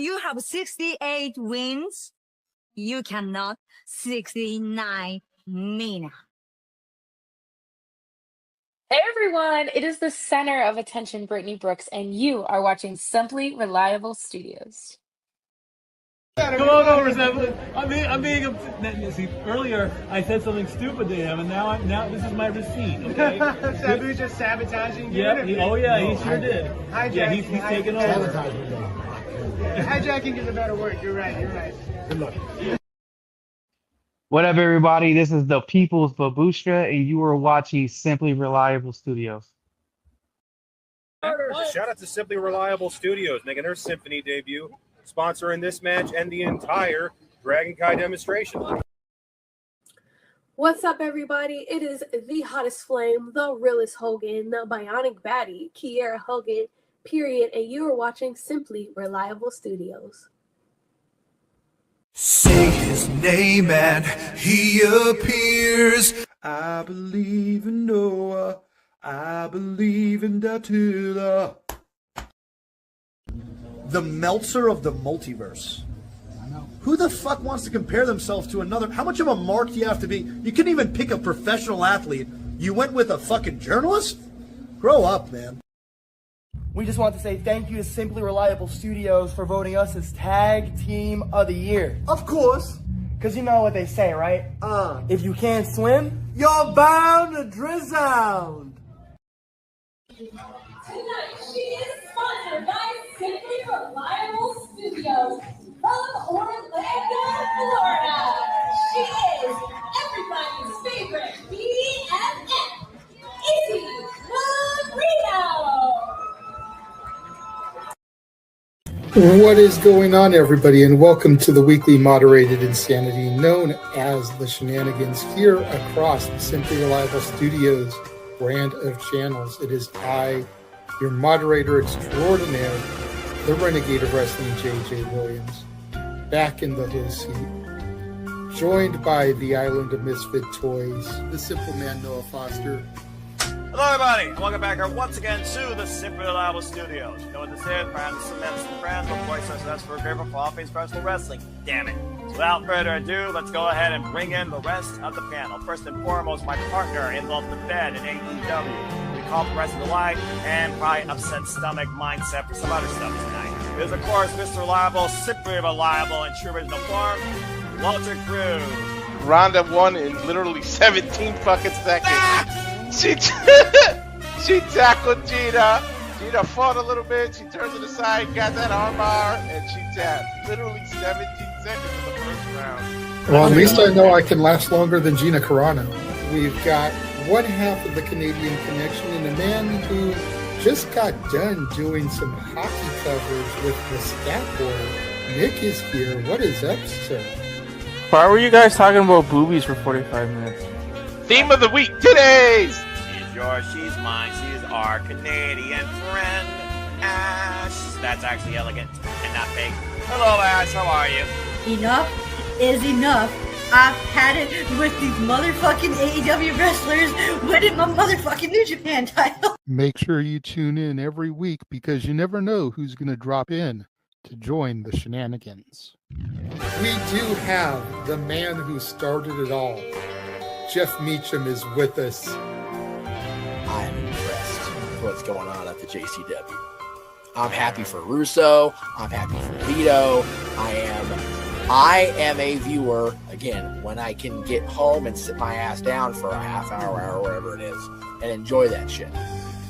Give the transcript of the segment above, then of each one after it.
You have 68 wins. You cannot 69 Mina. Hey everyone, it is the center of attention, Brittany Brooks, and you are watching Simply Reliable Studios. Come on over, Sabu. I'm being see, earlier I said something stupid to him, and now this is my receipt. Okay? Sabu's just sabotaging you. Yep. He sure did. Hijacking. Yeah, he's taking over. Hijacking is a better word. You're right. Good luck. What up, everybody? This is the People's Babushka, and you are watching Simply Reliable Studios. Shout out to Simply Reliable Studios making their Symphony debut, sponsoring this match and the entire Dragon Kai demonstration. What's up, everybody? It is the hottest flame, the realest Hogan, the bionic baddie, Kiera Hogan, period, and you are watching Simply Reliable Studios. Say his name and he appears. I believe in Noah. I believe in Datula. The Meltzer of the multiverse. I know. Who the fuck wants to compare themselves to another? How much of a mark do you have to be? You couldn't even pick a professional athlete. You went with a fucking journalist? Grow up, man. We just want to say thank you to Simply Reliable Studios for voting us as Tag Team of the Year. Of course. Because you know what they say, right? If you can't swim, you're bound to drown. Tonight, she is sponsored by Simply Reliable Studios from Orlando, Florida. She is everybody's favorite BFF, Izzy Marino. What is going on, everybody, and welcome to the weekly moderated insanity known as the Shenanigans here across the Simply Reliable Studios brand of channels. It is I, your moderator extraordinaire, the renegade of wrestling, JJ Williams, back in the host seat, joined by the island of misfit toys, the simple man Noah Foster. Hello, everybody, and welcome back here once again to the Simply Reliable Studios. You know what this is? Friends, some friends, of course, that's for favorite fall-face professional wrestling. Damn it. So without further ado, let's go ahead and bring in the rest of the panel. First and foremost, my partner in love the bed in AEW. We call the rest of the light and probably upset stomach mindset for some other stuff tonight. It is, of course, Mr. Reliable, Simply Reliable, in true original form, Walter Cruz. Ronda won in literally 17 fucking seconds. She tackled Gina. Gina fought a little bit. She turned to the side, got that armbar, and she tapped. Literally 17 seconds in the first round. Well, at least I know I can last longer than Gina Carano. We've got one half of the Canadian connection and a man who just got done doing some hockey coverage with the scat board. Nick is here. What is up, sir? Why were you guys talking about boobies for 45 minutes? Theme of the week, today's. She's yours, she's mine, she's our Canadian friend, Ash. That's actually elegant and not fake. Hello, Ash, how are you? Enough is enough. I've had it with these motherfucking AEW wrestlers winning my motherfucking New Japan title. Make sure you tune in every week because you never know who's going to drop in to join the Shenanigans. We do have the man who started it all. Jeff Meacham is with us. I'm impressed with what's going on at the JCW. I'm happy for Russo. I'm happy for Vito. I am a viewer, again, when I can get home and sit my ass down for a half hour, whatever it is, and enjoy that shit.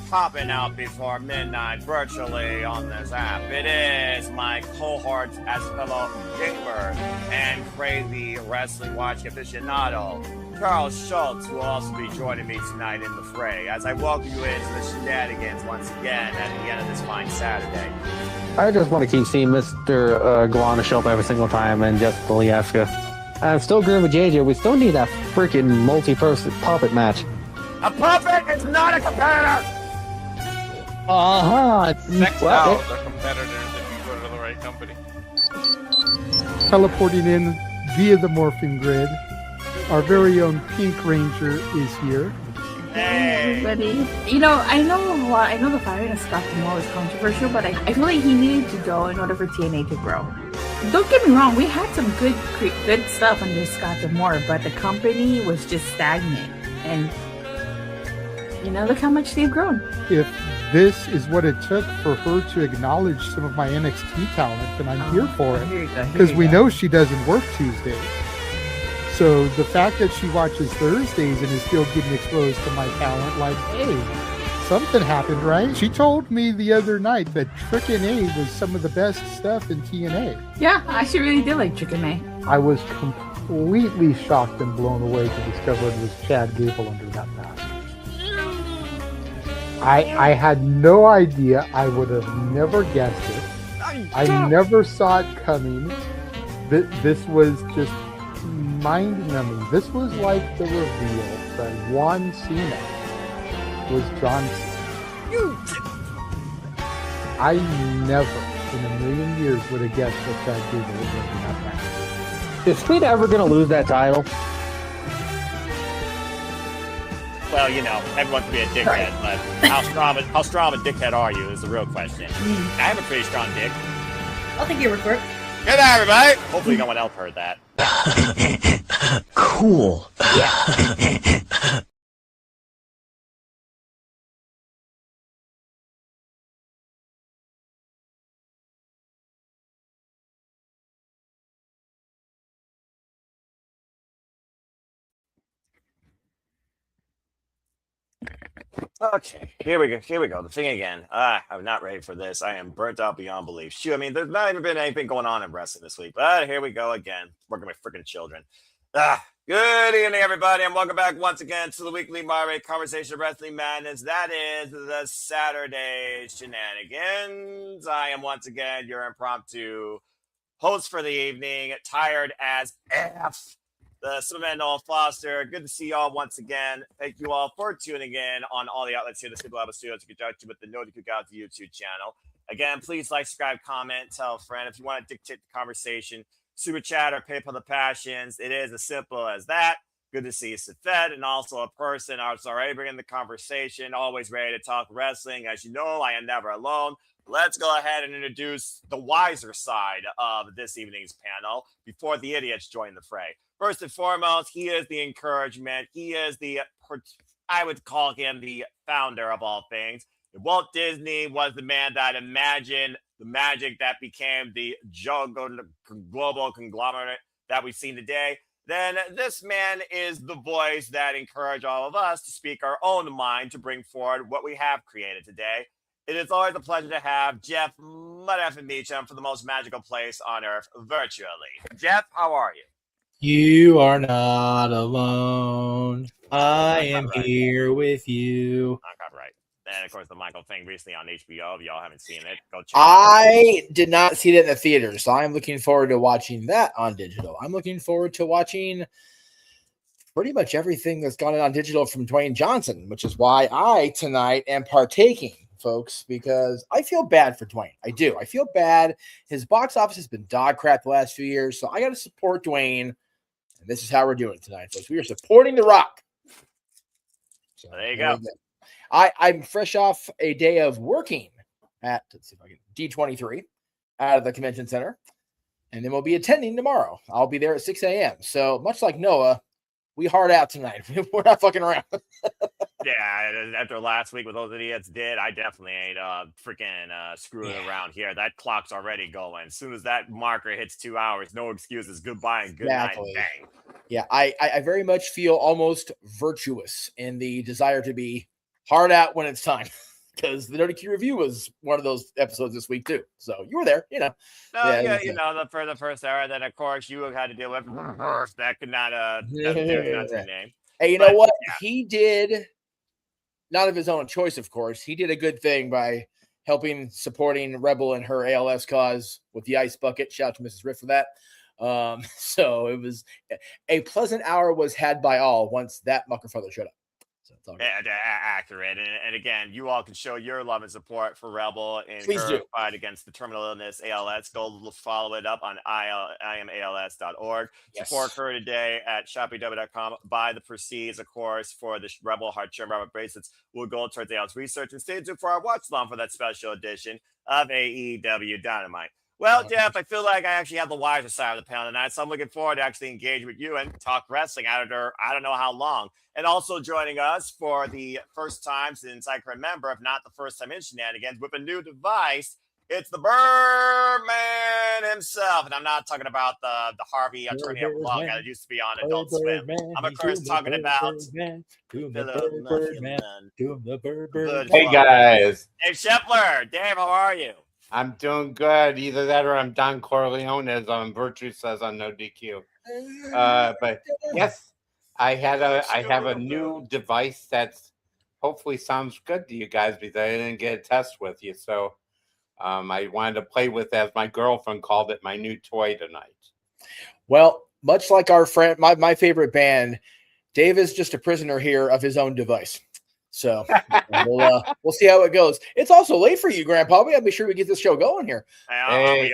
Popping out before midnight virtually on this app. It is my cohort as fellow gamer and crazy wrestling watching aficionado, Charles Schultz, who will also be joining me tonight in the fray as I welcome you into the Shenanigans once again at the end of this fine Saturday. I just want to keep seeing Mr. Guana show up every single time and just Polyaska. I'm still agreeing with JJ. We still need that freaking multi-person puppet match. A puppet is not a competitor! Next out, they're competitors if you go to the right company. Teleporting in via the morphing grid, our very own Pink Ranger is here. everybody. You know, I know the firing of Scott Demore was controversial, but I feel like he needed to go in order for TNA to grow. Don't get me wrong, we had some good stuff under Scott Demore, but the company was just stagnant. And you know, look how much they've grown. If this is what it took for her to acknowledge some of my NXT talent, then I'm here for it. Because we know she doesn't work Tuesdays. So the fact that she watches Thursdays and is still getting exposed to my talent, like, hey, something happened, right? She told me the other night that Trick and A was some of the best stuff in TNA. Yeah, I actually really did like Trick and A. I was completely shocked and blown away to discover it was Chad Gable under that mask. I had no idea. I would have never guessed it. I never saw it coming. This was just mind-numbing. This was like the reveal that Juan Cena was John Cena. I never in a million years would have guessed that Chad Gable was going to be that match. Is Speed ever going to lose that title? Well, you know, everyone's be a dickhead, but how strong a dickhead are you is the real question. I have a pretty strong dick. I'll take your word for it. Good night, everybody. Hopefully no one else heard that. Cool. Okay, here we go. The thing again. I'm not ready for this. I am burnt out beyond belief. Shoot, I mean, there's not even been anything going on in wrestling this week. But here we go again. Working with freaking children. Good evening, everybody, and welcome back once again to the weekly moderate conversation of wrestling madness. That is the Saturday Shenanigans. I am once again your impromptu host for the evening. Tired as F. The Superman Noel Foster. Good to see y'all once again. Thank you all for tuning in on all the outlets here, the Super Level Studios. You can judge with the Note Out the YouTube channel. Again, please like, subscribe, comment, tell a friend. If you want to dictate the conversation, Super Chat or PayPal the Passions. It is as simple as that. Good to see you, Fed, and also a person I was already bringing the conversation, always ready to talk wrestling. As you know, I am never alone. Let's go ahead and introduce the wiser side of this evening's panel before the idiots join the fray. First and foremost, he is the encouragement. He is I would call him the founder of all things. If Walt Disney was the man that imagined the magic that became the global conglomerate that we've seen today, then this man is the voice that encouraged all of us to speak our own mind to bring forward what we have created today. It is always a pleasure to have Jeff Mudeffin Meacham for the most magical place on earth virtually. Jeff, how are you? You are not alone. I am here with you. I got right. And of course, the Michael thing recently on HBO. If y'all haven't seen it, go check it out. I did not see it in the theater, so I'm looking forward to watching that on digital. I'm looking forward to watching pretty much everything that's gone on digital from Dwayne Johnson, which is why I tonight am partaking, folks, because I feel bad for Dwayne. I do. I feel bad. His box office has been dog crap the last few years, so I got to support Dwayne. And this is how we're doing tonight, folks. We are supporting The Rock. So there you go. I'm fresh off a day of working at, let's see if I can, D23 out of the convention center, and then we'll be attending tomorrow. I'll be there at 6 a.m. So much like Noah, we hard out tonight. We're not fucking around. Yeah, after last week what those idiots did, I definitely ain't freaking screwing around here. That clock's already going. As soon as that marker hits 2 hours, no excuses. Goodbye and good night. Bang. Yeah, I very much feel almost virtuous in the desire to be hard out when it's time. Because the Dirty Q review was one of those episodes this week too. So you were there, you know. You know, for the first hour, then of course you had to deal with that could not not the name. Hey, you know what? Yeah. He did, not of his own choice, of course. He did a good thing by supporting Rebel and her ALS cause with the ice bucket. Shout out to Mrs. Riff for that. So it was a pleasant hour was had by all once that mucker feather showed up. So it's all good. Accurate. And again, you all can show your love and support for Rebel in Please her do. fight against the terminal illness, ALS. Go follow it up on iamals.org. Yes. Support her today at shoppew.com. Buy the proceeds, of course, for the Rebel Heart Chair Rubber bracelets. We'll go towards ALS research and stay tuned for our watch along for that special edition of AEW Dynamite. Well, Jeff, I feel like I actually have the wiser side of the panel tonight, so I'm looking forward to actually engage with you and talk wrestling after I don't know how long. And also joining us for the first time since I can remember, if not the first time in Shenanigans, with a new device, it's the Birdman himself. And I'm not talking about the Harvey attorney at law guy that used to be on Adult Swim. I'm, of course, talking about Hey, guys. Dave Shepler. Dave, how are you? I'm doing good. Either that or I'm Don Corleone, as Virtue says on No DQ. But yes, I have a new device that's hopefully sounds good to you guys because I didn't get a test with you. So I wanted to play with, as my girlfriend called it, my new toy tonight. Well, much like our friend, my favorite band, Dave is just a prisoner here of his own device. So we'll see how it goes. It's also late for you, Grandpa. We gotta be sure we get this show going here. Hey,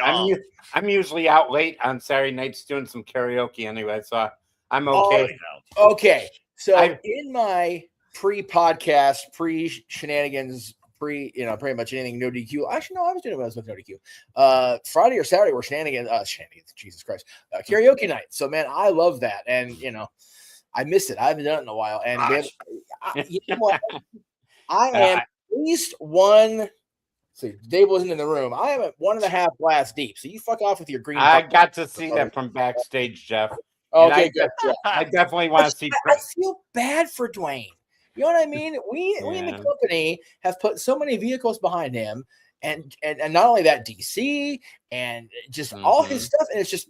I'm usually out late on Saturday nights doing some karaoke anyway, so I'm okay. Okay. So in my pre-podcast, pre-Shenanigans, pretty much anything No DQ. Actually, no, I was doing it when I was with No DQ. Friday or Saturday were Shenanigans, Jesus Christ, karaoke night. So man, I love that, and I miss it. I haven't done it in a while, and you know what? I am at least one. See, Dave wasn't in the room. I am at 1.5 glass deep. So you fuck off with your green. I got to see that from backstage, Jeff. Okay, good. I definitely want to see. I feel bad for Dwayne. You know what I mean? We in the company have put so many vehicles behind him, and not only that, DC and just all his stuff, and it's just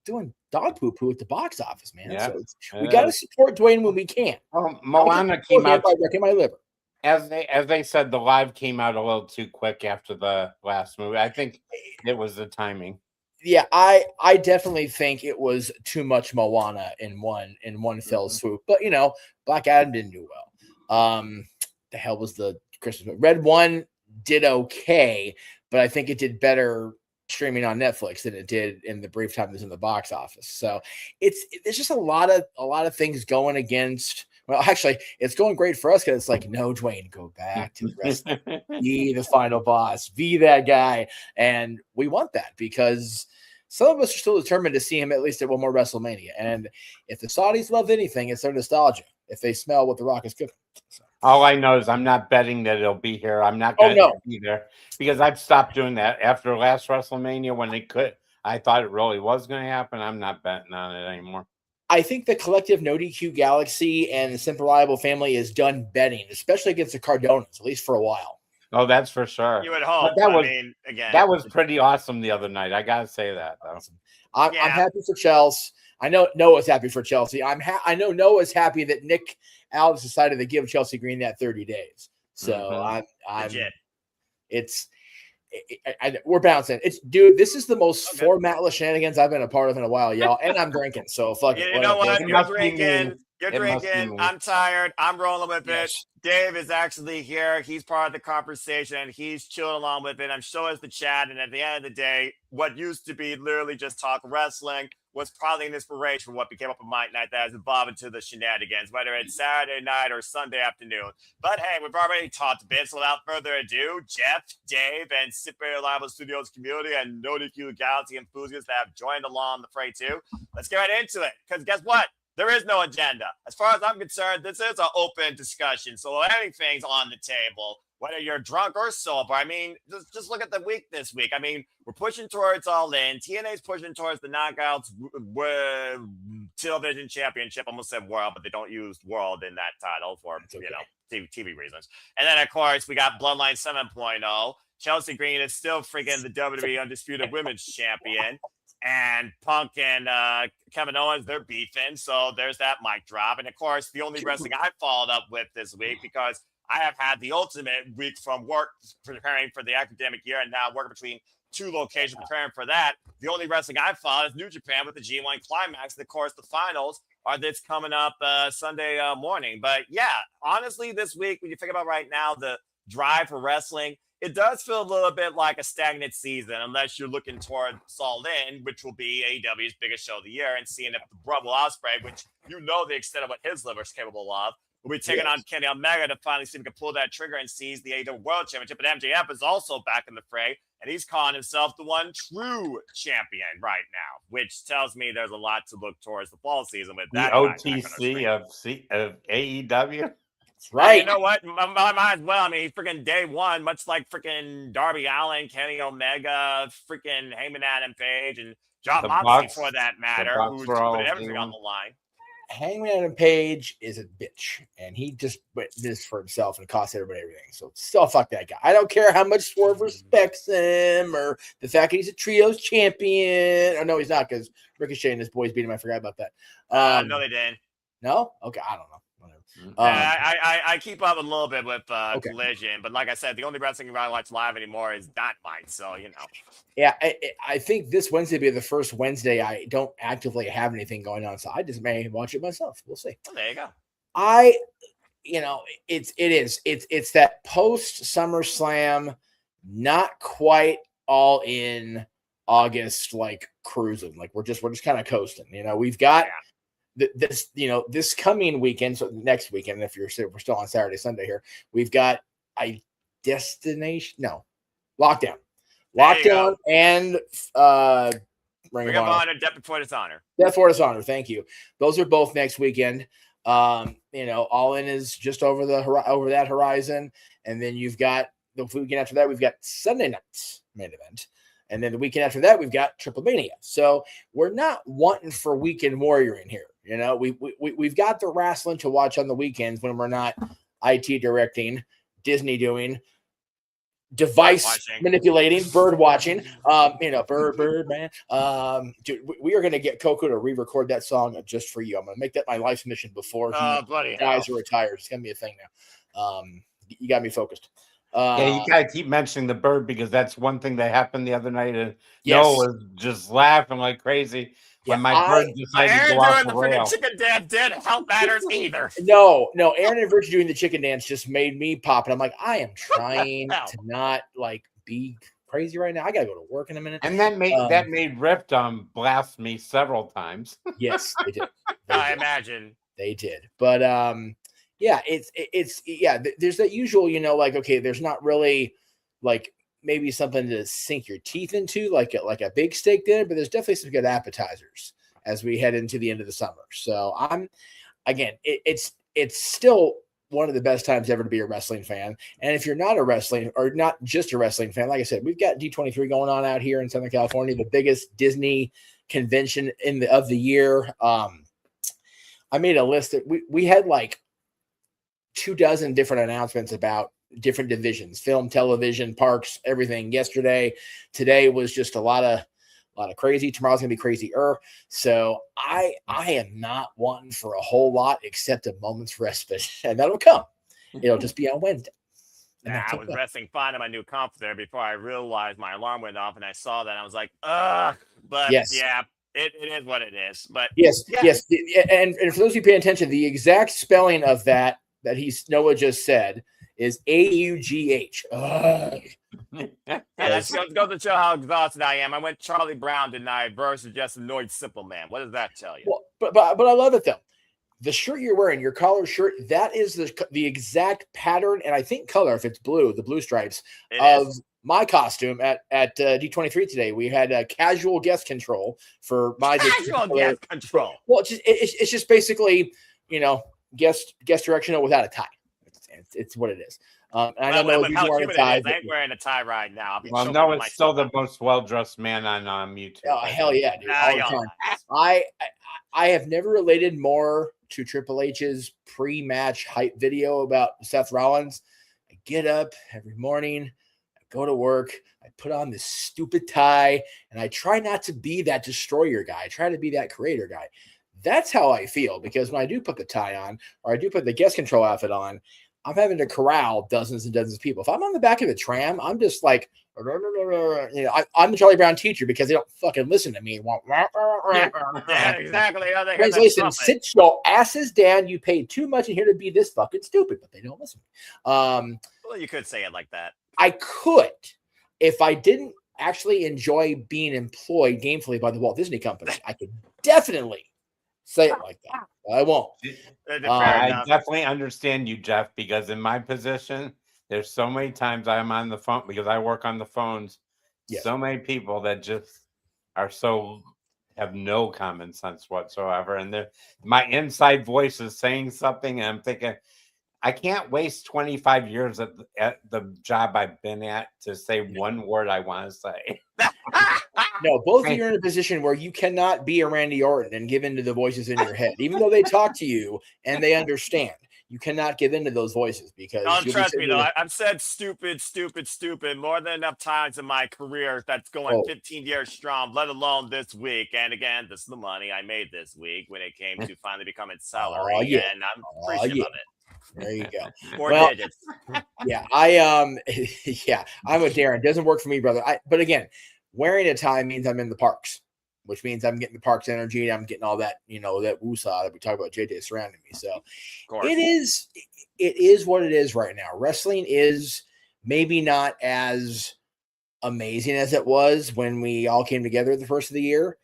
doing dog poo at the box office, man. Yeah. So we got to support Dwayne when we can. Moana came out by wrecking my liver. As they said, the live came out a little too quick after the last movie. I think it was the timing. Yeah, I definitely think it was too much Moana in one fell swoop. But Black Adam didn't do well. The hell was the Christmas movie? Red One did okay, but I think it did better streaming on Netflix than it did in the brief time it was in the box office. So there's just a lot of things going against. Well, actually, it's going great for us because it's like, no, Dwayne, go back to the wrestling. Be the final boss. Be that guy. And we want that because some of us are still determined to see him at least at one more WrestleMania. And if the Saudis love anything, it's their nostalgia. If they smell what The Rock is cooking. So. All I know is I'm not betting that it'll be here. I'm not going to be there because I've stopped doing that after last WrestleMania when it could. I thought it really was going to happen. I'm not betting on it anymore. I think the collective No DQ Galaxy and the Simple Reliable family is done betting, especially against the Cardonas, at least for a while. Oh, that's for sure. You would hope. That was pretty awesome the other night. I got to say that, though. I'm happy for Chelsea. I know Noah's happy for Chelsea. I know Noah's happy that Nick Aldis decided to give Chelsea Green that 30 days. So we're bouncing. This is the most formatless Shenanigans I've been a part of in a while, y'all. And I'm drinking, so fuck it. You know what? You're drinking. I'm tired. I'm rolling with it. Dave is actually here. He's part of the conversation. He's chilling along with it. I'm sure it's the chat. And at the end of the day, what used to be literally just talk wrestling was probably an inspiration for what became up on Night that has evolved into the Shenanigans, whether it's Saturday night or Sunday afternoon. But hey, we've already talked a bit, so without further ado, Jeff, Dave, and Super Reliable Studios community and No DQ Galaxy enthusiasts that have joined along the fray too. Let's get right into it, because guess what? There is no agenda. As far as I'm concerned, this is an open discussion, so anything's on the table. Whether you're drunk or sober, I mean, just look at the week this week. I mean, we're pushing towards All In. TNA's pushing towards the Knockouts Television Championship. I almost said World, but they don't use World in that title for TV reasons. And then, of course, we got Bloodline 7.0. Chelsea Green is still freaking the WWE Undisputed Women's Champion. And Punk and Kevin Owens, they're beefing. So there's that mic drop. And, of course, the only wrestling I followed up with this week, because I have had the ultimate week from work preparing for the academic year and now working between two locations preparing for that. The only wrestling I followed is New Japan with the G1 Climax. And, of course, the finals are this coming up Sunday morning. But yeah, honestly, this week, when you think about right now, the drive for wrestling, it does feel a little bit like a stagnant season, unless you're looking toward All In, which will be AEW's biggest show of the year, and seeing if the Will Ospreay, which you know the extent of what his liver is capable of, will be taking on Kenny Omega to finally see if he can pull that trigger and seize the AEW World Championship. But MJF is also back in the fray, and he's calling himself the one true champion right now, which tells me there's a lot to look towards the fall season with The that. OTC of AEW. That's right. You know what? Might as well. I mean, freaking day one, much like freaking Darby Allin, Kenny Omega, freaking Heyman Adam Page, and John Moxley for that matter, who's putting everything on the line. Hangman Adam Page is a bitch, and he just went this for himself and cost everybody everything. So still fuck that guy. I don't care how much Swerve respects him or the fact that he's a trios champion. Oh, no, he's not, because Ricochet and his boys beat him. I forgot about that. No, they didn't. No? Okay, I don't know. I keep up a little bit with Collision, but like I said, the only wrestling I watch live anymore is Dynamite, so you know. Yeah, I think this Wednesday will be the first Wednesday I don't actively have anything going on, so I just may watch it myself. We'll see. Well, there you go. It's that post SummerSlam, not quite all in August, like cruising, like we're just kind of coasting. You know, we've got. Yeah. This coming weekend, so next weekend, if we're still on Saturday, Sunday here, we've got a lockdown, and Ring of Honor, Death Before Dishonor. Death Before Dishonor. Thank you. Those are both next weekend. All In is just over that horizon, and then you've got the weekend after that. We've got Sunday night's main event. And then the weekend after that, we've got Triple Mania. So we're not wanting for weekend warrior in here. You know, we've got the wrestling to watch on the weekends when we're not IT directing, Disney doing, device manipulating, bird watching. Bird man. Dude, we are going to get Coco to re-record that song just for you. I'm going to make that my life's mission before he dies or retires. It's going to be a thing now. You got me focused. You gotta keep mentioning the bird, because that's one thing that happened the other night, and Noah was just laughing like crazy when my bird decided to go off the rail. Chicken dance didn't help matters either. No, Aaron and Virgil doing the chicken dance just made me pop, and I'm like, I am trying to not like be crazy right now. I gotta go to work in a minute. And that made Rift blast me several times. Yes, they did. I imagine they did, but yeah, there's that usual, okay, there's not really like maybe something to sink your teeth into, like a big steak dinner, but there's definitely some good appetizers as we head into the end of the summer. So it's still one of the best times ever to be a wrestling fan. And if you're not a wrestling or not just a wrestling fan, like I said, we've got D23 going on out here in Southern California, the biggest Disney convention of the year. I made a list that we had like 24 different announcements about different divisions, film, television, parks, everything yesterday. Today was just a lot of crazy. Tomorrow's gonna be crazier. So I am not wanting for a whole lot except a moment's respite, and that'll come. It'll just be on Wednesday. I was resting fine on my new comp there before I realized my alarm went off, and I saw that. And I was like, ugh. But yeah, it is what it is. But yes. And for those of you paying attention, the exact spelling of that Noah just said is AUGH. Let's go to show how exhausted I am. I went Charlie Brown tonight versus just annoyed Simple Man. What does that tell you? Well, but I love it though. The shirt you're wearing, your collar shirt, that is the exact pattern and I think color, if it's blue, the blue stripes my costume at D23 today. We had a casual guest control for my guest control. Well, it's just basically guest directional without a tie. It's what it is. I don't know if you're wearing a tie. I ain't wearing a tie right now. Well, no, it's still the most well-dressed man on YouTube. Oh, hell yeah, dude. All the time. I have never related more to Triple H's pre-match hype video about Seth Rollins. I get up every morning, I go to work, I put on this stupid tie, and I try not to be that destroyer guy. I try to be that creator guy. That's how I feel, because when I do put the tie on or I do put the guest control outfit on, I'm having to corral dozens and dozens of people. If I'm on the back of a tram, I'm just like, I'm the Charlie Brown teacher because they don't fucking listen to me. Yeah, exactly. Translation: sit your asses down. You paid too much in here to be this fucking stupid, but they don't listen. Well, you could say it like that. I could, if I didn't actually enjoy being employed gainfully by the Walt Disney Company. I could definitely say it like that. But I won't. I definitely understand you, Jeff, because in my position, there's so many times I'm on the phone because I work on the phones. Yes. So many people that just are have no common sense whatsoever. And my inside voice is saying something, and I'm thinking, I can't waste 25 years at the job I've been at to say one word I want to say. No, both of you are in a position where you cannot be a Randy Orton and give in to the voices in your head, even though they talk to you and they understand. You cannot give in to those voices because trust me though. I've said stupid more than enough times in my career that's going 15 years strong, let alone this week. And again, this is the money I made this week when it came to finally becoming salary, and I'm appreciative of it. There you go. More digits. Yeah, yeah, I'm with Darren. It doesn't work for me, brother. But again, wearing a tie means I'm in the parks, which means I'm getting the parks energy. And I'm getting all that, that woosah that we talk about JJ surrounding me. So it is what it is right now. Wrestling is maybe not as amazing as it was when we all came together at the first of the year,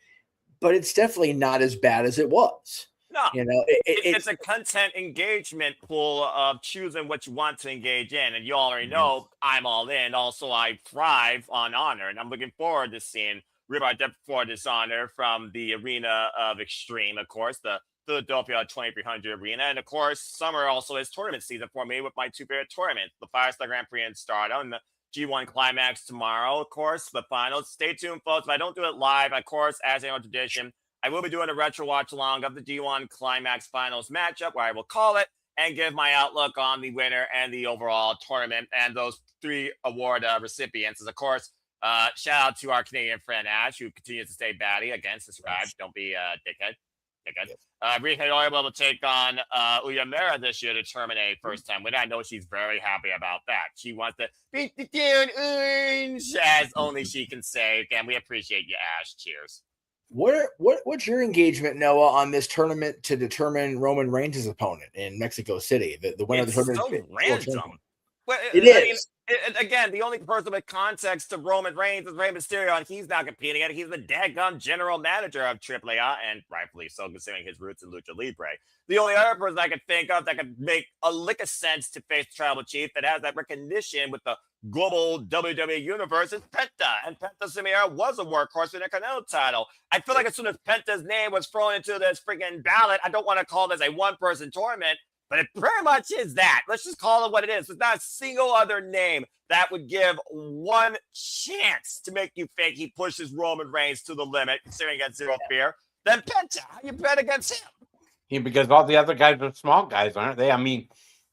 but it's definitely not as bad as it was. No, it's a content engagement pool of choosing what you want to engage in. And you already know I'm all in. Also, I thrive on honor, and I'm looking forward to seeing Ribeye Depth for Dishonor from the Arena of Extreme, of course, the Philadelphia 2300 Arena. And of course, summer also is tournament season for me with my two favorite tournaments, the Firestar Grand Prix in Stardom and the G1 Climax tomorrow, of course, the finals. Stay tuned, folks. If I don't do it live, of course, as annual tradition, I will be doing a retro watch along of the G1 Climax Finals matchup where I will call it and give my outlook on the winner and the overall tournament and those 3 award recipients. As of course, shout out to our Canadian friend Ash, who continues to stay batty. Again, subscribe. Don't be a dickhead. Rita Oil will take on Uyamera this year to determine a first-time winner. I know she's very happy about that. She wants to beat the Dune Orange, as only she can say. Again, we appreciate you, Ash. Cheers. What's your engagement, Noah, on this tournament to determine Roman Reigns' opponent in Mexico City? The winner of the tournament. So random. Well, it is. Again, the only person with context to Roman Reigns is Rey Mysterio, and he's not competing in it. He's the daggum general manager of AAA, and rightfully so, considering his roots in Lucha Libre. The only other person I could think of that could make a lick of sense to face the Tribal Chief that has that recognition with the global WWE universe is Penta. And Penta Samira was a workhorse in a Canelo title. I feel like as soon as Penta's name was thrown into this freaking ballot, I don't want to call this a one-person tournament, but it pretty much is that. Let's just call it what it is. There's not a single other name that would give one chance to make you think he pushes Roman Reigns to the limit, considering against Zero Fear, then Penta. How you bet against him? Yeah, because all the other guys are small guys, aren't they? I mean,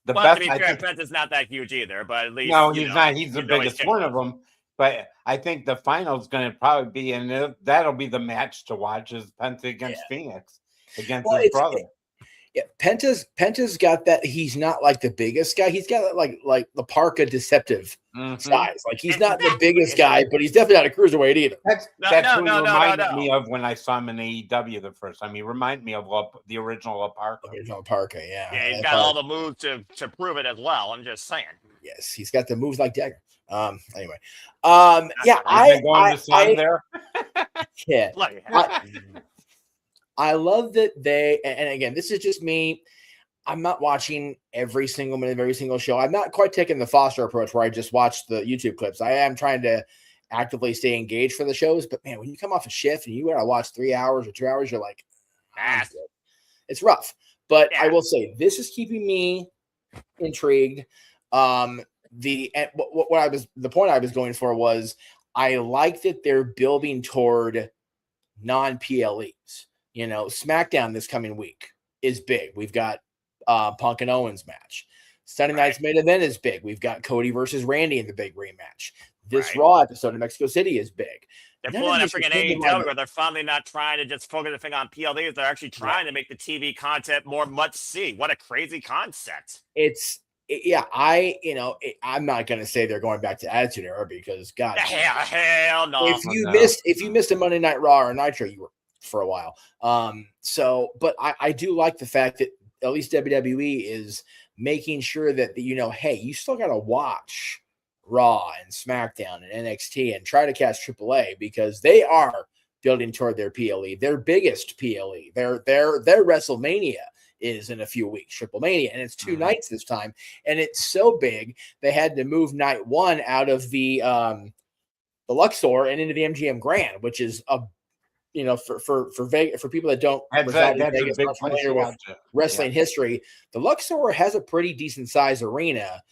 the well, best. To be fair, Penta's not that huge either, but at least he's not. He's the biggest one of them. But I think the final is going to probably be, and that'll be the match to watch, is Penta against Phoenix against his brother. Yeah, Penta's got that. He's not like the biggest guy. He's got like the Parka deceptive size. Like he's not the biggest guy, but he's definitely not a cruiserweight either. That's who he reminded me of when I saw him in AEW the first time. He reminded me of the original Parka. Original Parka, yeah. Yeah, he's got all the moves to prove it as well. I'm just saying. Yes, he's got the moves like Dagger. Anyway, there. Yeah. I love that and again, this is just me. I'm not watching every single minute of every single show. I'm not quite taking the Foster approach where I just watch the YouTube clips. I am trying to actively stay engaged for the shows. But man, when you come off a shift and you got to watch 3 hours or 2 hours, you're like, it's rough. But I will say this is keeping me intrigued. The point I was going for was I like that they're building toward non-PLEs. SmackDown this coming week is big. We've got Punk and Owens match. Sunday night's main event is big. We've got Cody versus Randy in the big rematch. This Raw episode in Mexico City is big. They're pulling a freaking AEW where they're finally not trying to just focus the thing on PLEs. They're actually trying to make the TV content more must see. What a crazy concept. It's yeah, I'm not going to say they're going back to Attitude Era because God, hell no. If you missed a Monday Night Raw or Nitro, you were for a while. But I do like the fact that at least WWE is making sure that hey, you still got to watch Raw and SmackDown and NXT and try to catch AAA because they are building toward their PLE, their biggest PLE. Their WrestleMania is in a few weeks, Triple Mania, and it's 2 nights this time, and it's so big they had to move night 1 out of the Luxor and into the MGM Grand, which is a for Vegas, for people that don't reside in Vegas, not familiar with wrestling history, the Luxor has a pretty decent sized arena,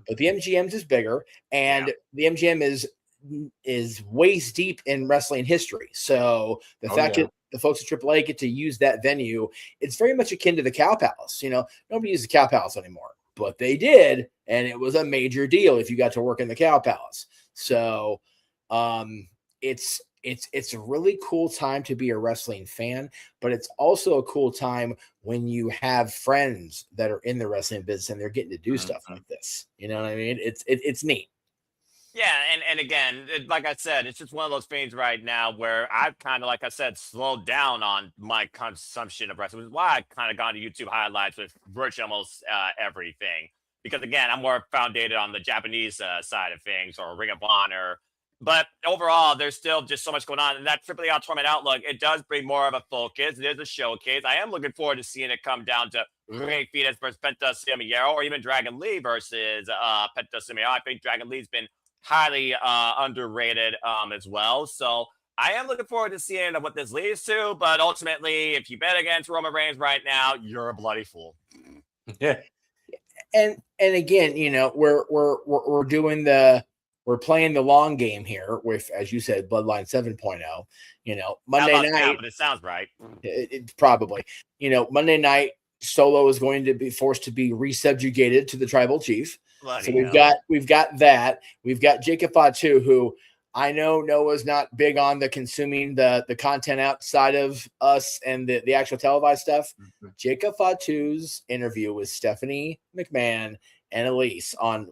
but the MGM's is bigger, and the MGM is waist deep in wrestling history. So the fact that the folks at AAA get to use that venue, it's very much akin to the Cow Palace. Nobody uses the Cow Palace anymore, but they did, and it was a major deal if you got to work in the Cow Palace. So it's a really cool time to be a wrestling fan, but it's also a cool time when you have friends that are in the wrestling business and they're getting to do stuff like this. You know what I mean? It's neat. Yeah, and again, like I said, it's just one of those things right now where I've kind of, like I said, slowed down on my consumption of wrestling, which is why I kind of gone to YouTube highlights with virtually almost everything. Because again, I'm more founded on the Japanese side of things or Ring of Honor. But overall, there's still just so much going on. And that AAA Tournament Outlook, it does bring more of a focus. It is a showcase. I am looking forward to seeing it come down to Rey Fenix versus Penta Ciamero, or even Dragon Lee versus Penta Ciamero. I think Dragon Lee's been highly underrated as well. So I am looking forward to seeing what this leads to. But ultimately, if you bet against Roman Reigns right now, you're a bloody fool. Yeah. And again, we're doing we're playing the long game here with, as you said, Bloodline 7.0. Monday night, now, but it sounds right. It probably, Monday night, Solo is going to be forced to be resubjugated to the tribal chief. So we've got that. We've got Jacob Fatu, who I know Noah's not big on the consuming the content outside of us and the actual televised stuff. Jacob Fatu's interview with Stephanie McMahon and Elise on,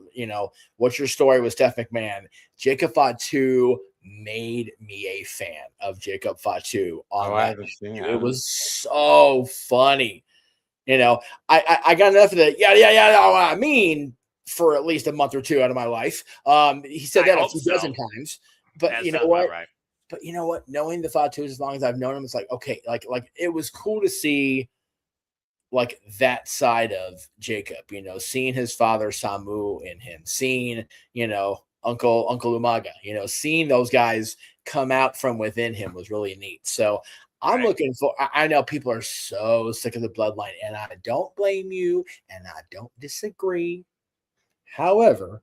what's your story with Steph McMahon? Jacob Fatu made me a fan of Jacob Fatu. It was so funny. I got enough of the I mean for at least a month or two out of my life. He said that a few dozen times. But you know what? Right. But you know what? Knowing the Fatus as long as I've known him, it's like, okay, like it was cool to see like that side of Jacob, seeing his father Samu in him, seeing, Uncle Umaga, seeing those guys come out from within him was really neat. So I'm looking for, I know people are so sick of the bloodline, and I don't blame you, and I don't disagree. However,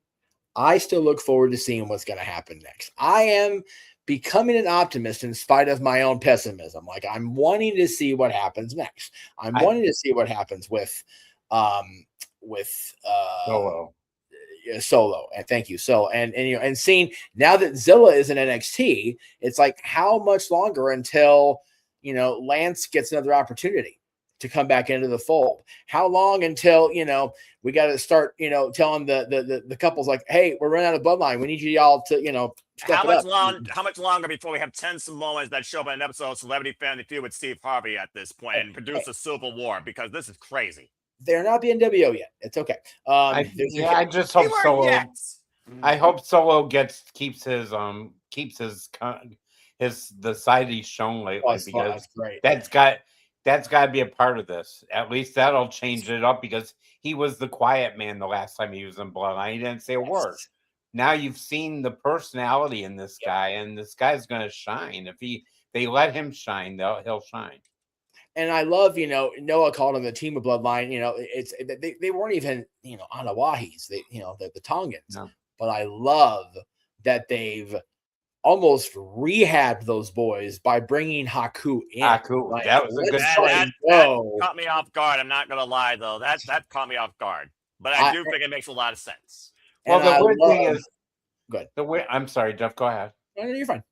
I still look forward to seeing what's going to happen next. I am becoming an optimist in spite of my own pessimism. Like, I'm wanting to see what happens next. I'm wanting to see what happens with Solo. And thank you. So, and seeing now that Zilla is in NXT, it's like, how much longer until, Lance gets another opportunity to come back into the fold? How long until, we got to start, telling the couples like, hey, we're running out of bloodline. We need you y'all to, how much longer before we have tense moments that show up in an episode of Celebrity Family Feud with Steve Harvey at this point and produce a Civil War? Because this is crazy. They're not the NWO yet. It's okay. I just hope Solo. I hope Solo keeps the side he's shown lately, because that's got to be a part of this. At least that'll change it up, because he was the quiet man the last time he was in Bloodline. He didn't say a word. Now you've seen the personality in this guy, and this guy's going to shine. If they let him shine, he'll shine. And I love, Noah called him the team of Bloodline. They weren't even, Anawahis, the Tongans. No. But I love that they've almost rehabbed those boys by bringing Haku in. That was a good that caught me off guard. I'm not going to lie, though. That caught me off guard. But I do think it makes a lot of sense. Well, the weird thing is, good. I'm sorry, Jeff. Go ahead. No, you're fine.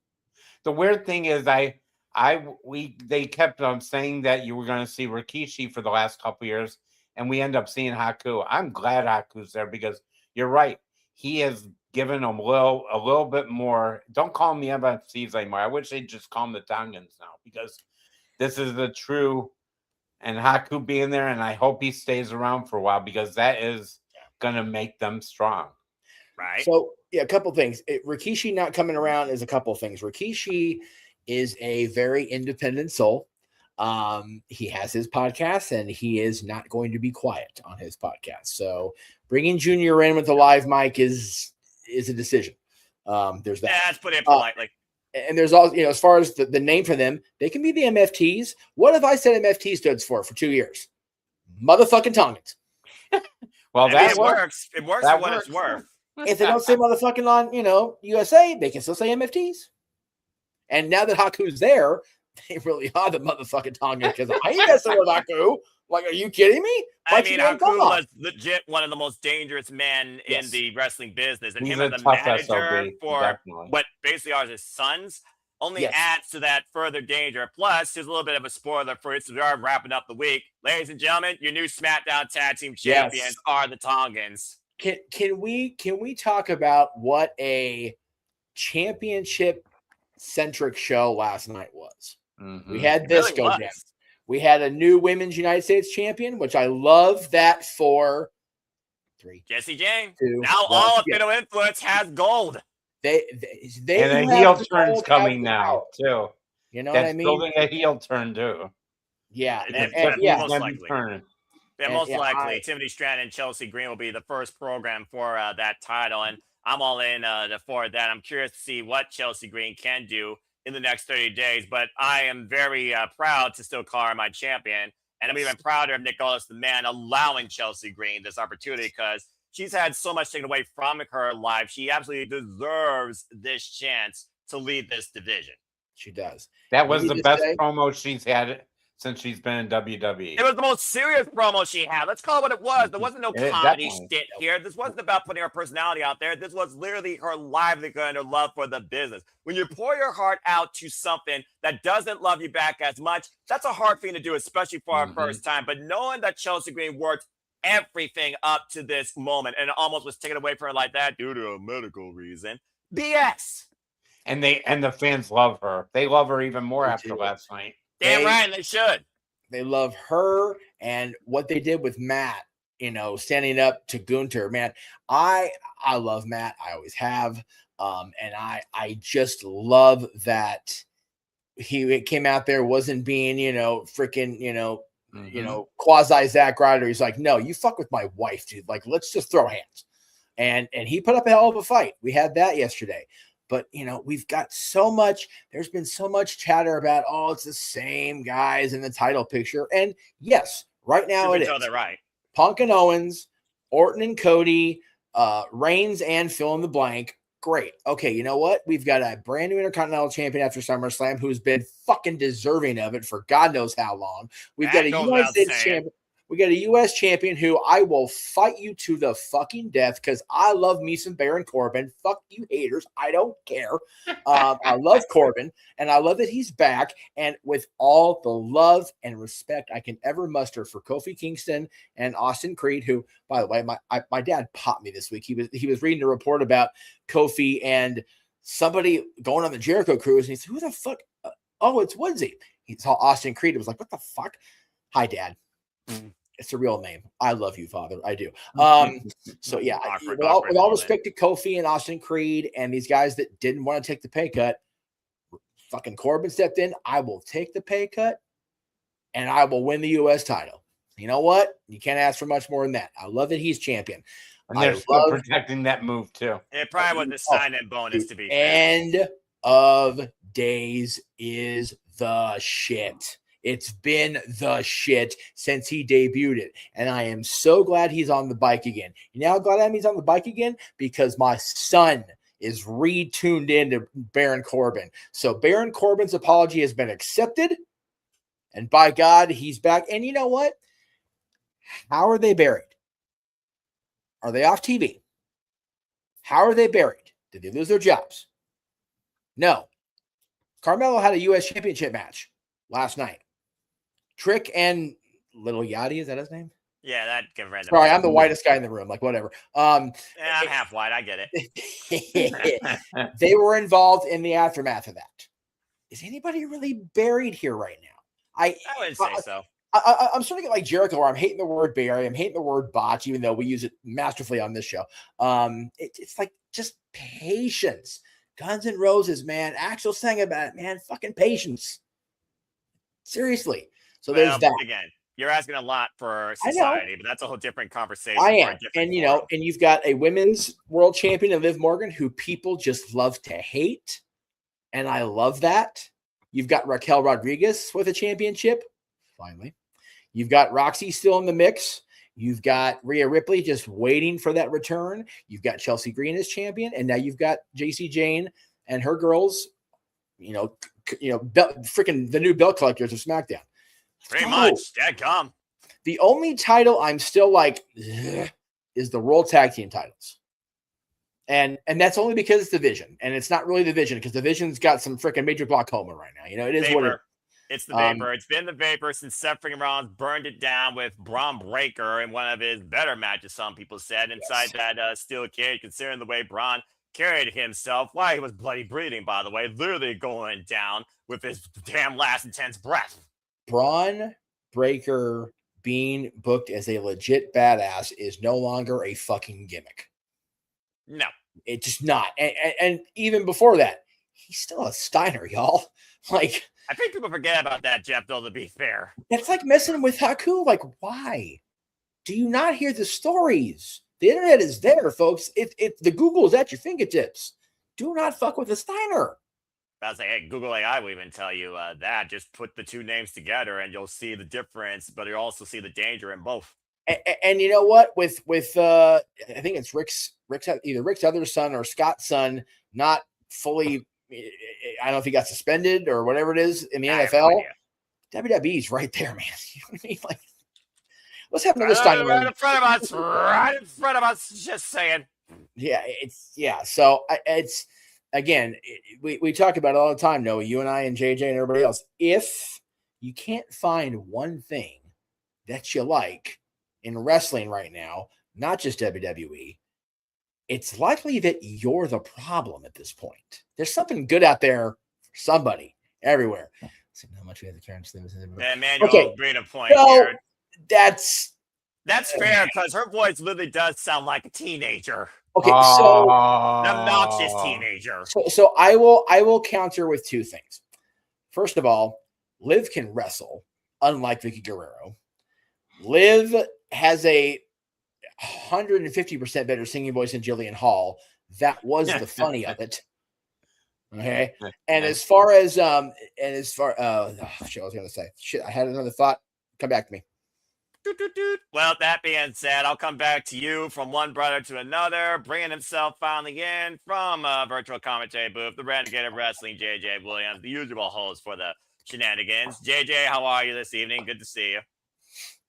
The weird thing is, they kept saying that you were going to see Rikishi for the last couple of years, and we end up seeing Haku. I'm glad Haku's there because you're right. He has given them a little bit more. Don't call them the MFCs anymore. I wish they'd just call them the Tongans now because this is the true. And Haku being there, and I hope he stays around for a while because that is going to make them strong. Right. So, yeah, a couple things. Rikishi not coming around is a couple things. Rikishi is a very independent soul. He has his podcast, and he is not going to be quiet on his podcast. So, bringing Junior in with the live mic is a decision. There's that. Yeah, let's put it politely. And there's also, as far as the name for them, they can be the MFTs. What if I said MFT stood for 2 years? Motherfucking Tongans. Well, it works. It works for what it's worth. If they don't say motherfucking on, USA, they can still say MFTs. And now that Haku's there, they really are the motherfucking Tongans because I ain't messing with Haku. Like, are you kidding me? Haku was legit one of the most dangerous men in the wrestling business. And He's him a as a tough manager SOB, for definitely. what basically are his sons only adds to that further danger. Plus, there's a little bit of a spoiler for it. So we are wrapping up the week. Ladies and gentlemen, your new SmackDown Tag Team Champions are the Tongans. Can we talk about what a championship centric show last night was? We had this go down. We had a new women's United States champion, which I love that for 3. Jesse Jane. 2, Now 1. all of Fatal Influence has gold. They and a heel turn's coming now too. You know That's what I mean? building a heel turn too. Yeah, most likely. Turn. Yeah, most likely. Timothy Stratton and Chelsea Green will be the first program for that title, and I'm all in for that. I'm curious to see what Chelsea Green can do in the next 30 days, but I am very proud to still call her my champion, and I'm even prouder of Nick Aldis, the man, allowing Chelsea Green this opportunity because she's had so much taken away from her life. She absolutely deserves this chance to lead this division. She does. That was the best promo she's had since she's been in WWE. It was the most serious promo she had. Let's call it what it was. There wasn't no comedy stint here. This wasn't about putting her personality out there. This was literally her livelihood and her love for the business. When you pour your heart out to something that doesn't love you back as much, that's a hard thing to do, especially for our first time. But knowing that Chelsea Green worked everything up to this moment and it almost was taken away from her like that due to a medical reason, BS. And the fans love her. They love her even more after last night. Damn right, they should. They love her and what they did with Matt, standing up to Gunter. Man, I love Matt. I always have. And I just love that he came out there, wasn't being, freaking, quasi Zack Ryder. He's like, no, you fuck with my wife, dude. Like, let's just throw hands. And he put up a hell of a fight. We had that yesterday. But, we've got there's been so much chatter about, it's the same guys in the title picture. And yes, right now it is. They're right. Punk and Owens, Orton and Cody, Reigns and fill in the blank. Great. Okay, you know what? We've got a brand new Intercontinental Champion after SummerSlam who's been fucking deserving of it for God knows how long. We've got a United States champion. We got a U.S. champion who I will fight you to the fucking death because I love me some Baron Corbin. Fuck you haters. I don't care. I love Corbin, and I love that he's back. And with all the love and respect I can ever muster for Kofi Kingston and Austin Creed, who, by the way, my dad popped me this week. He was reading a report about Kofi and somebody going on the Jericho cruise, and he said, "Who the fuck? It's Woodsy." He saw Austin Creed. It was like, "What the fuck?" Hi, Dad. It's a real name. I love you, Father. I do. So yeah, with all respect to Kofi and Austin Creed and these guys that didn't want to take the pay cut, fucking Corbin stepped in. I will take the pay cut and I will win the U.S. title. You know what? You can't ask for much more than that. I love that he's champion. And they're still protecting that move too. It probably was a sign-in bonus to be fair. End of days is the shit. It's been the shit since he debuted it. And I am so glad he's on the bike again. You know how glad I am he's on the bike again? Because my son is retuned into Baron Corbin. So Baron Corbin's apology has been accepted. And by God, he's back. And you know what? How are they buried? Are they off TV? How are they buried? Did they lose their jobs? No. Carmelo had a U.S. championship match last night. Trick and Little Yachty, is that his name? Yeah, that can random. Sorry, I'm the whitest guy in the room. Like, whatever. I'm half white. I get it. They were involved in the aftermath of that. Is anybody really buried here right now? I wouldn't say so. I'm starting to get like Jericho, where I'm hating the word bury, I'm hating the word botch, even though we use it masterfully on this show. It's like just patience. Guns N' Roses, man. Axel sang about it, man. Fucking patience. Seriously. So there's that. Again, you're asking a lot for society, but that's a whole different conversation. I am. And and you've got a women's world champion in Liv Morgan who people just love to hate. And I love that. You've got Raquel Rodriguez with a championship. Finally. You've got Roxy still in the mix. You've got Rhea Ripley just waiting for that return. You've got Chelsea Green as champion. And now you've got JC Jane and her girls, freaking the new belt collectors of SmackDown. Pretty much. Dadgum. The only title I'm still like is the World Tag Team titles. And that's only because it's the Division. And it's not really the Division because the Division's got some freaking major glaucoma right now. It is what it is. It's the Vapor. It's been the Vapor since Seth freaking Rollins burned it down with Braun Breaker in one of his better matches, some people said, inside that steel cage, considering the way Braun carried himself while he was bloody breathing, by the way, literally going down with his damn last intense breath. Braun Breaker being booked as a legit badass is no longer a fucking gimmick. No. It's just not. And even before that, he's still a Steiner, y'all. Like, I think people forget about that, Jeff, though, to be fair. It's like messing with Haku. Like, why? Do you not hear the stories? The internet is there, folks. If the Google is at your fingertips, do not fuck with a Steiner. I was like, hey, Google AI will even tell you that. Just put the two names together and you'll see the difference, but you'll also see the danger in both. And you know what? With I think it's either Rick's other son or Scott's son, not fully. I don't know if he got suspended or whatever it is in the NFL. WWE's right there, man. You know what I mean? Like, what's happening to this time? Right in front of us. Right in front of us. Just saying. Yeah. So it's again, we talk about it all the time, Noah. You and I and JJ and everybody else. If you can't find one thing that you like in wrestling right now, not just WWE, it's likely that you're the problem at this point. There's something good out there for somebody everywhere. See how much we have the Karen Stevens. Manuel made a point. So that's fair because her voice literally does sound like a teenager. Okay, so an obnoxious teenager. So I will counter with two things. First of all, Liv can wrestle, unlike Vicky Guerrero. Liv has a 150% better singing voice than Jillian Hall. That was the funny of it. Okay. And as far as I was gonna say, I had another thought. Come back to me. Well, that being said, I'll come back to you from one brother to another, bringing himself finally in from a virtual commentary booth, the Renegade of Wrestling, JJ Williams, the usual host for the Shenanigans. JJ, how are you this evening? Good to see you.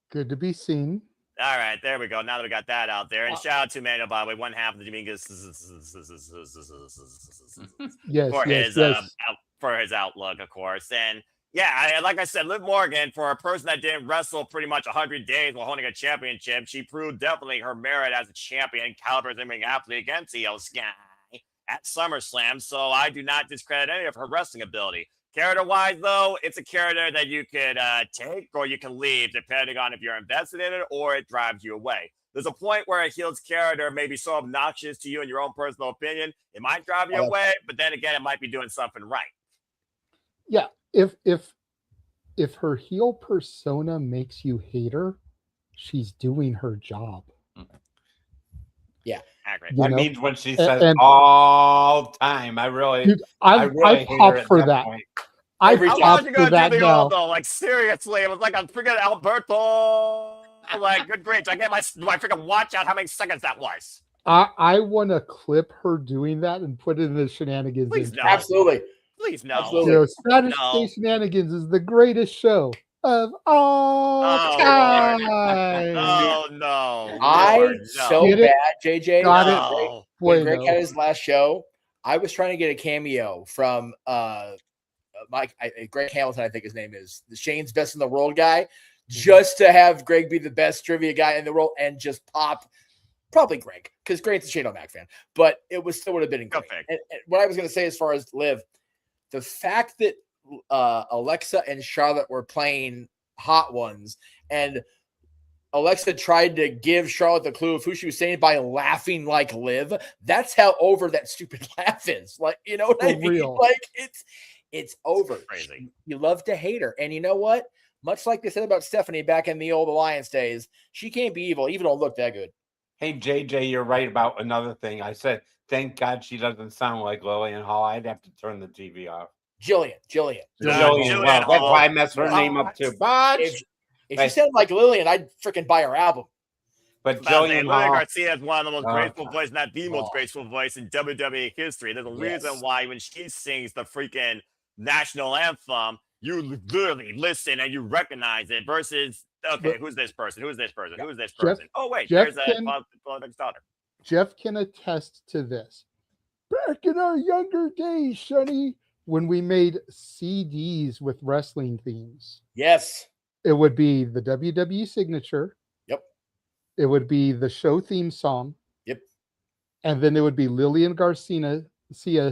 Good to be seen. All right, there we go. Now that we got that out there, and shout out to Manuel, by the way, one half of the Dominguez for his outlook, of course. And yeah, like I said, Liv Morgan, for a person that didn't wrestle pretty much 100 days while holding a championship, she proved definitely her merit as a champion, caliber as a ring athlete against Io Sky at SummerSlam. So I do not discredit any of her wrestling ability. Character-wise, though, it's a character that you could take or you can leave, depending on if you're invested in it or it drives you away. There's a point where a heel's character may be so obnoxious to you in your own personal opinion, it might drive you away, but then again, it might be doing something right. Yeah, if her heel persona makes you hate her, she's doing her job. Yeah, that means when she says all time, I really pop for that. I pop for that now. Though. Like seriously, it was like I'm freaking Alberto. Like good grief, I get my freaking watch out how many seconds that was. I want to clip her doing that and put it in the Shenanigans. Please no. Absolutely. Please no. Absolutely. Saturday Shenanigans is the greatest show of all time. Oh no! So bad, JJ. Got it. When Greg had his last show, I was trying to get a cameo from Greg Hamilton, I think his name is, the Shane's Best in the World guy, just to have Greg be the best trivia guy in the world and just pop. Probably Greg, because Greg's a Shane O'Mac fan, but it still would have been great. And what I was going to say as far as Liv, the fact that Alexa and Charlotte were playing Hot Ones, and Alexa tried to give Charlotte the clue of who she was saying by laughing like Liv. That's how over that stupid laugh is. Like, you know what I mean? Real. Like it's over. Crazy. You love to hate her. And you know what? Much like they said about Stephanie back in the old Alliance days, she can't be evil, even though it looked that good. Hey, JJ, you're right about another thing. I said, thank God she doesn't sound like Lillian Hall. I'd have to turn the TV off. Jillian. Well, that's why I messed her name up too. But if she sounded like Lillian, I'd freaking buy her album. But Lillian Garcia is one of the most graceful voices, not the most graceful voice in WWE history. There's a reason why when she sings the freaking national anthem, you literally listen and you recognize it versus, okay, who's this person? Who's this person? Who's this person? Oh, wait, there's Politics daughter. Jeff can attest to this. Back in our younger days, Sonny, when we made CDs with wrestling themes. Yes. It would be the WWE signature. Yep. It would be the show theme song. Yep. And then it would be Lillian Garcia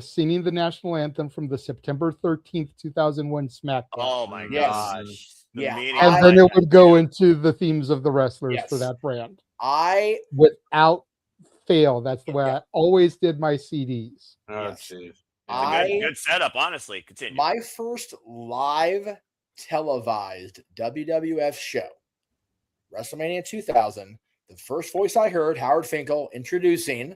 singing the national anthem from the September 13th, 2001 SmackDown. Oh my gosh. Yeah. And then it would go into the themes of the wrestlers for that brand. Without fail. That's the way I always did my CDs. Oh, jeez. Good setup, honestly. Continue. My first live televised WWF show, WrestleMania 2000, the first voice I heard, Howard Finkel, introducing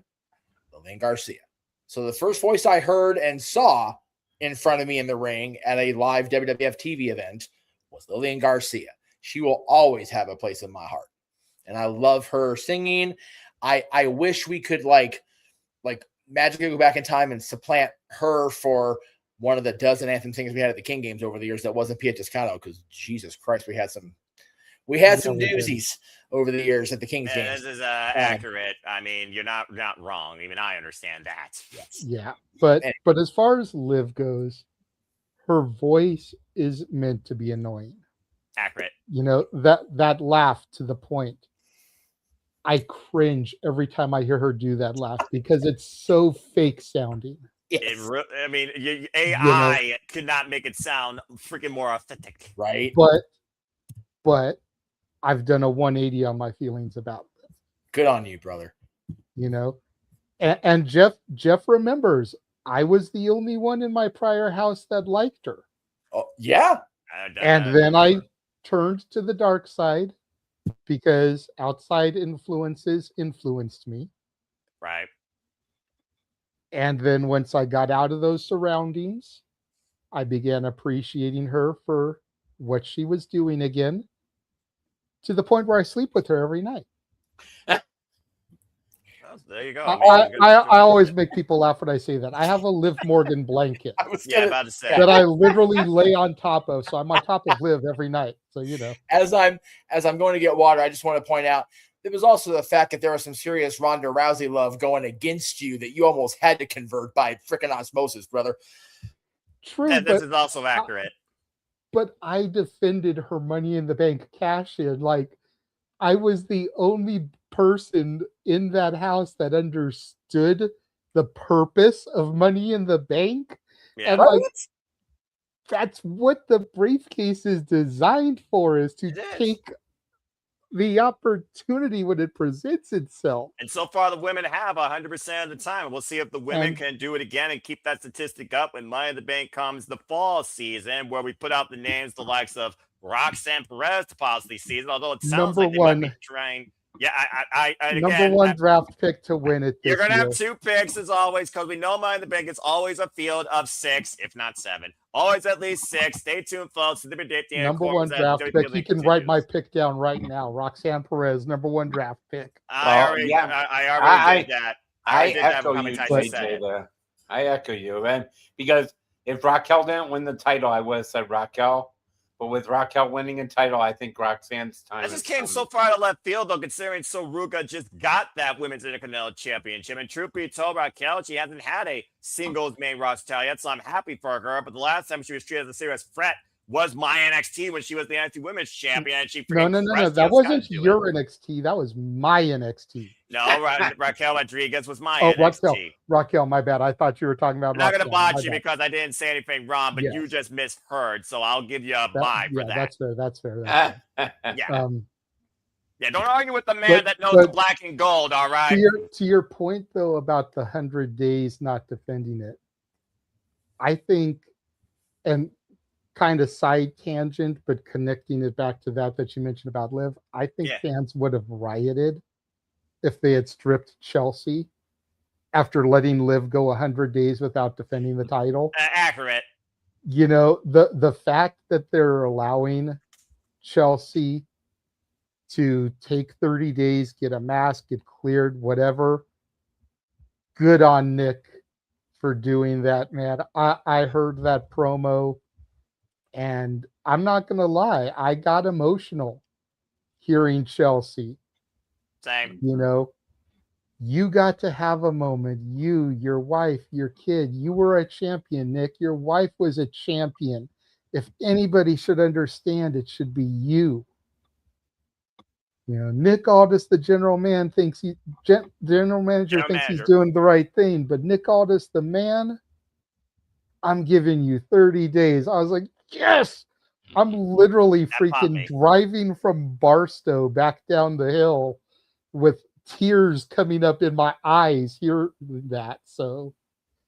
Lillian Garcia. So the first voice I heard and saw in front of me in the ring at a live WWF TV event was Lillian Garcia. She will always have a place in my heart. And I love her singing. I wish we could like magically go back in time and supplant her for one of the dozen anthem singers we had at the King Games over the years that wasn't Pia Toscano, because Jesus Christ, we had some doozies over the years at the King's Games. This is accurate. I mean, you're not wrong. Even I understand that. Yeah, but as far as Liv goes, her voice is meant to be annoying. Accurate. You know, that laugh to the point. I cringe every time I hear her do that laugh because it's so fake sounding. I mean, AI could not make it sound freaking more authentic. Right. But I've done a 180 on my feelings about it. Good on you, brother. You know, and Jeff remembers I was the only one in my prior house that liked her. Oh, yeah. And then I turned to the dark side because outside influences influenced me. Right. And then once I got out of those surroundings, I began appreciating her for what she was doing again, to the point where I sleep with her every night. There you go. I always make people laugh when I say that. I have a Liv Morgan blanket about to say that I literally lay on top of. So I'm on top of Liv every night. So, you know. As I'm going to get water, I just want to point out there was also the fact that there was some serious Ronda Rousey love going against you that you almost had to convert by freaking osmosis, brother. True. And this is also accurate. But I defended her Money in the Bank cash in. Like, I was the only person in that house that understood the purpose of Money in the Bank. Yeah. And like, that's what the briefcase is designed for, is to take the opportunity when it presents itself. And so far, the women have 100% of the time. We'll see if the women can do it again and keep that statistic up when Money in the Bank comes the fall season, where we put out the names, the likes of Roxanne Perez to possibly season, although it sounds like they might be trying. Yeah, number one draft pick to win it. You're going to have 2 picks as always, because we know Money in the Bank is always a field of 6, if not 7. Always at least 6. Stay tuned, folks. Number one draft pick. You can write my pick down right now. Roxanne Perez, number 1 draft pick. I already did that. I echo you, JJ, there. I echo you, man. Because if Raquel didn't win the title, I would have said Raquel. But with Raquel winning a title, I think Roxanne's time. That just came so far to left field, though, considering Saruka just got that Women's Intercontinental Championship. And truth be told, Raquel, she hasn't had a singles main roster title yet, so I'm happy for her. But the last time she was treated as a serious threat was my NXT when she was the NXT Women's Champion, and she No. That wasn't your NXT. That was my NXT. No, Raquel Rodriguez was my Oh, NXT. Raquel, my bad. I thought you were talking about I'm not going to Roxanne, botch my you bad. because I didn't say anything wrong, but you just misheard, so I'll give you a bye for that. That's fair. Yeah. Yeah, don't argue with the man that knows the black and gold, all right? To your point, though, about the 100 days not defending it, I think, and kind of side tangent, but connecting it back to that you mentioned about Liv, I think fans would have rioted if they had stripped Chelsea after letting Liv go 100 days without defending the title. Accurate. You know, the fact that they're allowing Chelsea to take 30 days, get a mask, get cleared, whatever. Good on Nick for doing that, man. I heard that promo, and I'm not going to lie, I got emotional hearing Chelsea. Same. You know, you got to have a moment. You, your wife, your kid, you were a champion, Nick. Your wife was a champion. If anybody should understand, it should be you. You know, Nick Aldis, the general manager, thinks he's doing the right thing, but Nick Aldis, the man, I'm giving you 30 days. I was like, yes! I'm literally freaking driving from Barstow back down the hill with tears coming up in my eyes hearing that. So,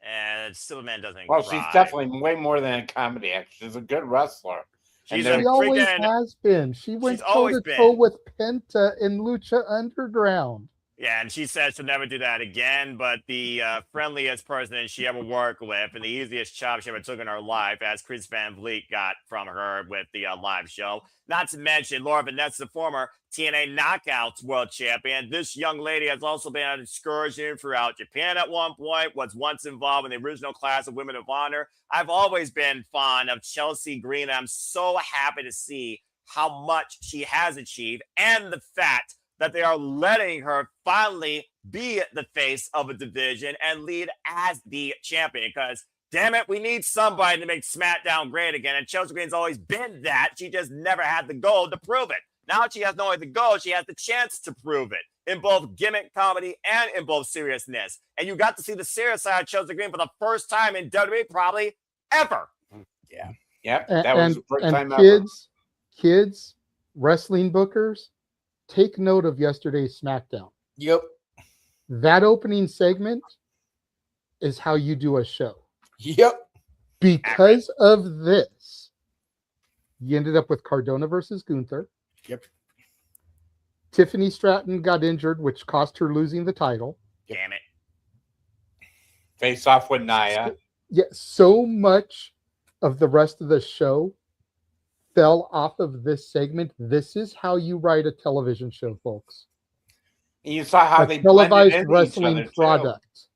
and Superman doesn't. Well, she's definitely way more than a comedy actor. She's a good wrestler. She always has been. She went toe to toe with Penta in Lucha Underground. Yeah, and she said she'll never do that again, but the friendliest person she ever worked with and the easiest job she ever took in her life, as Chris Van Vliet got from her with the live show. Not to mention, Laura Vanessa, the former TNA Knockouts world champion. This young lady has also been on excursion throughout Japan at one point, was once involved in the original class of Women of Honor. I've always been fond of Chelsea Green. I'm so happy to see how much she has achieved and the fact that they are letting her finally be the face of a division and lead as the champion. Because, damn it, we need somebody to make SmackDown great again. And Chelsea Green's always been that. She just never had the gold to prove it. Now she has not only the gold, she has the chance to prove it in both gimmick comedy and in both seriousness. And you got to see the serious side of Chelsea Green for the first time in WWE probably ever. Yeah. Yep. That was the first time ever. Kids, wrestling bookers, take note of yesterday's SmackDown. Yep. That opening segment is how you do a show. Yep. Because of this, you ended up with Cardona versus Gunther. Yep. Tiffany Stratton got injured, which cost her losing the title. Damn it. Face off with Nia. So much of the rest of the show fell off of this segment. This is how you write a television show, folks. And you saw how they televised blended into wrestling each other, product.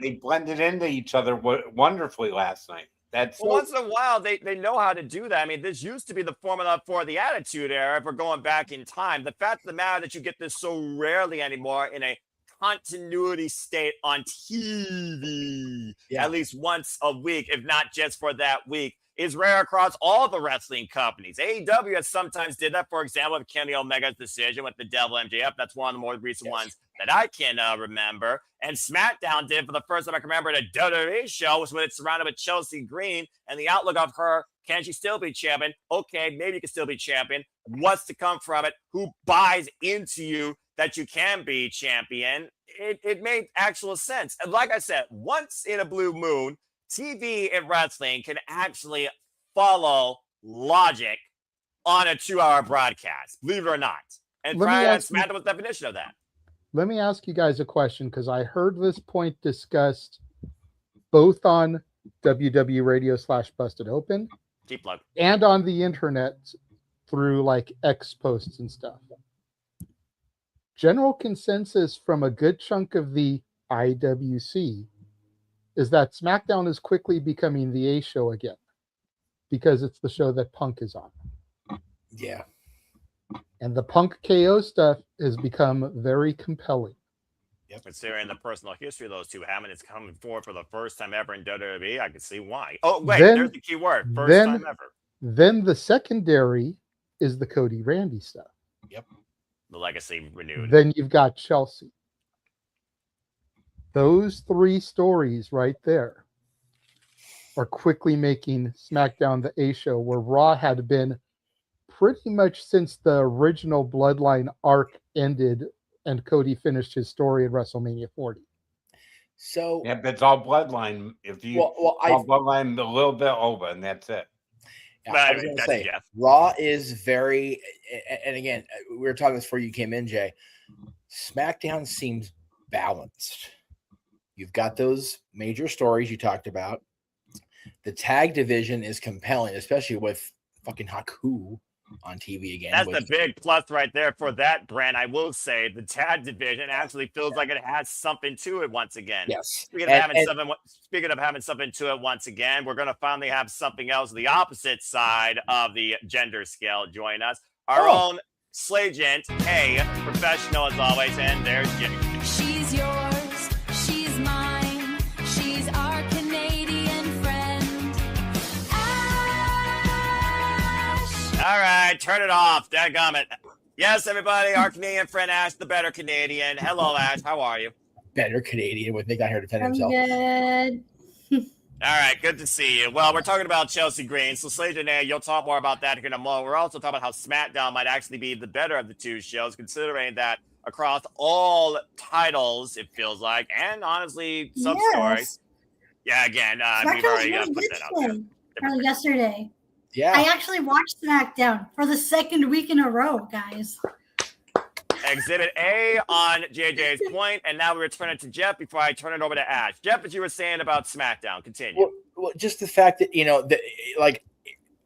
They blended into each other wonderfully last night. That's once in a while they know how to do that. I mean, this used to be the formula for the Attitude Era. If we're going back in time, the fact of the matter that you get this so rarely anymore in a continuity state on TV, at least once a week, if not just for that week, is rare across all the wrestling companies. AEW has sometimes did that, for example, with Kenny Omega's decision with the Devil MJF. That's one of the more recent ones that I can remember. And SmackDown did for the first time I can remember at a WWE show was when it's surrounded with Chelsea Green and the outlook of her. Can she still be champion? Okay, maybe you can still be champion. What's to come from it? Who buys into you that you can be champion? It made actual sense. And like I said, once in a blue moon, TV and wrestling can actually follow logic on a 2-hour broadcast, believe it or not. And Friday Night SmackDown was the definition of that. Let me ask you guys a question, because I heard this point discussed both on WW Radio /Busted Open Deep plug. And on the internet through like X posts and stuff. General consensus from a good chunk of the IWC is that SmackDown is quickly becoming the A show again because it's the show that Punk is on. Yeah. And the Punk KO stuff has become very compelling. Yep. Considering the personal history of those two having it's coming forward for the first time ever in WWE, I can see why. Oh, wait, there's the key word. First time ever. Then the secondary is the Cody Randy stuff. Yep. The legacy renewed. Then you've got Chelsea. Those 3 stories right there are quickly making SmackDown the A show, where Raw had been pretty much since the original Bloodline arc ended and Cody finished his story at WrestleMania 40. So yeah, but it's all Bloodline. If you all Bloodline a little bit over, and that's it. I was going to say, Raw is very, and again, we were talking this before you came in, Jay. SmackDown seems balanced. You've got those major stories you talked about. The tag division is compelling, especially with fucking Haku on TV again. That's the big plus right there for that brand. I will say the tag division actually feels like it has something to it once again. Yes. Speaking of having something to it once again, we're going to finally have something else, the opposite side of the gender scale, join us. Our own Slagent, hey, professional as always, and there's Jay. She's yours, she's mine, she's our Canadian friend. Ash. All right, turn it off. Dadgummit. Yes, everybody, our Canadian friend Ash, the better Canadian. Hello, Ash. How are you? Better Canadian with Nick out here to defend I'm himself. good. All right, good to see you. Well, we're talking about Chelsea Green. So, Slade and A, you'll talk more about that here in a moment. We're also talking about how SmackDown might actually be the better of the 2 shows, considering that across all titles, it feels like, and honestly, some stories. Yeah, again, we've already put that out there. Yesterday. Yeah. I actually watched SmackDown for the 2nd week in a row, guys. Exhibit A on JJ's point, and now we return it to Jeff before I turn it over to Ash. Jeff, as you were saying about SmackDown, continue. Well, just the fact that,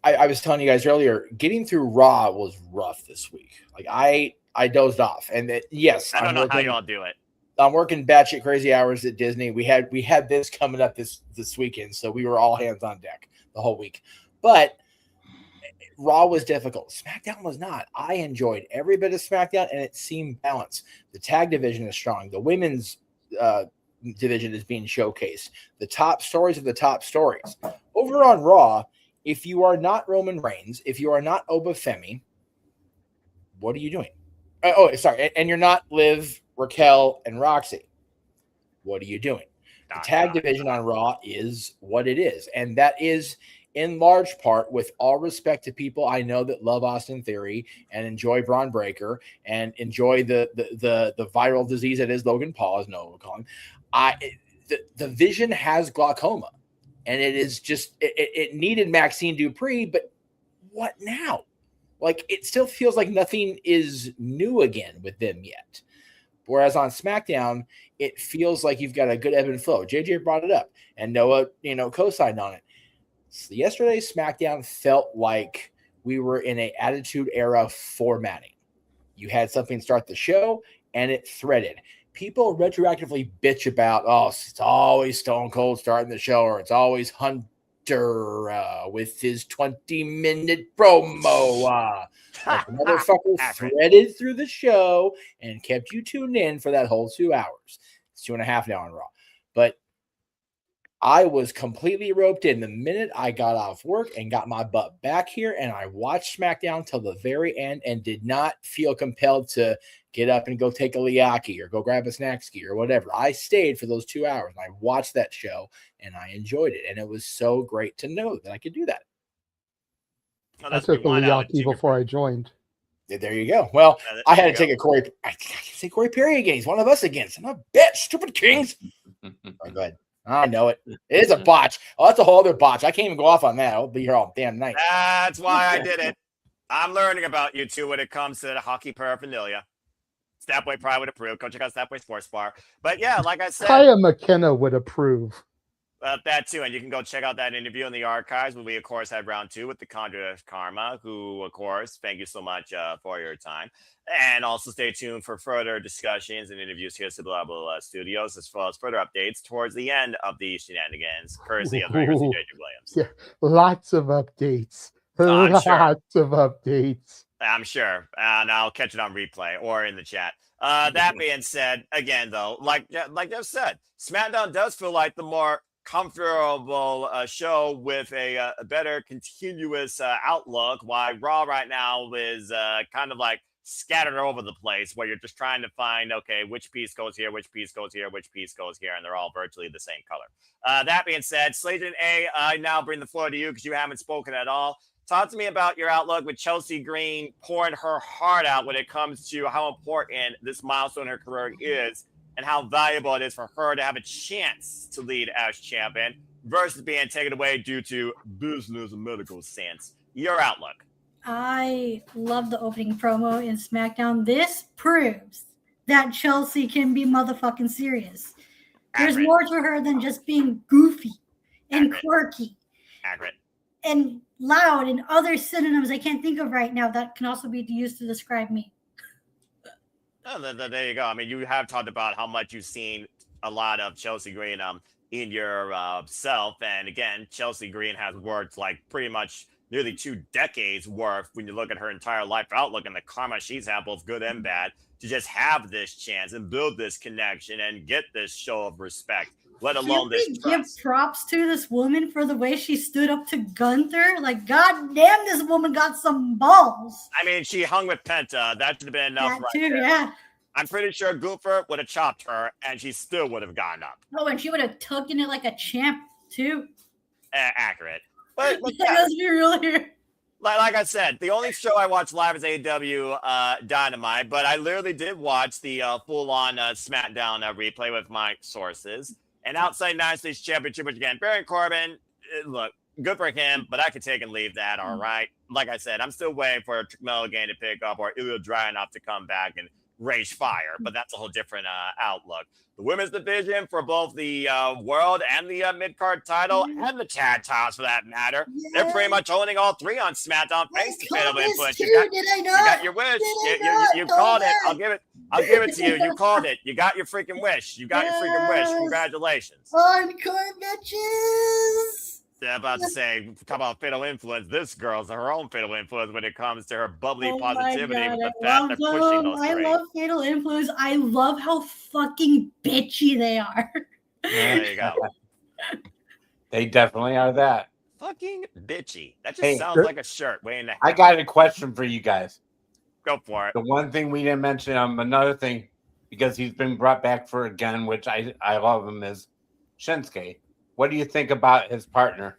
I was telling you guys earlier, getting through Raw was rough this week. Like, I dozed off, and yes, I don't know how y'all do it. I'm working batshit crazy hours at Disney. We had this coming up this weekend, so we were all hands on deck the whole week. But Raw was difficult. SmackDown was not. I enjoyed every bit of SmackDown, and it seemed balanced. The tag division is strong. The women's division is being showcased. The top stories are the top stories. Over on Raw, if you are not Roman Reigns, if you are not Oba Femi, what are you doing? And you're not Liv, Raquel, and Roxy. What are you doing? The tag division on Raw is what it is, and that is in large part, with all respect to people I know that love Austin Theory and enjoy Braun Breaker and enjoy the viral disease that is Logan Paul, as Noah would call him. The Vision has glaucoma, and it is just it needed Maxine Dupree, but what now? Like, it still feels like nothing is new again with them yet. Whereas on SmackDown, it feels like you've got a good ebb and flow. JJ brought it up, and Noah, co-signed on it. So yesterday's SmackDown felt like we were in an Attitude Era formatting. You had something start the show, and it threaded. People retroactively bitch about, it's always Stone Cold starting the show, or it's always Hunter with his 20-minute promo. Like the motherfucker threaded through the show and kept you tuned in for that whole 2 hours. It's 2.5 now on Raw. But I was completely roped in the minute I got off work and got my butt back here, and I watched SmackDown till the very end and did not feel compelled to get up and go take a liaki or go grab a snack ski or whatever. I stayed for those 2 hours, and I watched that show, and I enjoyed it, and it was so great to know that I could do that. I took a liaki before I joined. There you go. Well, I had to take a Corey. I can say Corey Perry again. He's one of us again. I'm a bitch. Stupid Kings. Go ahead. I know it. It is a botch. Oh, that's a whole other botch. I can't even go off on that. I'll be here all damn night. That's why I did it. I'm learning about you two when it comes to the hockey paraphernalia. Snapway probably would approve. Go check out Snapway Sports Bar. But yeah, like I said, Kaya McKenna would approve. That too, and you can go check out that interview in the archives when we, of course, had round 2 with the Conjure Karma, who, of course, thank you so much for your time. And also stay tuned for further discussions and interviews here at Subliminal Studios, as well as further updates towards the end of the Shenanigans, courtesy of J.J. Williams. Yeah, lots of updates. Lots of updates. I'm sure. And I'll catch it on replay or in the chat. That being said, again, though, like Jeff said, SmackDown does feel like the more comfortable show with a better continuous outlook. Why Raw right now is kind of like scattered over the place, where you're just trying to find, okay, which piece goes here, which piece goes here, which piece goes here, and they're all virtually the same color. That being said, Slayton A, I now bring the floor to you because you haven't spoken at all. Talk to me about your outlook with Chelsea Green pouring her heart out when it comes to how important this milestone in her career is and how valuable it is for her to have a chance to lead as champion versus being taken away due to business and medical sense. Your outlook. I love the opening promo in SmackDown. This proves that Chelsea can be motherfucking serious. There's Accurate. more to her than just being goofy and quirky Accurate. and loud and other synonyms I can't think of right now that can also be used to describe me. Oh, there you go. I mean, you have talked about how much you've seen a lot of Chelsea Green in your self. And again, Chelsea Green has worked like pretty much nearly 2 decades worth when you look at her entire life outlook and the karma she's had, both good and bad, to just have this chance and build this connection and get this show of respect, let alone this Can we give props to this woman for the way she stood up to Gunther? Like, god damn, this woman got some balls. I mean, she hung with Penta. That should have been enough That right too, there. yeah. I'm pretty sure Goofer would have chopped her and she still would have gotten up. Oh, and she would have taken it like a champ too. Accurate. But look, Let's be real here. like I said, the only show I watched live is AEW Dynamite, but I literally did watch the full-on SmackDown replay with my sources. And outside United States Championship, which again, Baron Corbin, look, good for him, but I could take and leave that, all right? Like I said, I'm still waiting for Melgain to pick up or Ilya Dragunov to come back and rage fire, but that's a whole different outlook. The women's division for both the world and the mid-card title and the tag titles for that matter, they're pretty much holding all three on SmackDown thanks to Fatal Influence. You got your wish. You called it. I'll give it to you. You called it. You got your freaking wish. You got your freaking wish. Congratulations. Encore bitches. I'm about to say, talk about fatal influence. This girl's her own fatal influence when it comes to her bubbly positivity with the fact they're pushing those I three. love Fatal Influence. I love how fucking bitchy they are. There you go. They definitely are that. Fucking bitchy. That just sounds like a shirt. Waiting to I got a question for you guys. Go for it. The one thing we didn't mention, another thing, because he's been brought back for again, which I love him, is Shinsuke. What do you think about his partner?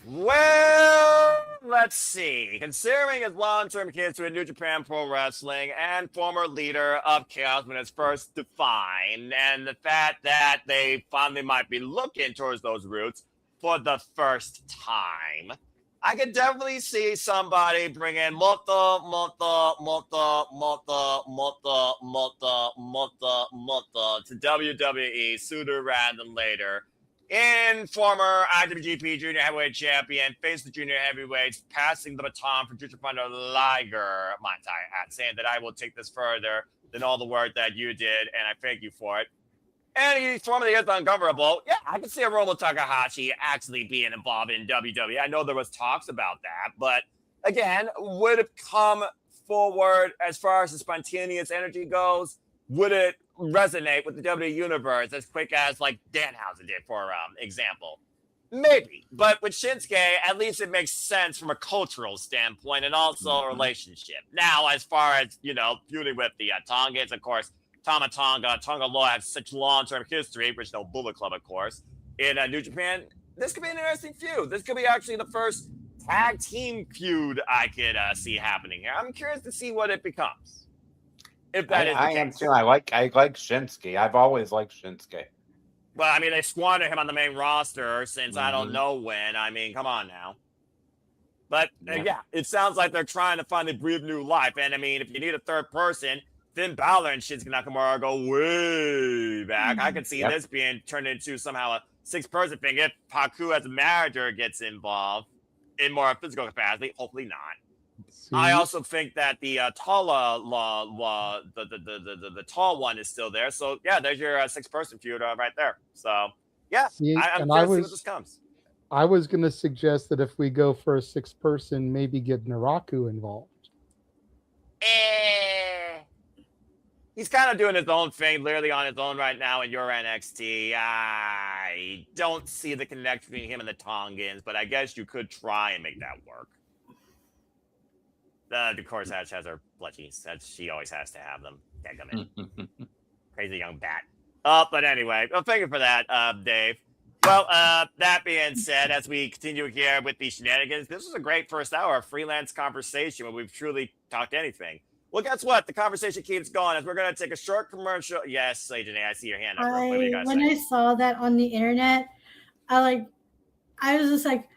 Well, let's see. Considering his long-term history in New Japan Pro Wrestling and former leader of Chaos when it's first defined, and the fact that they finally might be looking towards those roots for the first time, I could definitely see somebody bring in Mota to WWE sooner rather than later. In former IWGP Junior Heavyweight Champion, face the Junior Heavyweights, passing the baton for Future Thunder Liger, saying that I will take this further than all the work that you did, and I thank you for it. And he's formerly is ungovernable. Yeah, I can see a Romo Takahashi actually being involved in WWE. I know there was talks about that, but again, would it come forward as far as the spontaneous energy goes? Would it resonate with the WWE universe as quick as like Danhausen did, for example? Maybe, but with Shinsuke, at least it makes sense from a cultural standpoint and also a relationship. Now, as far as feuding with the Tongans, of course. Tonga Loa have such long-term history, which no Bullet Club, of course, in New Japan. This could be an interesting feud. This could be actually the first tag team feud I could see happening here. I'm curious to see what it becomes. If that is the I am case. too. I like Shinsuke. I've always liked Shinsuke. Well, I mean, they squandered him on the main roster since I don't know when. I mean, come on now. But yeah, it sounds like they're trying to finally breathe new life. And I mean, if you need a third person, Finn Balor and Shinsuke Nakamura go way back. I could see this being turned into somehow a 6-person thing if Haku as a manager gets involved in more physical capacity. Hopefully not. I also think that the tall one is still there. So yeah, there's your 6-person feud right there. So yeah, I'm curious to see what this comes. I was going to suggest that if we go for a 6-person, maybe get Naraku involved. He's kind of doing his own thing, literally on his own right now in your NXT. I don't see the connection between him and the Tongans, but I guess you could try and make that work. Of course, Ash has her bludgies. She always has to have them. Crazy young bat. But anyway, well, thank you for that, Dave. Well, that being said, as we continue here with the Shenanigans, this was a great first hour of freelance conversation where we've truly talked anything. Well, guess what? The conversation keeps going as we're going to take a short commercial. Yes, Lady Janae, I see your hand up. When I saw that on the internet, I was just like,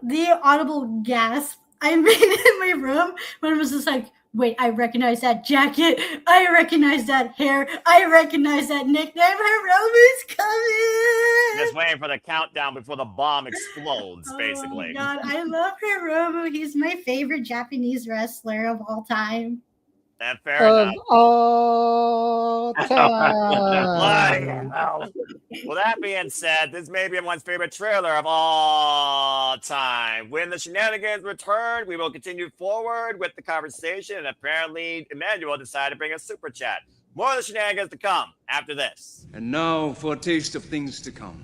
the audible gasp I made in my room when it was just like, wait, I recognize that jacket. I recognize that hair. I recognize that nickname. Hiromu's coming. Just waiting for the countdown before the bomb explodes, basically. Oh my God, I love Hiromu. He's my favorite Japanese wrestler of all time. And fair enough. All time. Well, that being said, this may be everyone's favorite trailer of all time. When the Shenanigans return, we will continue forward with the conversation, and apparently Emmanuel decided to bring a super chat. More of the Shenanigans to come after this. And now for a taste of things to come.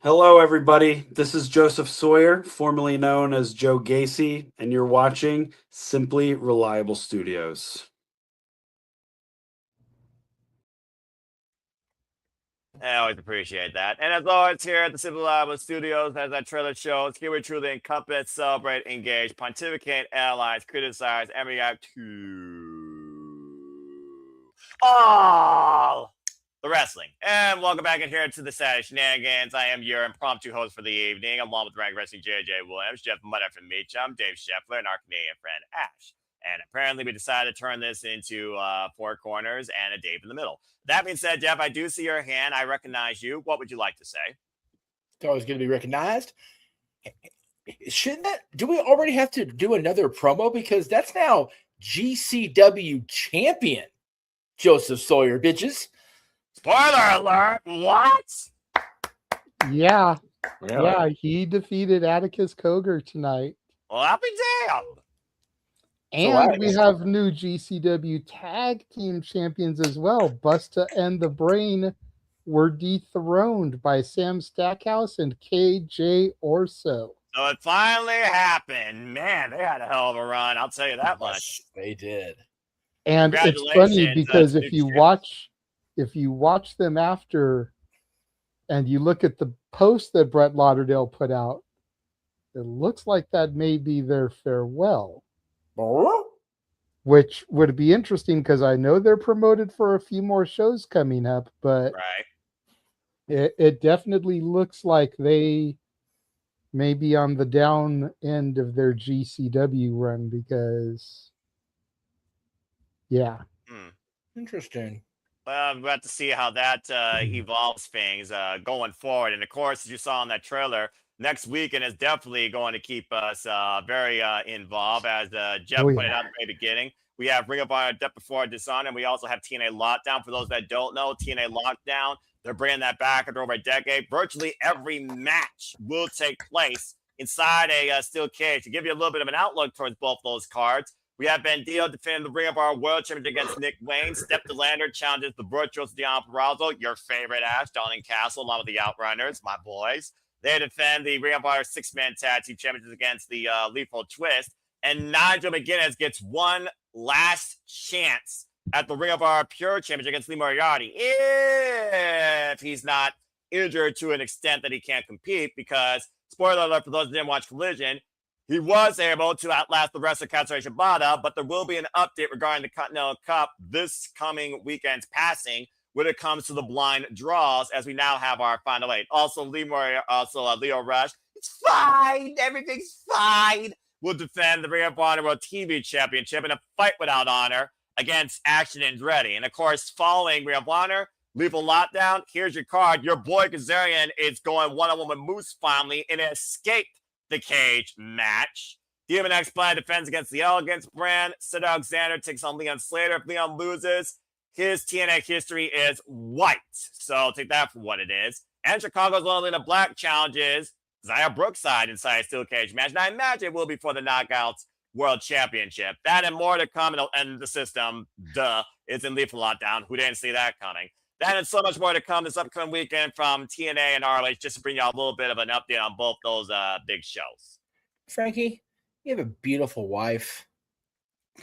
Hello, everybody. This is Joseph Sawyer, formerly known as Joe Gacy, and you're watching Simply Reliable Studios. I always appreciate that. And as always, here at the Simply Reliable Studios, as that trailer shows, here we truly encompass, celebrate, engage, pontificate, analyze, criticize, and react to all the wrestling. And welcome back in here to the Saturday Shenanigans. I am your impromptu host for the evening, along with Rank Wrestling JJ Williams, Jeff Mudder from Meacham, Dave Scheffler, and our Canadian friend Ash. And apparently we decided to turn this into 4 corners and a Dave in the middle. That being said, Jeff, I do see your hand. I recognize you. What would you like to say? Thought I was going to be recognized. Shouldn't that? Do we already have to do another promo? Because that's now GCW champion Joseph Sawyer, bitches. Spoiler alert. What? Yeah. Really? Yeah, he defeated Atticus Cogar tonight. Well, I'll be damned. And we have new GCW tag team champions as well. Busta and the Brain were dethroned by Sam Stackhouse and KJ Orso. So it finally happened. Man, they had a hell of a run. I'll tell you that much. They did. And it's funny because if you watch them after and you look at the post that Brett Lauderdale put out, it looks like that may be their farewell. Which would be interesting because I know they're promoted for a few more shows coming up, but it definitely looks like they may be on the down end of their GCW run because, yeah. Interesting. Well, we'll have to see how that evolves things going forward. And of course, as you saw in that trailer, next weekend is definitely going to keep us very involved. As Jeff pointed out at the very beginning, We have Ring of Honor Death Before Dishonor, and we also have TNA Lockdown. For those that don't know, TNA Lockdown, they're bringing that back after over a decade. Virtually every match will take place inside a steel cage. To give you a little bit of an outlook towards both those cards, we have Bandido defending the Ring of Honor World Championship against Nick Wayne. Step Delander challenges the Virtuous Dion Perazzo, your favorite Ash, Darling Castle, along with the Outrunners, my boys. They defend the Ring of Honor six-man tag team championships against the Lethal Twist. And Nigel McGuinness gets one last chance at the Ring of Honor Pure Championship against Lee Moriarty, if he's not injured to an extent that he can't compete, because, spoiler alert for those who didn't watch Collision, he was able to outlast the wrestler Katsuyori Shibata, but there will be an update regarding the Continental Cup this coming weekend's passing when it comes to the blind draws, as we now have our final eight. Also, Leo Rush, it's fine, everything's fine, will defend the Ring of Honor World TV Championship in a fight without honor against Action Andretti. And of course, following Ring of Honor, Lethal Lockdown, here's your card. Your boy Kazarian is going one-on-one with Moose finally in an escape the cage match. Demon X Planet defends against the Elegance brand. Sid Alexander takes on Leon Slater. If Leon loses, his TNA history is white. So take that for what it is. And Chicago's Lonely in the Black challenges Zaya Brookside inside a steel cage match. And I imagine it will be for the Knockouts World Championship. That and more to come in the system. It's in Lethal Lockdown. Who didn't see that coming? That and so much more to come this upcoming weekend from TNA and ROH, just to bring y'all a little bit of an update on both those big shows. Frankie, you have a beautiful wife,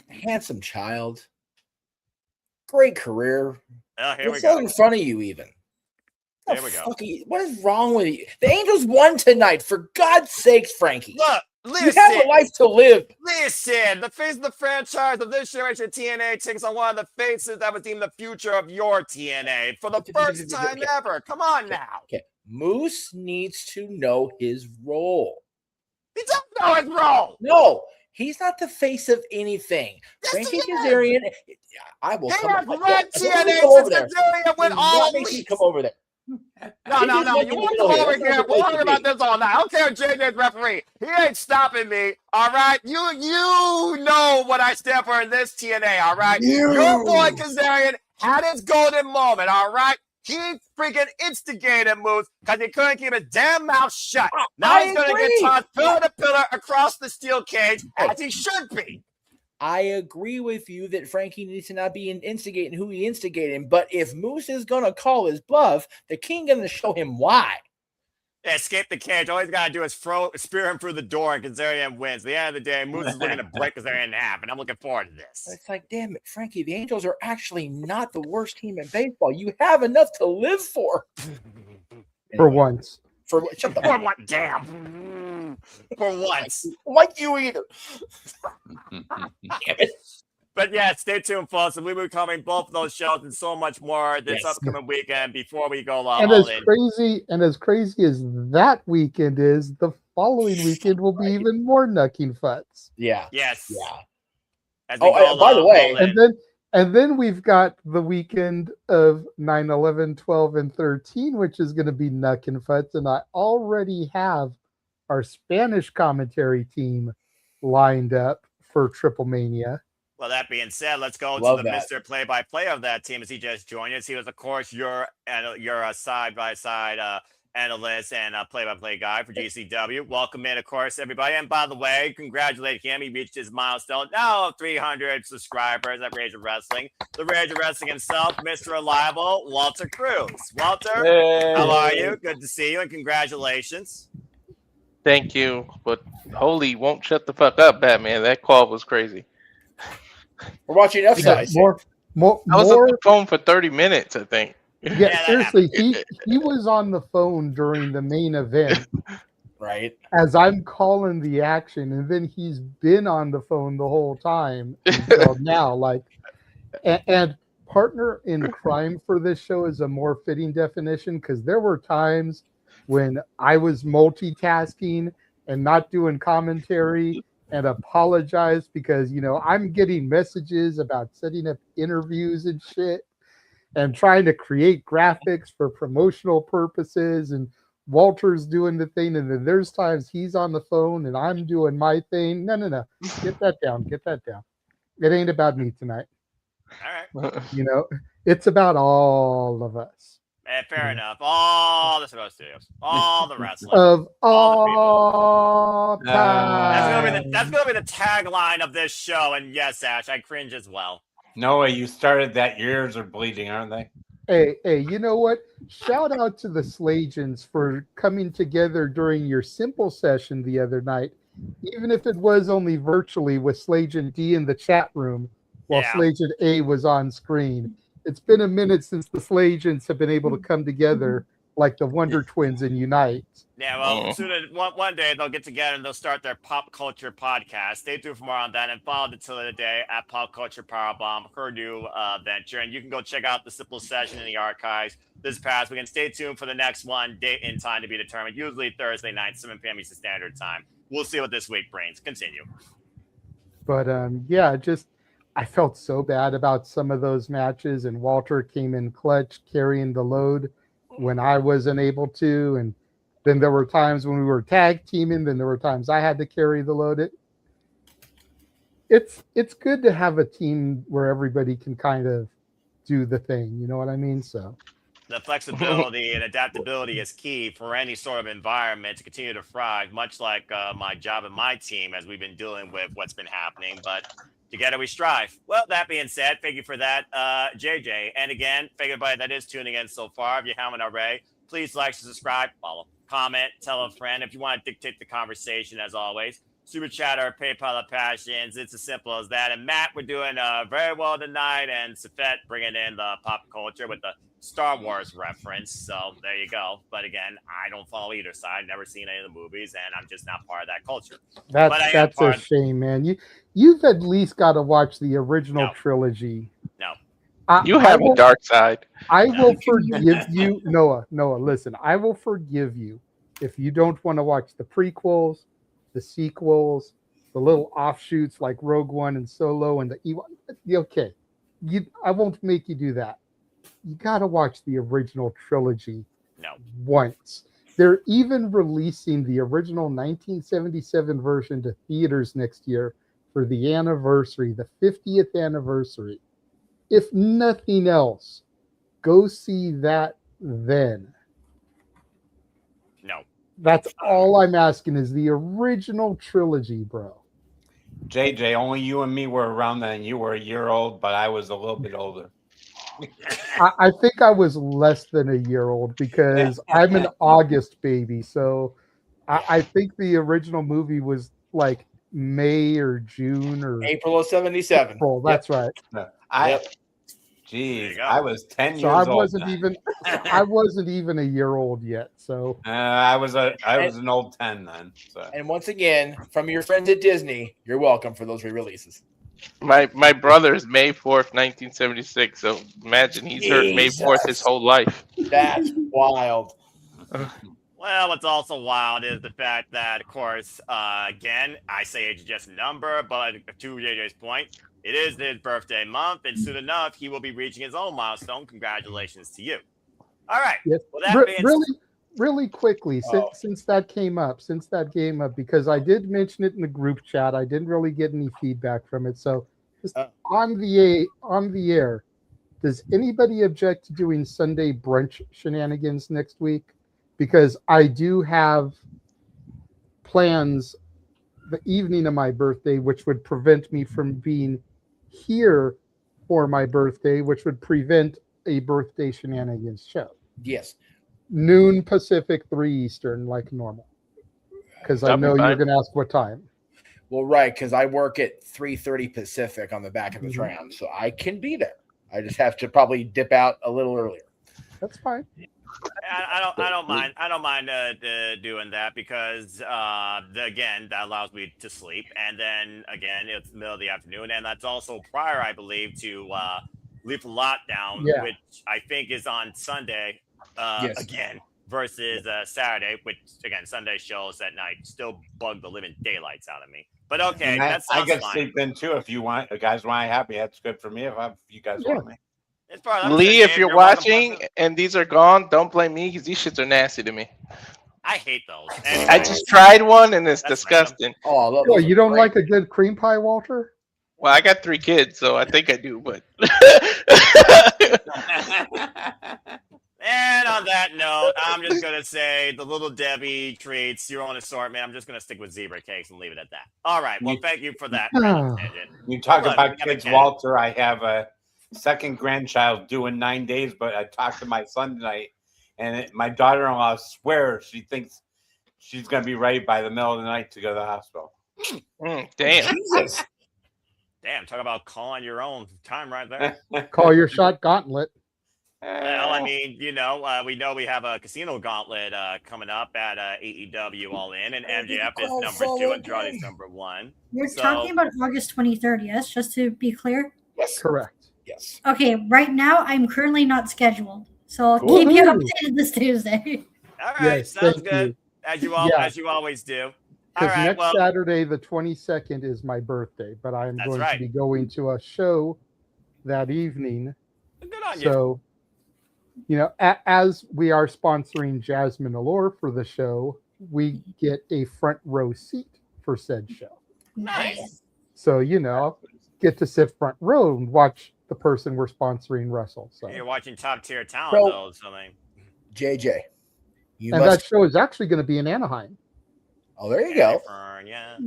handsome child, great career. Oh, here we What's go. in front of you even? Here we go. What is wrong with you? The Angels won tonight, for God's sakes, Frankie. Look, you have a life to live. Listen, the face of the franchise of this generation TNA takes on one of the faces that was deemed the future of your TNA for the first time ever. Come on now. Okay. Moose needs to know his role. He doesn't know his role. No, he's not the face of anything. Frankie Kazarian, I will come over there. Come over there. No. You want to come over here? We'll talk about this all night. I don't care if JJ's referee. He ain't stopping me. All right. You know what I stand for in this TNA. All right. Your boy Kazarian had his golden moment. All right. He freaking instigated moves because he couldn't keep his damn mouth shut. Now he's going to get tossed pillar to pillar across the steel cage, as he should be. I agree with you that Frankie needs to not be instigating who he instigating, but if Moose is going to call his bluff, the king going to show him why. Yeah, escape the cage. All he's got to do is spear him through the door, and Kazarian wins. At the end of the day, Moose is looking to break Kazarian in half, and I'm looking forward to this. It's like, damn it, Frankie, the Angels are actually not the worst team in baseball. You have enough to live for. For once. For what? Damn. For once. Like you either. Damn it. But yeah, stay tuned, folks. And we will be covering both of those shows and so much more this upcoming weekend before we go and as crazy as that weekend is, the following weekend will be even more knucking futz. Yeah. Yes. Yeah. By the way, and then we've got the weekend of 9, 11, 12, and 13, which is going to be knucking futz, and I already have our Spanish commentary team lined up for Triple Mania. Well, that being said, let's go to the Mr. Play-by-Play of that team as he just joined us. He was, of course, your side-by-side analyst and play-by-play guy for GCW. Welcome in, of course, everybody. And by the way, congratulate him. He reached his milestone now of 300 subscribers at Rage of Wrestling. The Rage of Wrestling himself, Mr. Reliable, Walter Cruz. Walter, how are you? Good to see you, and congratulations. Thank you. But holy, won't shut the fuck up, Batman. That call was crazy. We're watching enough guys. I was on the phone for 30 minutes, I think. Yeah, seriously, he was on the phone during the main event. Right. As I'm calling the action, and then he's been on the phone the whole time until now. Like, and partner in crime for this show is a more fitting definition, because there were times when I was multitasking and not doing commentary and apologize because, I'm getting messages about setting up interviews and shit and trying to create graphics for promotional purposes, and Walter's doing the thing, and then there's times he's on the phone and I'm doing my thing. No. Get that down. It ain't about me tonight. All right. You know, it's about all of us. Fair enough. All the Supposed Studios, all the wrestlers, Of all the people. time. That's gonna be the tagline of this show. And yes, Ash, I cringe as well. Noah, you started that. Your ears are bleeding, aren't they? Hey, you know what? Shout out to the Slagians for coming together during your simple session the other night, even if it was only virtually with Slagian D in the chat room while Slagian A was on screen. It's been a minute since the Slagians have been able to come together like the Wonder Twins and unite. Yeah, well, soon one day they'll get together and they'll start their pop culture podcast. Stay tuned for more on that and follow Until the Day at Pop Culture Powerbomb, her new venture. And you can go check out the simple session in the archives this past weekend. Stay tuned for the next one, date and time to be determined. Usually Thursday night, 7 p.m. Eastern Standard Time. We'll see what this week brings. Continue. But yeah, just I felt so bad about some of those matches, and Walter came in clutch carrying the load when I wasn't able to, and then there were times when we were tag teaming, then there were times I had to carry the load. It's good to have a team where everybody can kind of do the thing, you know what I mean? So the flexibility and adaptability is key for any sort of environment to continue to thrive, much like my job and my team as we've been dealing with what's been happening. But together we strive. Well, that being said, thank you for that, JJ. And again, thank everybody that is tuning in so far. If you haven't already, please like, subscribe, follow, comment, tell a friend. If you want to dictate the conversation, as always, Super Chatter, PayPal of Passions. It's as simple as that. And Matt, we're doing very well tonight. And Safet bringing in the pop culture with the Star Wars reference. So there you go. But again, I don't follow either side. Never seen any of the movies, and I'm just not part of that culture. That's a shame, man. You've at least got to watch the original trilogy. No. You have a dark side. I will forgive you. Noah, listen, I will forgive you if you don't want to watch the prequels, the sequels, the little offshoots like Rogue One and Solo and the Ewok. Okay. I won't make you do that. You got to watch the original trilogy once. They're even releasing the original 1977 version to theaters next year for the anniversary, the 50th anniversary. If nothing else, go see that then. No. That's all I'm asking is the original trilogy, bro. JJ, only you and me were around then. You were a year old, but I was a little bit older. I think I was less than a year old because I'm an August baby. So I think the original movie was like May or June or April of 77. April, that's right. Geez, I was 10 years So old. I wasn't even a year old yet. So I was an old 10 then. So. And once again, from your friends at Disney, you're welcome for those re-releases. My brother is May 4th, 1976. So imagine he's heard May 4th his whole life. That's wild. Well, what's also wild is the fact that, of course, again, I say age is just a number, but to JJ's point, it is his birthday month, and soon enough, he will be reaching his own milestone. Congratulations to you. All right. Yes. Well, that being Really quickly, since that came up, because I did mention it in the group chat, I didn't really get any feedback from it. So just on the air, does anybody object to doing Sunday brunch shenanigans next week? Because I do have plans the evening of my birthday, which would prevent me from being here for my birthday, which would prevent a birthday shenanigans show. Yes. Noon Pacific, 3 Eastern, like normal. Because I know you're going to ask what time. Well, right, because I work at 3:30 Pacific on the back of the tram, so I can be there. I just have to probably dip out a little earlier. That's fine. I don't mind doing that because again, that allows me to sleep, and then again, it's the middle of the afternoon, and that's also prior, I believe, to Leaf Lockdown, which I think is on Sunday. Again, versus Saturday, which again, Sunday shows at night still bug the living daylights out of me. But okay, that sounds I get fine. sleep in too if you want. You guys want me happy, that's good for me. If you guys want me. Lee, if you're watching and these are gone, don't blame me because these shits are nasty to me. I hate those. I just tried one and it's disgusting. Oh, you don't like a good cream pie, Walter? Well, I got 3 kids, so I think I do, but And on that note, I'm just gonna say the Little Debbie treats, your own assortment. I'm just gonna stick with zebra cakes and leave it at that. All right. Well, thank you for that random tangent. You talk Look, about we gotta kids, get- Walter. I have a second grandchild due in 9 days, but I talked to my son tonight, and my daughter-in-law swears she thinks she's going to be ready by the middle of the night to go to the hospital. Damn. Jesus. Damn, talk about calling your own time right there. Call your shot, Gauntlet. Well, I mean, we know we have a casino gauntlet coming up at AEW All In, and MJF is number 2, Andrade's number 1. You're talking about August 23rd, yes? Just to be clear? Yes. Correct. Yes. Okay, right now I'm currently not scheduled. So I'll keep you updated this Tuesday. All right, Yes, sounds thank good. you. As you always do. All Because right, next well, Saturday, the 22nd, is my birthday, but I'm That's going right. to be going to a show that evening. good on you. So, as we are sponsoring Jasmine Allure for the show, we get a front row seat for said show. Nice. So, get to sit front row and watch the person we're sponsoring wrestle. So, You're watching top tier talent, So- though, or something. JJ, you and must. that show is actually going to be in Anaheim. Oh, there you go. Yeah.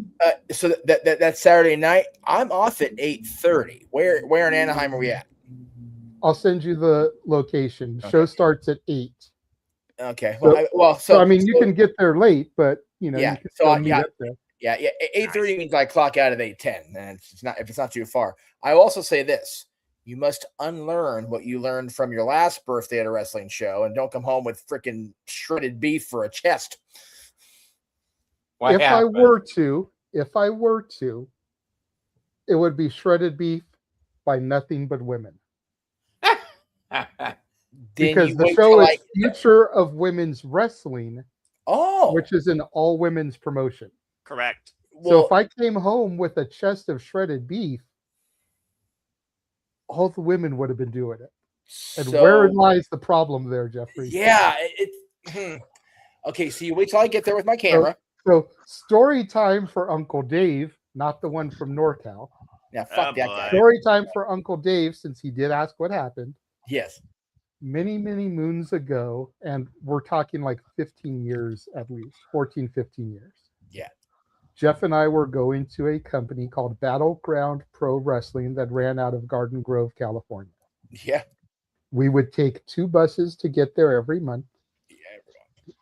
So that Saturday night, I'm off at 8:30. Where in Anaheim are we at? I'll send you the location. Show starts at 8. Okay. So, Well, I mean, you can get there late, but you Yeah, can so still meet up there. Yeah. 8:30 means I clock out at 8:10, and if it's not too far. I also say this: you must unlearn what you learned from your last birthday at a wrestling show, and don't come home with freaking shredded beef for a chest. If I were to, it would be shredded beef by nothing but women. Because you the wait show till is Future of Women's Wrestling, which is an all women's promotion. Correct. So if I came home with a chest of shredded beef, all the women would have been doing it. And wherein lies the problem there, Jeffrey? Yeah. Okay, so you wait till I get there with my camera. So story time for Uncle Dave, not the one from NorCal. Yeah, fuck that guy. Story time for Uncle Dave, since he did ask what happened. Yes. Many, many moons ago, and we're talking like 15 years at least, 14, 15 years. Yeah. Jeff and I were going to a company called Battleground Pro Wrestling that ran out of Garden Grove, California. Yeah. We would take 2 buses to get there every month.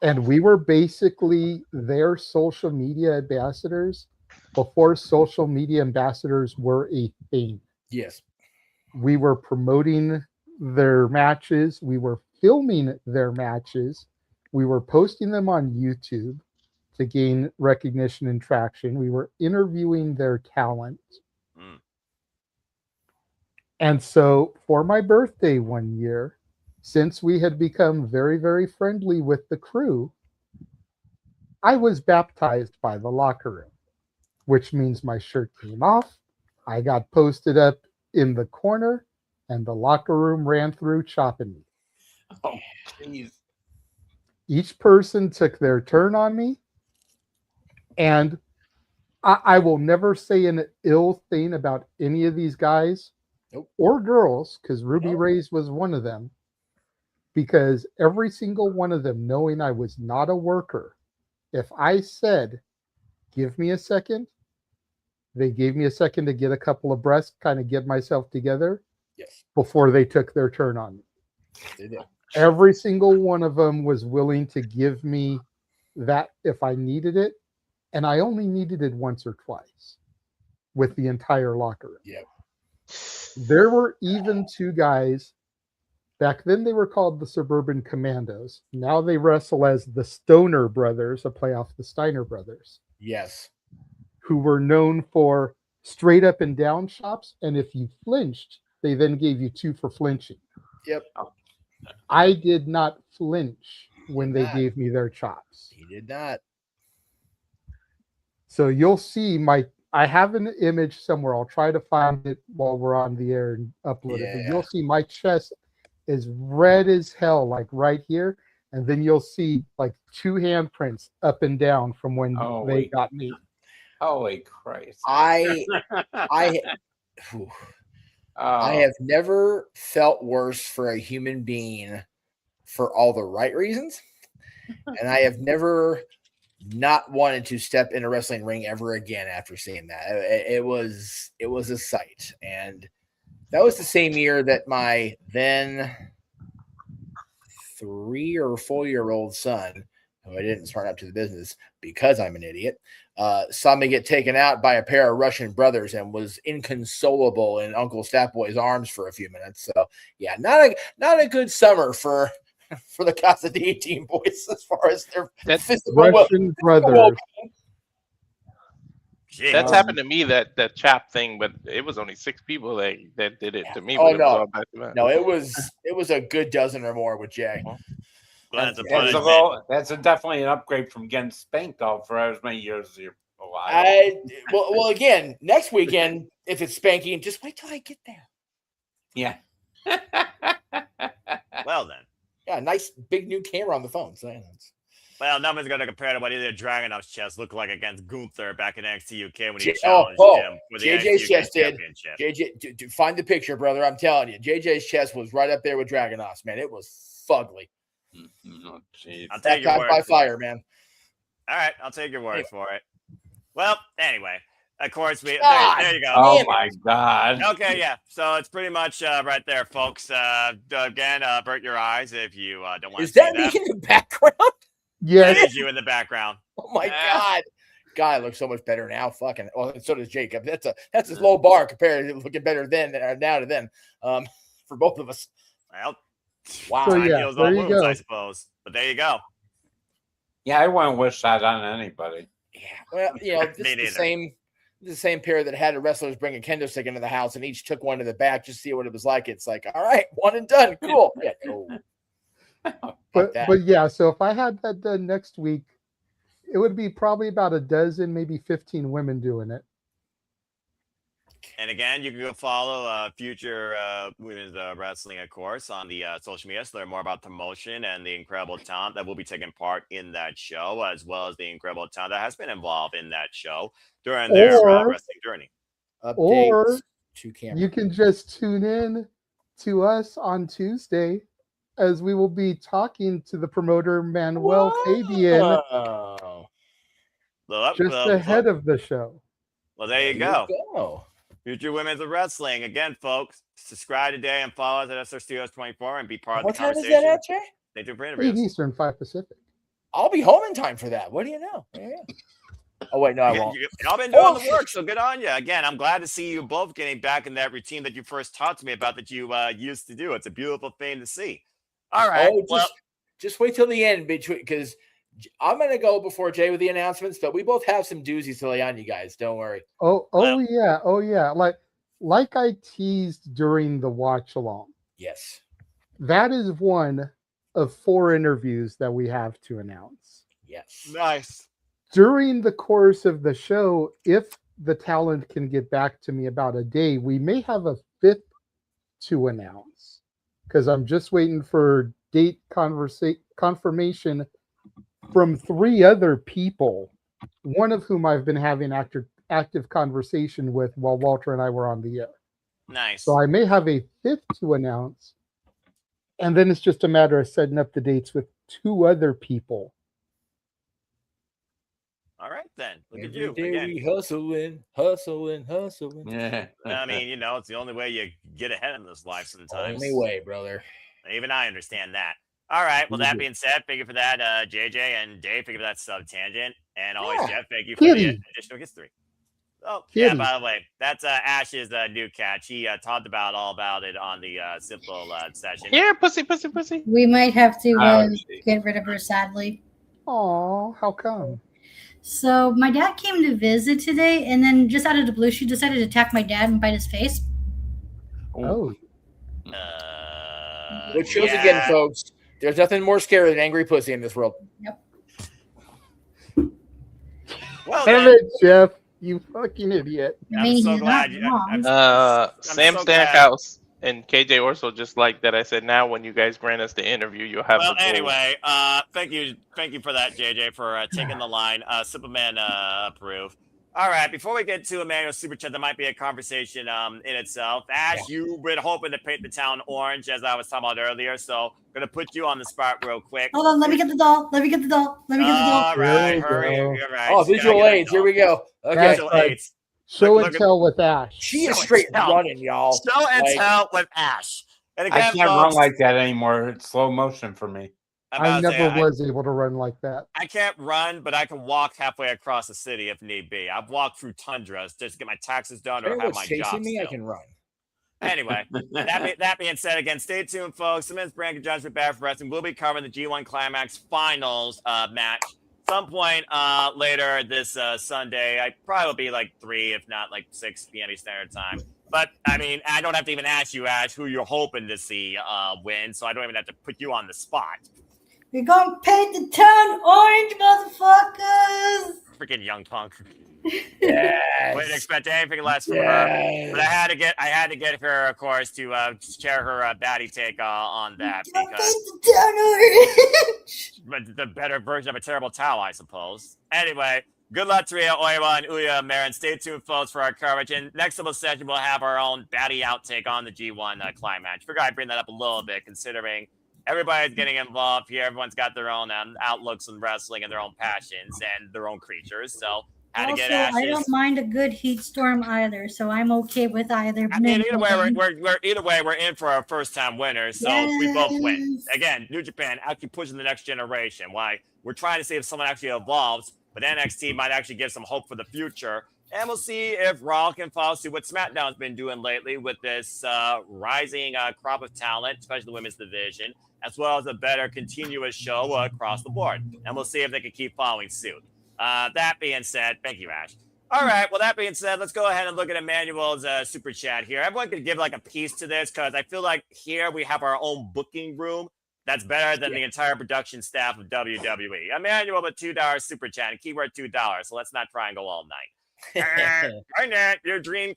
And we were basically their social media ambassadors before social media ambassadors were a thing. Yes. We were promoting their matches. We were filming their matches. We were posting them on YouTube to gain recognition and traction. We were interviewing their talent. And so for my birthday one year, since we had become very, very friendly with the crew, I was baptized by the locker room, which means my shirt came off. I got posted up in the corner, and the locker room ran through chopping me. Oh, jeez. Each person took their turn on me, and I will never say an ill thing about any of these guys or girls, because Ruby Reyes was one of them, because every single one of them, knowing I was not a worker, if I said, give me a second, they gave me a second to get a couple of breaths, kind of get myself together before they took their turn on me. They did. Every single one of them was willing to give me that if I needed it, and I only needed it once or twice with the entire locker room. Yeah. There were even 2 guys. Back then they were called the Suburban Commandos. Now they wrestle as the Stoner Brothers, a play off the Steiner Brothers, Yes. who were known for straight up and down chops. And if you flinched, they then gave you 2 for flinching. Yep. I did not flinch when they gave me their chops. He did not. So you'll see I have an image somewhere. I'll try to find it while we're on the air and upload it. But you'll see my chest is red as hell, like right here. And then you'll see like 2 handprints up and down from when they got me. Holy Christ. I I have never felt worse for a human being for all the right reasons, and I have never not wanted to step in a wrestling ring ever again after seeing that. It was a sight, and that was the same year that my then 3 or 4 year old son, who I didn't start up to the business because I'm an idiot, saw me get taken out by a pair of Russian brothers and was inconsolable in Uncle Statboy's arms for a few minutes. So yeah, not a good summer for the Casa D team boys as far as their physical Russian brothers. That's happened to me, that chap thing, but it was only 6 people that did it to me. Oh but it was all no, back to back. no, it was a good dozen or more with Jay. That's definitely an upgrade from getting spanked though for as many years as you're alive. Well, again, next weekend, if it's spanking, just wait till I get there. Yeah. Well then. Yeah, nice big new camera on the phone. So well, nothing's going to compare to what either Dragunov's chest looked like against Gunther back in NXT UK when he challenged him for the JJ's NXT UK chest did. championship. JJ, find the picture, brother. I'm telling you, JJ's chest was right up there with Dragunov's, man. It was fugly. I'll take your word by for fire, it. man. All right, I'll take your word for it. Well, anyway, of course, there you go. Oh my God. Okay, yeah. So it's pretty much right there, folks. Again, avert your eyes if you don't want to see that. Is that me in the background? Yes. That is you in the background. Oh my God. God, I look so much better now. Fucking. Well, so does Jacob. That's a low bar compared to looking better then now to then. For both of us. Well, wow. So, yeah, heals there all you wounds, go. I suppose. But there you go. Yeah, I wouldn't wish that on anybody. Well, you know, this Me is the same pair that had a wrestlers bring a kendo stick into the house and each took one to the back just to see what it was like. It's like, all right, one and done. Cool. Yeah, cool. But yeah, so if I had that done next week, it would be probably about a dozen, maybe 15 women doing it. And again, you can go follow future women's wrestling, of course, on the social media to learn more about promotion and the incredible talent that will be taking part in that show, as well as the incredible talent that has been involved in that show during their wrestling journey. Or to camera. you can just tune in to us on Tuesday as we will be talking to the promoter Manuel Fabian just ahead of the show. Well, there you go. Future Women's of Wrestling. Again, folks, subscribe today and follow us at SR Studios 24 and be part of the conversation. What time is that at, Jay? They do for 8 interviews. Eastern, 5 Pacific. I'll be home in time for that. What do you know? Yeah. Oh, wait, no, I won't. Y'all been doing the work, so good on you. Again, I'm glad to see you both getting back in that routine that you first talked to me about that you used to do. It's a beautiful thing to see. All right. Just wait till the end because I'm going to go before Jay with the announcements, but we both have some doozies to lay on you guys. Don't worry. Oh yeah. Like I teased during the watch along. Yes. That is one of 4 interviews that we have to announce. Yes. Nice. During the course of the show, if the talent can get back to me about a day, we may have a 5th to announce because I'm just waiting for date confirmation from 3 other people, one of whom I've been having active conversation with while Walter and I were on the air. Nice. So I may have a 5th to announce, and then it's just a matter of setting up the dates with 2 other people. All right, then. Look at Every you. day Again. we hustling. Yeah. I mean, you know, it's the only way you get ahead in this life sometimes. Only way, brother. Even I understand that. All right. Well, that being said, thank you for that, JJ and Dave. Thank you for that sub tangent. And always, Jeff, thank you for the additional history. Oh, yeah, by the way, that's Ash's new catch. He talked all about it on the Simple session. Here, pussy. We might have to get rid of her, sadly. Oh, how come? So my dad came to visit today, and then just out of the blue, she decided to attack my dad and bite his face. Oh. Which shows again, folks, there's nothing more scary than angry pussy in this world. Yep. Well, Damn it, Jeff. You fucking idiot. I'm so glad. Sam Stackhouse and KJ Orso just like that. I said, now when you guys grant us the interview, you'll have. Well, anyway, thank you for that, JJ, for taking the line. Superman approved. All right, before we get to Emmanuel's super chat, there might be a conversation in itself. Ash, you've been hoping to paint the town orange, as I was talking about earlier, so I'm going to put you on the spot real quick. Hold on, let me get the doll. Let me get the doll. Let me get the doll. All right, hurry. You're right. Oh, visual aids. Here we go. Okay. Visual aids. Show Look and at- tell with Ash. She is straight running, y'all. Show and Like- tell with Ash. And I again, can't run folks, like that anymore. It's slow motion for me. I never was able to run like that. I can't run, but I can walk halfway across the city if need be. I've walked through tundras just to get my taxes done or If have anyone's my chasing job me, I still. can run. Anyway, that being said, again, stay tuned, folks. The men's brand judgment Bad for Wrestling. We'll be covering the G1 Climax Finals match some point later this Sunday. I probably will be like 3, if not like 6 p.m. Standard Time. But I mean, I don't have to even ask you, Ash, who you're hoping to see win, so I don't even have to put you on the spot. We're gonna paint the town orange, motherfuckers. Freaking young punk. Yes. Wouldn't expect anything less from her. But I had to get her, of course, to share her baddie take on that because but the better version of a terrible towel, I suppose. Anyway, good luck to Rhea, Oiwa, and Uya Marin. Stay tuned, folks, for our coverage. And next little session, we'll have our own baddie outtake on the G1 Climax. Figured I'd bring that up a little bit, considering everybody's getting involved here. Everyone's got their own outlooks on wrestling and their own passions and their own creatures. So how to get Also, Ash's. I don't mind a good heat storm either, so I'm okay with either. I mean, either way, we're in for our first time winners, so we both win. Again, New Japan actually pushing the next generation. Why? We're trying to see if someone actually evolves, but NXT might actually give some hope for the future. And we'll see if Raw can follow suit what SmackDown's been doing lately with this rising crop of talent, especially the women's division, as well as a better continuous show across the board. And we'll see if they can keep following suit. That being said, thank you, Ash. All right, well, that being said, let's go ahead and look at Emmanuel's super chat here. Everyone could give like a piece to this because I feel like here we have our own booking room that's better than the entire production staff of WWE. Emmanuel with $2 super chat and keyword $2, so let's not try and go all night. Garnett, your dream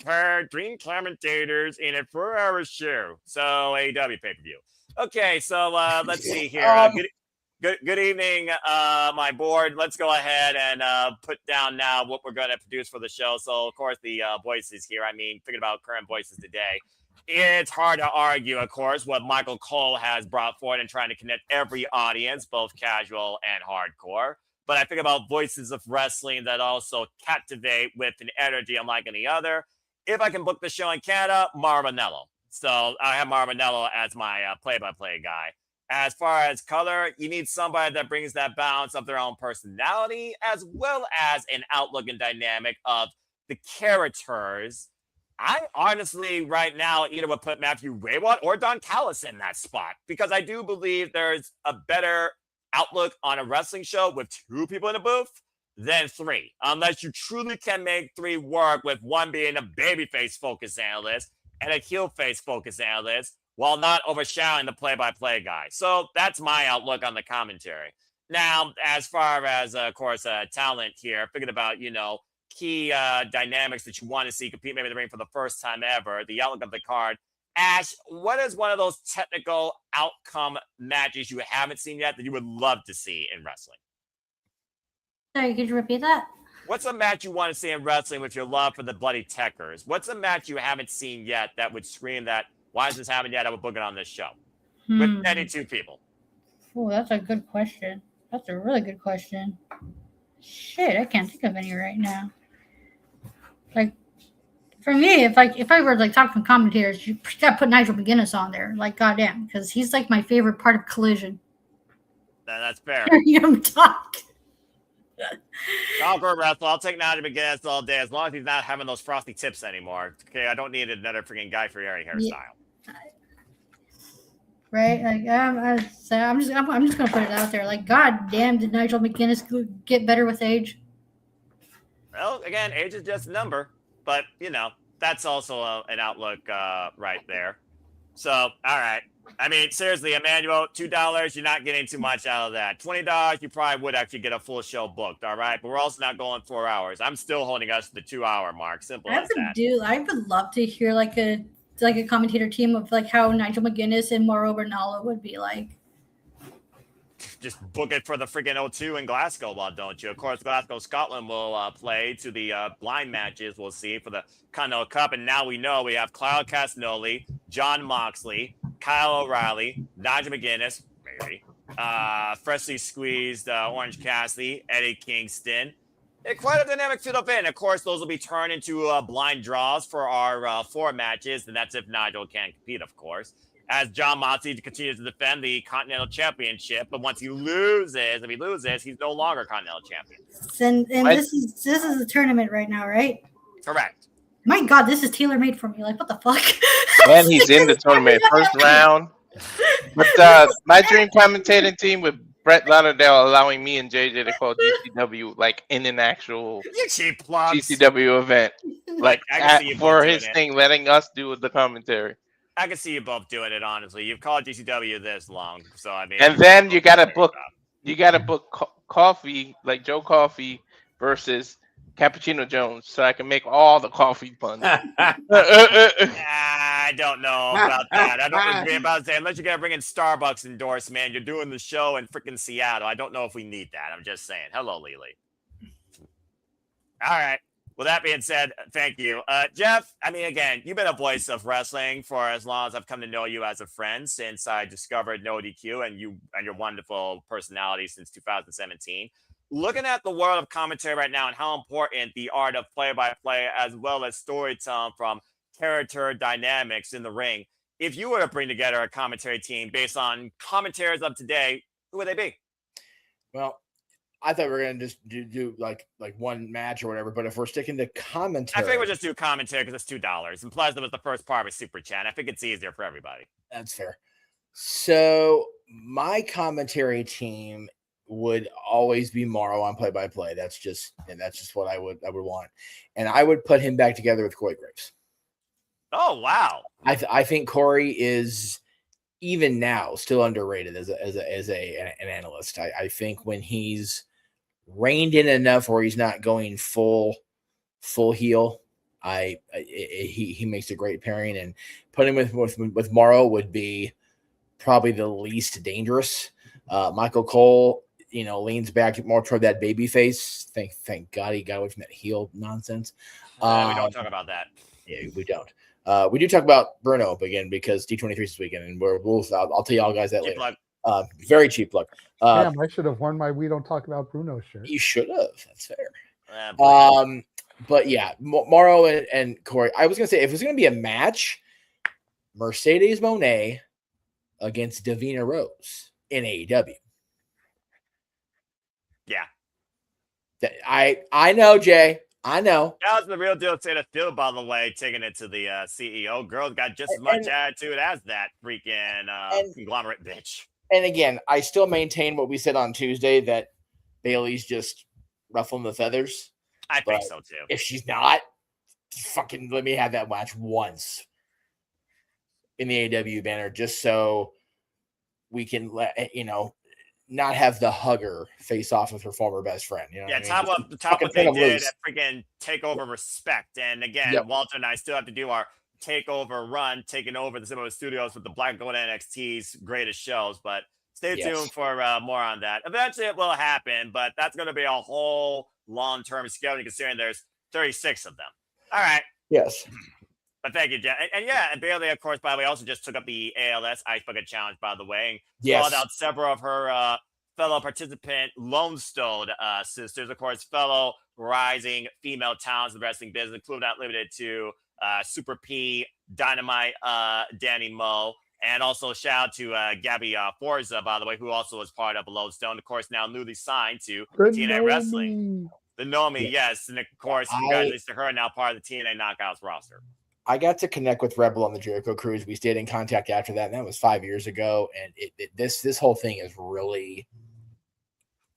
commentators in a 4-hour show. So AEW pay-per-view. Okay, so let's see here. Good evening, my board. Let's go ahead and put down now what we're going to produce for the show. So, of course, the voices here. I mean, thinking about current voices today. It's hard to argue, of course, what Michael Cole has brought forward and trying to connect every audience, both casual and hardcore. But I think about voices of wrestling that also captivate with an energy unlike any other. If I can book the show in Canada, Maranello. So I have Maranello as my play-by-play guy. As far as color, you need somebody that brings that balance of their own personality, as well as an outlook and dynamic of the characters. I honestly, right now, either would put Matthew Raywat or Don Callis in that spot, because I do believe there's a better outlook on a wrestling show with 2 people in a booth than 3, unless you truly can make 3 work, with one being a babyface focus analyst and a heel face focus analyst, while not overshadowing the play-by-play guy. So that's my outlook on the commentary. Now, as far as, of course, talent here, thinking about, key dynamics that you want to see compete maybe in the ring for the first time ever, the outlook of the card. Ash, what is one of those technical outcome matches you haven't seen yet that you would love to see in wrestling? Sorry, could you repeat that? What's a match you want to see in wrestling with your love for the bloody techers? What's a match you haven't seen yet that would scream that, why is this happening yet? I would book it on this show. With 92 people. Oh, that's a good question. That's a really good question. Shit, I can't think of any right now. Like, for me, if I were like talking commentators, you gotta put Nigel McGuinness on there. Like, goddamn, because he's like my favorite part of Collision. That's fair. Young talk. I'll go wrestle. I'll take Nigel McGuinness all day as long as he's not having those frosty tips anymore. Okay, I don't need another freaking Guy Fieri hairstyle. Right? Like, I'm just gonna put it out there. Like, god damn, did Nigel McGuinness get better with age? Well, again, age is just a number, but that's also an outlook right there. So, all right. I mean, seriously, Emmanuel, $2, you're not getting too much out of that. $20, you probably would actually get a full show booked, all right? But we're also not going 4 hours. I'm still holding us to the 2-hour mark. Simple as that. I would love to hear like a commentator team of like how Nigel McGuinness and Mauro Ranallo would be like. just book it for the freaking O2 in Glasgow, why don't you? Of course, Glasgow, Scotland will play to the blind matches we'll see for the Continental Cup. And now we know we have Kyle Castagnoli, John Moxley, Kyle O'Reilly, Nigel McGuinness, maybe, freshly squeezed Orange Cassidy, Eddie Kingston. Quite a dynamic fit-up in. Of course, those will be turned into blind draws for our 4 matches, and that's if Nigel can't compete, of course. As John Moxley continues to defend the Continental Championship, but once he loses, if he loses, he's no longer Continental Champion. And this is a tournament right now, right? Correct. My God, this is tailor made for me. Like, what the fuck? And he's in the tournament first round. But my dream commentating team with Brett Lauderdale allowing me and JJ to call GCW like in an actual GCW event, like for his thing, letting us do the commentary. I can see you both doing it, honestly. You've called GCW this long, so I mean. And then you gotta book Coffee, like Joe Coffee versus Cappuccino Jones, so I can make all the coffee puns. I don't know about that. I don't agree about saying unless you gotta bring in Starbucks endorsement, you're doing the show in freaking Seattle. I don't know if we need that. I'm just saying. Hello, Lily. All right. With that being said, thank you. Jeff, I mean, again, you've been a voice of wrestling for as long as I've come to know you as a friend since I discovered No DQ and you and your wonderful personality since 2017. Looking at the world of commentary right now and how important the art of play-by-play as well as storytelling from character dynamics in the ring, if you were to bring together a commentary team based on commentators of today, who would they be? Well, I thought we were gonna just do like one match or whatever, but if we're sticking to commentary, I think we'll just do commentary because it's $2, and plus it was the first part with Super Chat. I think it's easier for everybody. That's fair. So my commentary team would always be Morrow on play-by-play. That's just what I would want, and I would put him back together with Corey Graves. Oh wow! I think Corey is even now still underrated as an analyst. I think when he's reined in enough where he's not going full heel, he makes a great pairing, and putting with Morrow would be probably the least dangerous. Michael Cole, leans back more toward that baby face. Thank God he got away from that heel nonsense. We don't talk about that. Yeah, we don't. We do talk about Bruno again because D23 this weekend, and I'll tell y'all guys that cheap later. Plug. Very cheap plug. Damn, I should have worn my "We Don't Talk About Bruno" shirt. You should have. That's fair. But yeah, Morrow and Corey. I was gonna say if it's gonna be a match, Mercedes Moné against Davina Rose in AEW. Yeah. I know, Jay. I know. That was the real deal state of field, by the way, taking it to the CEO. Girl's got just as much attitude as that freaking conglomerate bitch. And again, I still maintain what we said on Tuesday that Bailey's just ruffling the feathers. I think so too. If she's not, fucking let me have that match once in the AEW banner just so we can not have the hugger face off with her former best friend. Top what they did at freaking Takeover Respect. And again, Walter and I still have to do our Takeover run, taking over the Cinema Studios with the Black Gold NXT's greatest shows. But stay tuned for more on that. Eventually it will happen, but that's going to be a whole long-term schedule considering there's 36 of them. All right. Yes. But thank you, Jeff. And Bailey, of course, by the way, also just took up the ALS Ice Bucket Challenge, by the way. And called out several of her fellow participant Lone Stone sisters, of course, fellow rising female talents in the wrestling business, including not limited to Super P, Dynamite, Danny Moe, and also shout out to Gabby Forza, by the way, who also was part of Lone Stone. Of course, now newly signed to TNA Wrestling. The Nomi, yes. And of course, congratulations to her, now part of the TNA Knockouts roster. I got to connect with Rebel on the Jericho Cruise. We stayed in contact after that, and that was 5 years ago. And this whole thing has really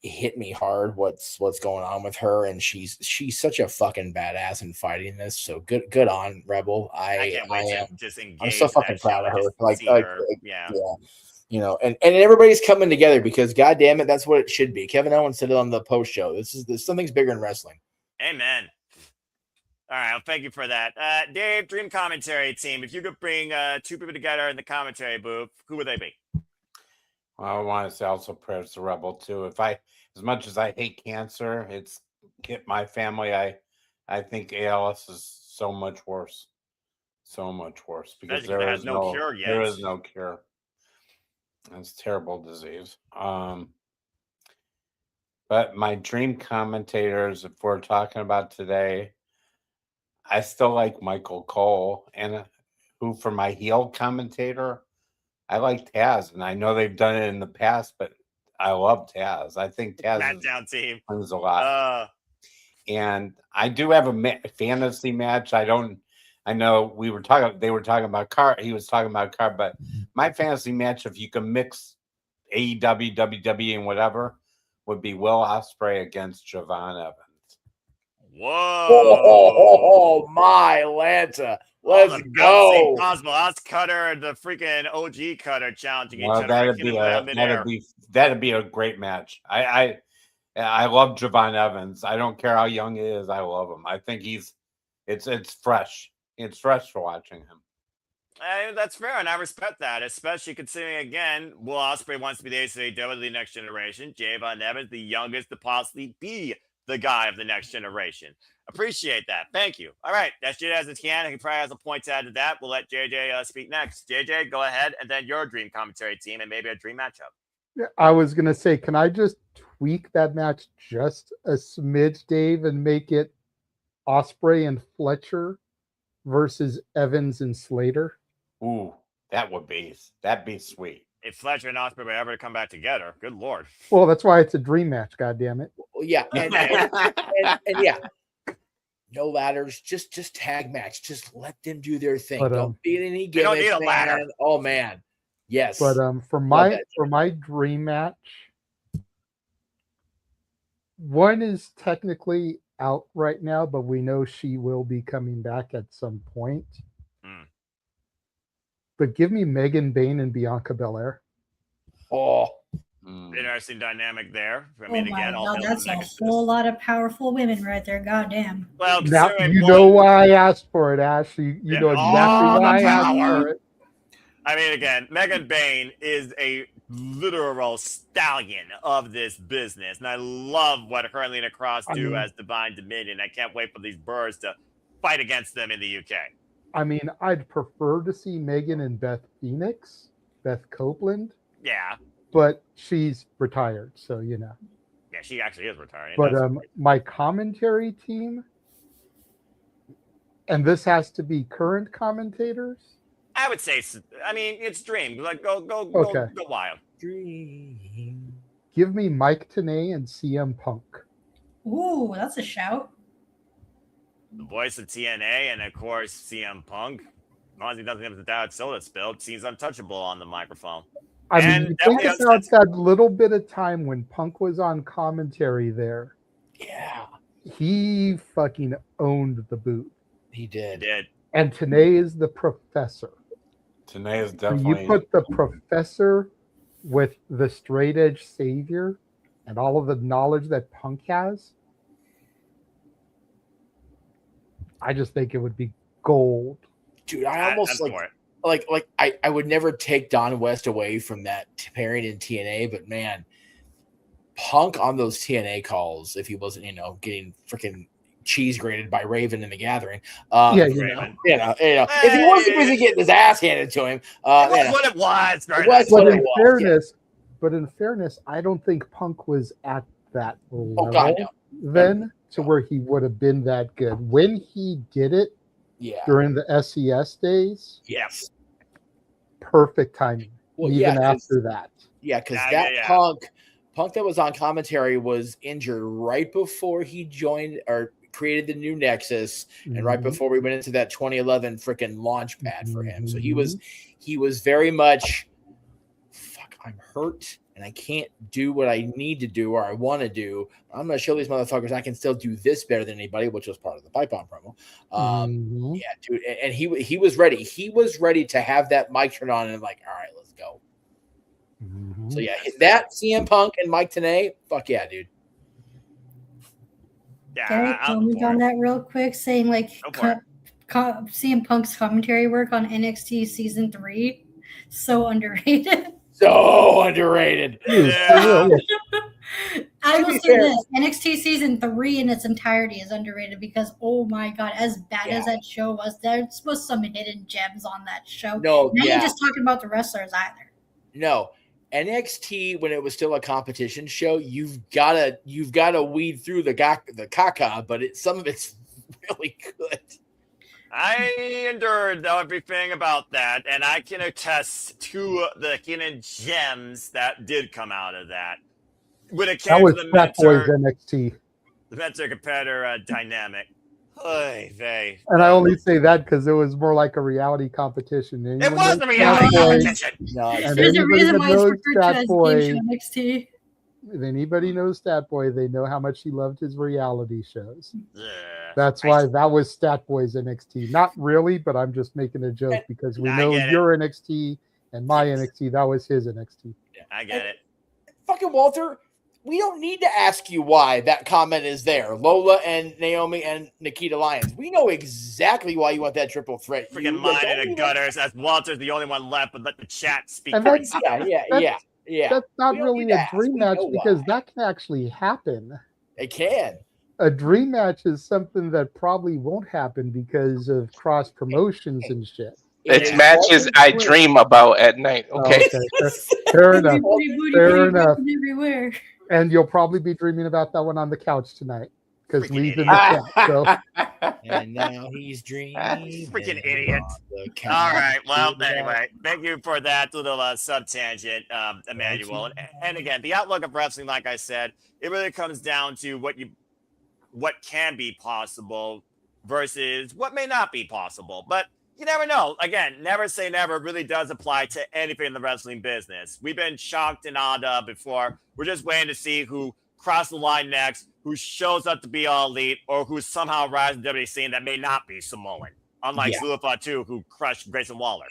hit me hard. What's going on with her? And she's such a fucking badass in fighting this. So good on Rebel. I can't wait to just engage. I'm so fucking proud of her. And everybody's coming together because God damn it, that's what it should be. Kevin Owens said it on the post show. This something's bigger in wrestling. Amen. All right, well, thank you for that. Dave, Dream Commentary Team, if you could bring 2 people together in the commentary booth, who would they be? I want to say also prayers to Rebel too. As much as I hate cancer, it's hit my family. I think ALS is so much worse, because Especially 'cause it has no cure yet. There is no cure. It's a terrible disease. But my dream commentators, if we're talking about today, I still like Michael Cole, and who for my heel commentator, I like Taz, and I know they've done it in the past, but I love Taz. I think Taz SmackDown team wins a lot. And I do have a fantasy match. I know they were talking about Card. He was talking about Card, but my fantasy match, if you can mix AEW, WWE, and whatever, would be Will Ospreay against Javon Evans. Whoa! Oh, my Lanta. Let's go. Possible. Us Cutter and the freaking OG Cutter challenging each Well, other. that'd be a great match. I love Javon Evans. I don't care how young he is. I love him. I think it's fresh. It's fresh for watching him. That's fair, and I respect that, especially considering, again, Will Ospreay wants to be the ace of AEW, the next generation. Javon Evans, the youngest to possibly be the guy of the next generation. Appreciate that. Thank you. All right, that's JJ as it can. He probably has a point to add to that. We'll let JJ speak next. JJ, go ahead, and then your dream commentary team and maybe a dream matchup. Yeah, I was going to say, can I just tweak that match just a smidge, Dave, and make it Ospreay and Fletcher versus Evans and Slater? Ooh, that'd be sweet. If Fletcher and Ospreay were ever to come back together, good Lord. Well, that's why it's a dream match, goddammit. Well, yeah, and yeah, no ladders, just tag match. Just let them do their thing. But, don't be any they don't need a ladder. man. Oh man, yes. But for my dream match, one is technically out right now, but we know she will be coming back at some point. But give me Megan Bayne and Bianca Belair. Oh, interesting dynamic there. I Oh mean, my again, all God, that's a whole lot of powerful women right there. Goddamn. Well, Now you know why I asked for it, Ash. You know exactly why I asked for it. I mean, again, Megan Bayne is a literal stallion of this business, and I love what her and Lena Cross do as Divine Dominion. I can't wait for these birds to fight against them in the UK. I mean, I'd prefer to see Megan and Beth Copeland. Yeah. But she's retired, so you know. Yeah, she actually is retired. But my commentary team, and this has to be current commentators. I would say, I mean, it's Dream. Like, go wild. Dream. Give me Mike Tenay and CM Punk. Ooh, that's a shout. The voice of TNA and, of course, CM Punk. As long as he doesn't have the Diet Soda spilled, seems untouchable on the microphone. I mean, think about that little bit of time when Punk was on commentary there. Yeah. He fucking owned the booth. He did. And Tenay is the professor. Tenay is definitely... You put the professor with the straight edge savior and all of the knowledge that Punk has, I just think it would be gold. Dude, I almost I would never take Don West away from that pairing in TNA, but man, Punk on those TNA calls, if he wasn't, getting freaking cheese grated by Raven in the Gathering. If he wasn't busy getting his ass handed to him, what it was. But in fairness, I don't think Punk was at that level no. then to where he would have been that good. When he did it during the SES days, yes, perfect timing. Well, even after that. Yeah, because Punk that was on commentary was injured right before he joined or created the new Nexus, and right before we went into that 2011 freaking launch pad for him. So he was very much, I'm hurt and I can't do what I need to do or I want to do. I'm going to show these motherfuckers I can still do this better than anybody, which was part of the pipe bomb promo. Yeah, dude, and he was ready. He was ready to have that mic turn on and like, all right, let's go. So yeah, that CM Punk and Mike Tenay, fuck yeah, dude. Yeah, Derek, comment on that real quick, saying like CM Punk's commentary work on NXT season 3, so underrated. So underrated. Yeah. I To will be say fair- this: NXT season 3 in its entirety is underrated because, oh my god, as bad as Yeah. that show was, there was some hidden gems on that show. No, Now yeah. you're just talking about the wrestlers either. No, NXT when it was still a competition show, you've gotta weed through the caca, but some of it's really good. I endured everything about that, and I can attest to the hidden gems that did come out of that. When it That came was to the Fat Boys mentor, NXT. the mentor competitor dynamic. Oy vey. And I only say that because it was more like a reality competition. It was knows a reality Fat Boy- competition. No, and There's a anybody reason that why it's knows referred to Fat as Boy, Game Show NXT. if anybody knows Stat Boy, they know how much he loved his reality shows. Yeah. That's why that was Stat Boy's NXT. Not really, but I'm just making a joke because we I know get it. your NXT and my NXT. That was his NXT. I get it. Fucking Walter, we don't need to ask you why that comment is there. Lola and Naomi and Nikita Lyons. We know exactly why you want that triple threat. Freaking You mine don't in the even- gutters as Walter's the only one left, but let the chat speak And for that's- itself. Yeah. That's not We don't really need to a ask. dream We match know because why. that can actually happen. It can. A dream match is something that probably won't happen because of cross promotions and shit. It's matches I dream about at night. Okay. Fair enough. Booty, Fair enough. booty everywhere. And you'll probably be dreaming about that one on the couch tonight because Lee's in the chat. So And now he's dreaming. Freaking idiot. All right. Well, anyway, thank you for that little sub-tangent, Emmanuel. And again, the outlook of wrestling, like I said, it really comes down to what can be possible versus what may not be possible. But you never know. Again, never say never really does apply to anything in the wrestling business. We've been shocked and awed before. We're just waiting to see who crosses the line next, who shows up to be all elite, or who somehow rises in the WWE scene that may not be Samoan. Unlike Yeah. Zilla Fatu, who crushed Grayson Waller.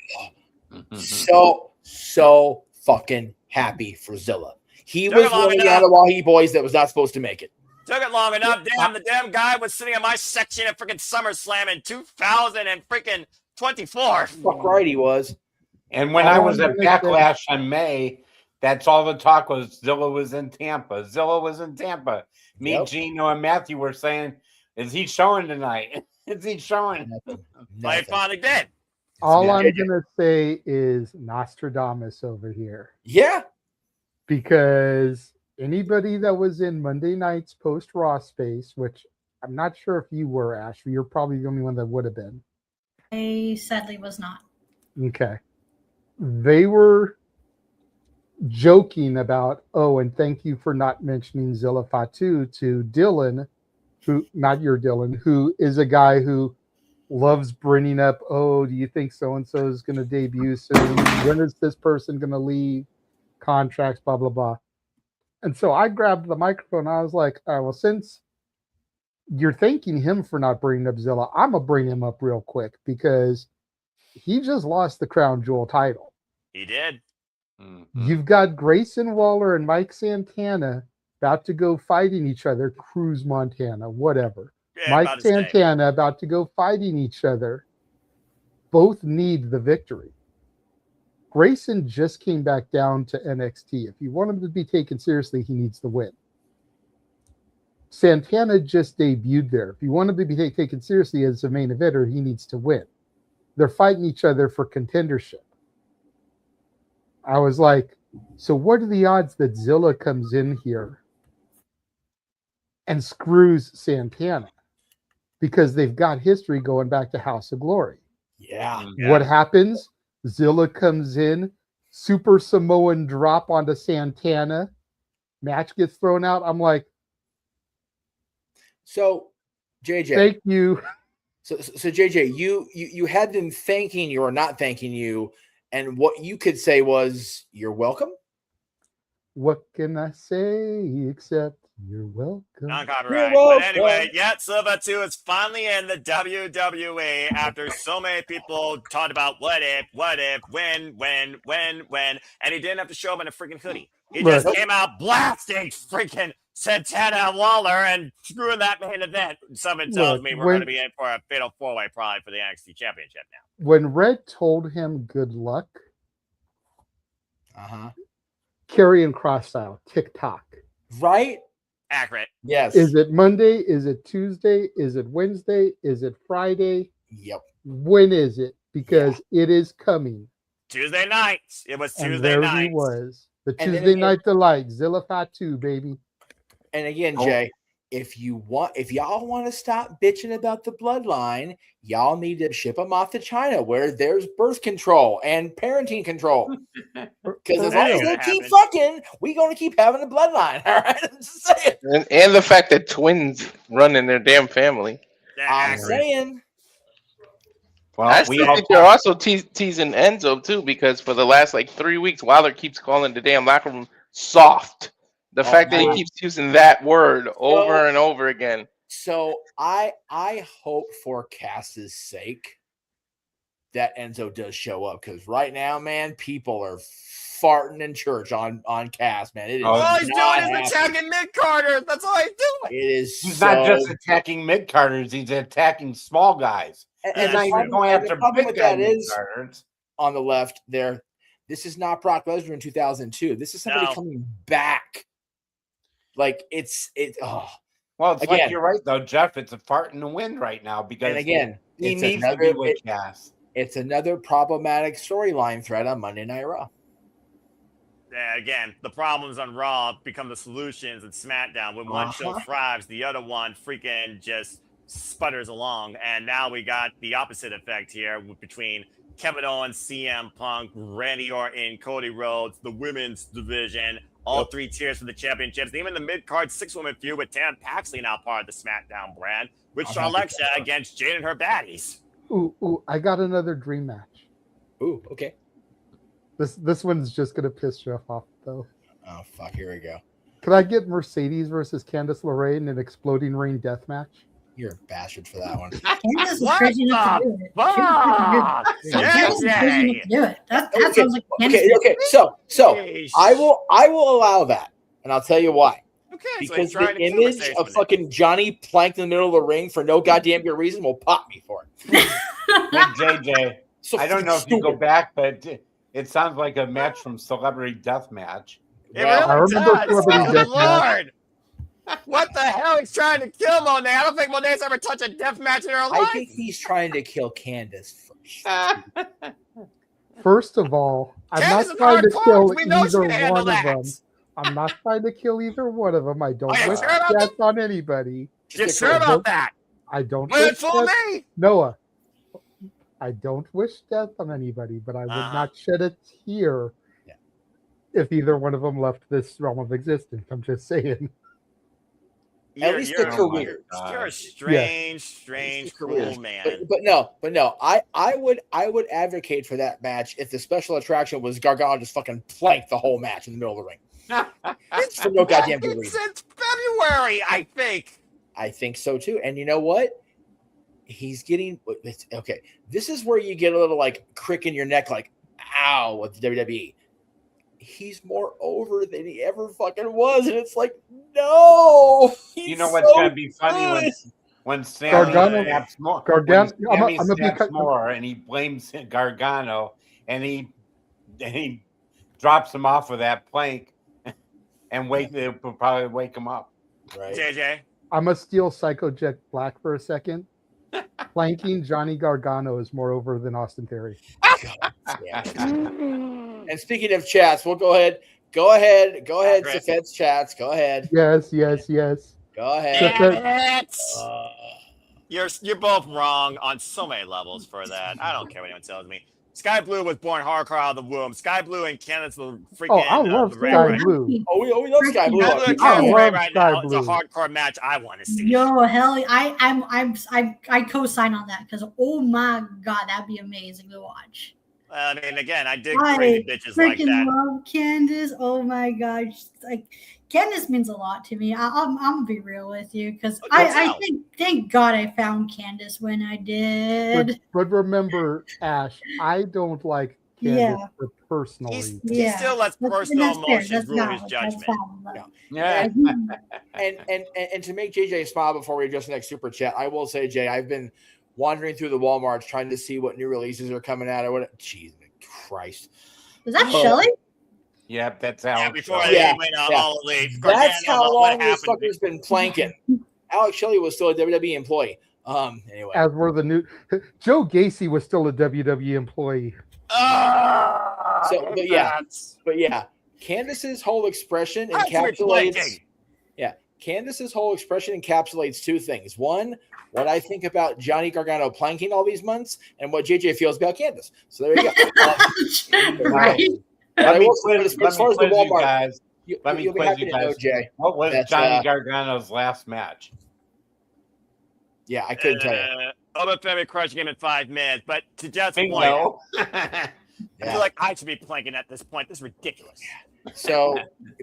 So fucking happy for Zilla. He Took was it long one of the enough. Ottawahi boys that was not supposed to make it. Took it long enough. Damn, the damn guy was sitting in my section at freaking SummerSlam in 2024. Fuck right he was. And when I was at Backlash in May, that's all the talk was. Zilla was in Tampa. Zilla was in Tampa. Me, Yep. Gino, and Matthew were saying, "Is he showing tonight? Is he showing?" I finally did. all I'm gonna say is Nostradamus over here. Yeah. Because anybody that was in Monday night's post Raw space, which I'm not sure if you were, Ash, you're probably the only one that would have been. I sadly was not. Okay. They were joking about, oh, and thank you for not mentioning Zilla Fatu to Dylan, who, not your Dylan, who is a guy who loves bringing up, oh, do you think so-and-so is going to debut soon? When is this person going to leave? Contracts, blah, blah, blah. And so I grabbed the microphone. And I was like, all right, well, since you're thanking him for not bringing up Zilla, I'm going to bring him up real quick because he just lost the Crown Jewel title. He did. You've got Grayson Waller and Mike Santana about to go fighting each other. Cruz, Montana, whatever. Yeah, Mike about to say. Santana about to go fighting each other. Both need the victory. Grayson just came back down to NXT. If you want him to be taken seriously, he needs to win. Santana just debuted there. If you want him to be taken seriously as a main eventer, he needs to win. They're fighting each other for contendership. I was like, so what are the odds that Zilla comes in here and screws Santana? Because they've got history going back to House of Glory. Yeah. What happens? Zilla comes in, Super Samoan drop onto Santana, match gets thrown out. I'm like, So, JJ. thank you. So JJ, you had them thanking you or not thanking you, and what you could say was, "You're welcome." What can I say except you're welcome? Non-copyright. You're But welcome. anyway, yeah, Silva 2 is finally in the WWE after so many people talked about what if, when, and he didn't have to show up in a freaking hoodie. He Right. just came out blasting freaking Santana and Waller and screwing that main event. Someone tells Look, me we're when- going to be in for a fatal four-way probably for the NXT Championship now. When Red told him good luck, Karrion Cross style, TikTok. Right? Accurate. Yes. Is it Monday? Is it Tuesday? Is it Wednesday? Is it Friday? Yep. When is it? Because it is coming. Tuesday night. It was And Tuesday there night. he was. The And then Tuesday again- Night Delight, Zilla Fatu, baby. And again, Jay, if y'all want to stop bitching about the bloodline, y'all need to ship them off to China where there's birth control and parenting control. Because as long as they keep fucking, we gonna keep having a bloodline. All right, I'm just saying. And the fact that twins run in their damn family. I'm saying. Well, I still think they're also teasing Enzo too, because for the last like 3 weeks, Wilder keeps calling the damn locker room soft. The fact that he keeps using that word over and over again. So I hope for Cass's sake that Enzo does show up, because right now, man, people are farting in church on Cass, man. It is All he's doing not is happening. attacking mid-Carter. That's all he's doing. It is He's so... not just attacking mid-carders, he's attacking small guys. He's not even going after the problem big with guy that is, mid-carders. on the left there, this is not Brock Lesnar in 2002. This is somebody coming back. Like, Well, it's again, like you're right, though, Jeff. It's a fart in the wind right now because and again, he it's needs another, to be with Cass. It's another problematic storyline thread on Monday Night Raw. Yeah, again, the problems on Raw become the solutions in SmackDown. When one show thrives, the other one freaking just sputters along. And now we got the opposite effect here between Kevin Owens, CM Punk, Randy Orton, Cody Rhodes, the women's division, all three tiers for the championships. Even the mid-card 6-woman feud with Tam Paxley now part of the SmackDown brand, with Charlotte against Jade and her baddies. Ooh, I got another dream match. Ooh, okay. This one's just gonna piss Jeff off though. Oh fuck, here we go. Could I get Mercedes versus Candice LeRae in an exploding ring death match? You're a bastard for that one. Candice is crazy enough to do it. Candice is crazy enough to do it. That sounds like Candice. Okay. So I will allow that, and I'll tell you why. Okay, because the image of fucking Johnny planked in the middle of the ring for no goddamn good reason will pop me for it. Hey, JJ, So I don't know if stupid. you go back, but it sounds like a match from Celebrity Deathmatch. It really I remember does. Celebrity Good Deathmatch. Lord. What the hell? He's trying to kill Monet. I don't think Monet's ever touched a death match in her life. I think he's trying to kill Candice first. First of all, I'm Candice not is trying to hardcore. kill We know she either can handle one of that. them. I'm not trying to kill either one of them. I don't Are you wish sure about death on anybody. You sure about that? I don't Well, wish fool death. me. Noah, I don't wish death on anybody, but I would not shed a tear if either one of them left this realm of existence. I'm just saying. At least their careers. You're a strange, cruel man. But no. I would advocate for that match if the special attraction was Gargano just fucking planked the whole match in the middle of the ring. It's for no goddamn good reason. Since February, I think. I think so too. And you know what? He's getting okay. This is where you get a little like crick in your neck, like ow, with the WWE. He's more over than he ever fucking was, and it's like, no. You know what's gonna be funny when Sammy snaps more. Gargano, When Sammy I'm gonna snaps more, and he blames Gargano, and he drops him off with that plank, and they'll probably wake him up. Right, JJ. I'm gonna steal Psycho Jet Black for a second. Planking Johnny Gargano is more over than Austin Theory. And speaking of chats, we'll go ahead. Safed's chats. Go ahead. Yes. Go ahead. Damn it. You're both wrong on so many levels for that. I don't care what anyone tells me. Sky Blue was born hardcore out of the womb. Sky Blue and Candace the freaking. I love the Ray Sky right. Blue. Oh, we love Sky Blue. Sky Blue and I Candace love Ray right Sky now. It's a Blue. hardcore match I want to see. Yo, hell, I co-sign on that because oh my god, that'd be amazing to watch. I mean, again, I dig crazy bitches like freaking that. love Candace. Oh my gosh, like Candace means a lot to me. I'm gonna be real with you because I thank God I found Candace when I did. But remember, Ash, I don't like Candace personally. He still lets personal emotions rule his judgment. Yeah. And to make JJ smile before we address the next super chat, I will say, Jay, I've been wandering through the Walmarts trying to see what new releases are coming out or what. Jesus Christ. Is that Shelly? Yep, that's how. Yeah, before Yeah, they went yeah. all elite. That's Gargano, how what long this happened? fucker's been planking. Alex Shelley was still a WWE employee. Anyway. As were the new Joe Gacy was still a WWE employee. But yeah, Candace's whole expression encapsulates. Yeah, Candace's whole expression encapsulates two things. One, what I think about Johnny Gargano planking all these months, and what JJ feels about Candace. So there you go. Right. Let me as far as the Walmart, guys. Let me you'll be quiz happy you to know, guys. Jay. What was that, Johnny Gargano's last match? Yeah, I couldn't tell you. Open Family crushing him in 5 minutes, but to Jeff's Bingo. point, I feel like I should be planking at this point. This is ridiculous. So,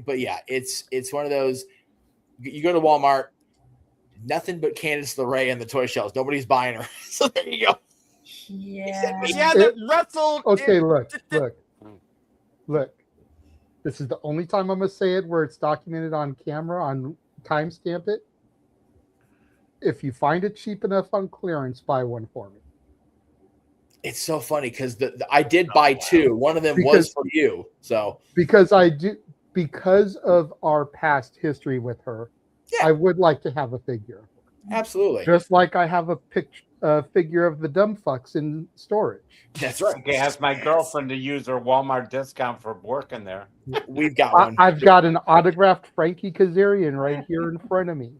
but yeah, it's one of those. You go to Walmart, nothing but Candice LeRae and the toy shelves. Nobody's buying her. So there you go. Yeah. She hasn't wrestled. Okay, look. This is the only time I'm gonna say it where it's documented on camera, on timestamp it. If you find it cheap enough on clearance, buy one for me. It's so funny because I did buy two. One of them was for you. So because of our past history with her, I would like to have a figure. Absolutely. Just like I have a figure of the dumb fucks in storage. That's right. Okay, ask my girlfriend to use her Walmart discount for working there. We've got one. I've got an autographed Frankie Kazarian right here in front of me.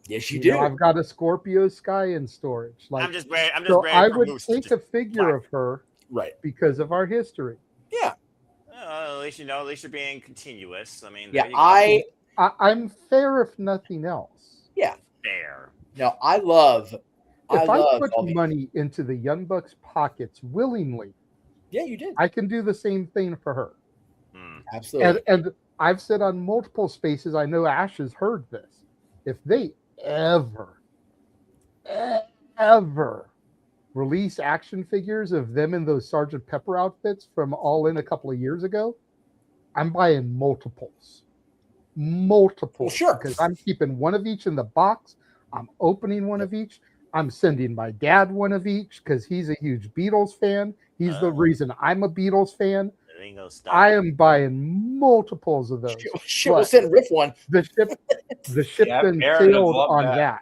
Yes, you do. I've got a Scorpio Sky in storage. Like, I'm just ready I for would Moose take a figure of her, right, because of our history. Yeah. At least you know. At least you're being continuous. I mean, Yeah, there you go. I'm fair if nothing else. Yeah. Fair. No, I love. If I love put all the- money into the Young Bucks' pockets willingly, Yeah, you did. I can do the same thing for her. Absolutely. And I've said on multiple spaces, I know Ash has heard this. If they ever release action figures of them in those Sergeant Pepper outfits from All In a couple of years ago, I'm buying multiples. Well, sure. Because I'm keeping one of each in the box. I'm opening one of each. I'm sending my dad one of each because he's a huge Beatles fan. He's the reason I'm a Beatles fan. I am buying multiples of those. We'll send Riff one. The ship then sailed on that.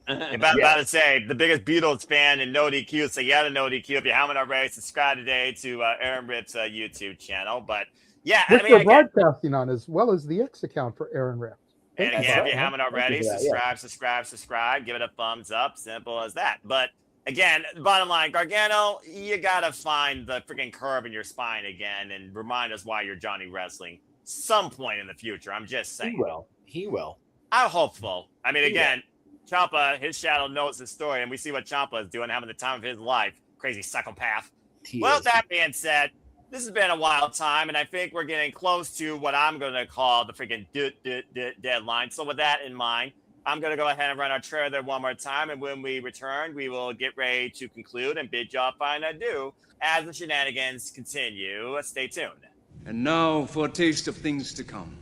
About to say, the biggest Beatles fan in No DQ, so you got to No DQ. If you haven't already, subscribe today to Aaron Ripp's YouTube channel. But yeah, Which I mean, we're broadcasting on, as well as the X account for Aaron Ripp. and again, if you haven't already, Thank you for that, subscribe, give it a thumbs up. Simple as that. But again, bottom line, Gargano, you got to find the freaking curve in your spine again and remind us why you're Johnny Wrestling some point in the future. I'm just saying. He will. I'm hopeful. I mean, again, Ciampa, his shadow knows his story, and we see what Ciampa is doing, having the time of his life. Crazy psychopath. Well, that being said, this has been a wild time, and I think we're getting close to what I'm going to call the freaking deadline. So with that in mind, I'm going to go ahead and run our trailer one more time, and when we return, we will get ready to conclude and bid y'all fine adieu as the shenanigans continue. Stay tuned. And now for a taste of things to come.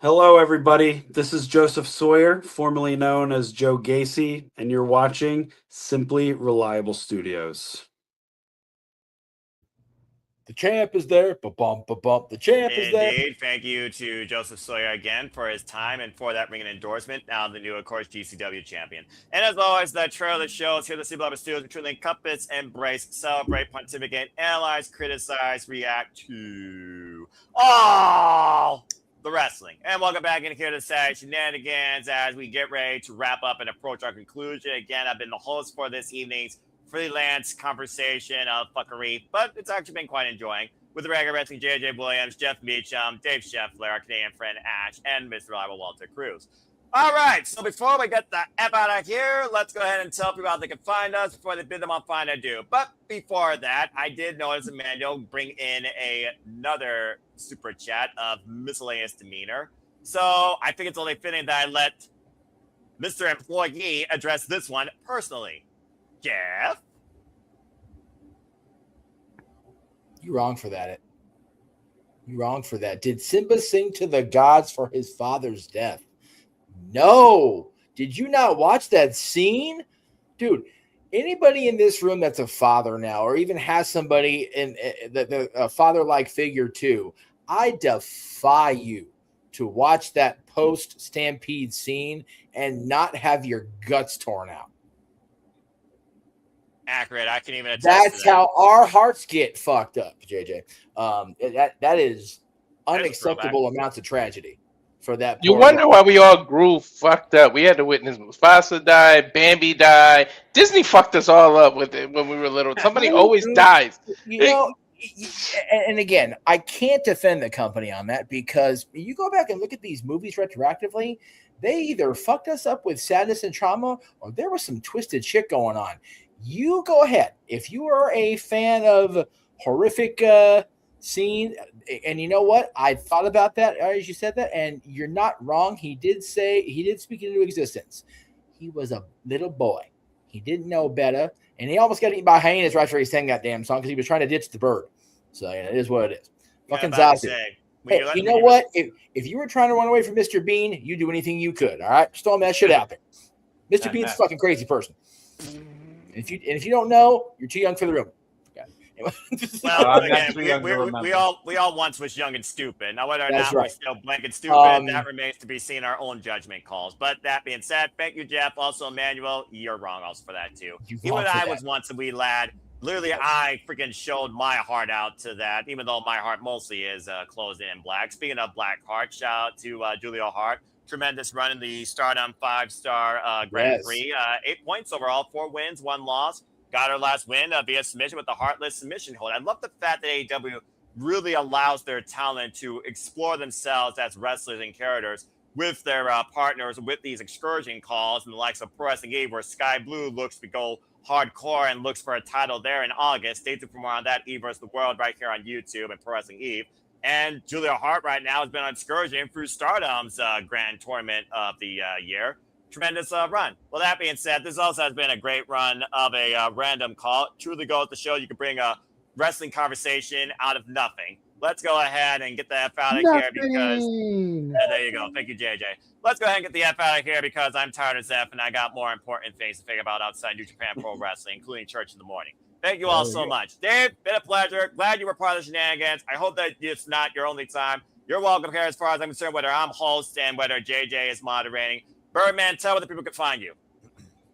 Hello, everybody. This is Joseph Sawyer, formerly known as Joe Gacy, and you're watching Simply Reliable Studios. The champ is there. Ba-bump, ba-bump. The champ is there. Indeed. Thank you to Joseph Sawyer again for his time and for that ringing endorsement. Now the new, of course, GCW champion. And as always, the trailer that shows here the Simply Reliable Studios, we truly encompass, embrace, celebrate, pontificate, analyze, criticize, react to all the wrestling. And welcome back in here to say Shenanigans as we get ready to wrap up and approach our conclusion. Again, I've been the host for this evening's freelance conversation of fuckery, but it's actually been quite enjoying with the regular wrestling JJ Williams, Jeff Meacham, Dave Scheffler, our Canadian friend Ash, and Mr. Reliable Walter Cruz. All right, so before we get the F out of here, let's go ahead and tell people how they can find us before they bid them on find I do. But before that, I did notice Emmanuel bring in another super chat of miscellaneous demeanor. So I think it's only fitting that I let Mr. Employee address this one personally. Jeff? You wrong for that. You wrong for that. Did Simba sing to the gods for his father's death? No. Did you not watch that scene? Dude, anybody in this room that's a father now or even has somebody in a father-like figure too, I defy you to watch that post-stampede scene and not have your guts torn out. Accurate. I can even attest That's to that. how our hearts get fucked up, JJ. That is unacceptable amounts of tragedy for that. You poor wonder girl. why we all grew fucked up. We had to witness Mufasa die, Bambi die. Disney fucked us all up with it when we were little. Somebody always dies. You know, and again, I can't defend the company on that because you go back and look at these movies retroactively, they either fucked us up with sadness and trauma or there was some twisted shit going on. You go ahead. If you are a fan of horrific scene, and you know what? I thought about that as you said that, and you're not wrong. He did speak into existence. He was a little boy. He didn't know better, and he almost got eaten by hyenas right after he sang that damn song because he was trying to ditch the bird. So it is what it is. Fucking Zazu. Hey, you know what? If you were trying to run away from Mr. Bean, you do anything you could. All right, just throwing that shit out there. Mr. Bean's a fucking crazy person. If you don't know, you're too young for the room. Well, again, we all once was young and stupid. Now, whether or That's not we're right. still blank and stupid, that remains to be seen. Our own judgment calls. But that being said, thank you, Jeff. Also, Emmanuel, you're wrong also for that too. Even I was once a wee lad. Literally, I freaking showed my heart out to that, even though my heart mostly is closed in black. Speaking of Black Heart, shout out to Julia Hart. Tremendous run in the Stardom 5-star Grand Prix. 8 points overall, 4 wins, 1 loss. Got her last win via submission with the Heartless submission hold. I love the fact that AEW really allows their talent to explore themselves as wrestlers and characters with their partners with these excursion calls and the likes of Pro Wrestling Eve, where Sky Blue looks to go hardcore and looks for a title there in August. Stay tuned for more on that, Eve vs. the World, right here on YouTube and Pro Wrestling Eve. And Julia Hart right now has been on excursion through Stardom's grand tournament of the year. Tremendous run. Well, that being said, this also has been a great run of a random call. Truly goes to show you can bring a wrestling conversation out of nothing. Let's go ahead and get the F out of here because there you go. Thank you, JJ. Let's go ahead and get the F out of here because I'm tired as F and I got more important things to think about outside New Japan Pro Wrestling, including church in the morning. Thank you all so much. Dave, been a pleasure. Glad you were part of the Shenanigans. I hope that it's not your only time. You're welcome here as far as I'm concerned, whether I'm host and whether JJ is moderating. Birdman, tell where the people can find you.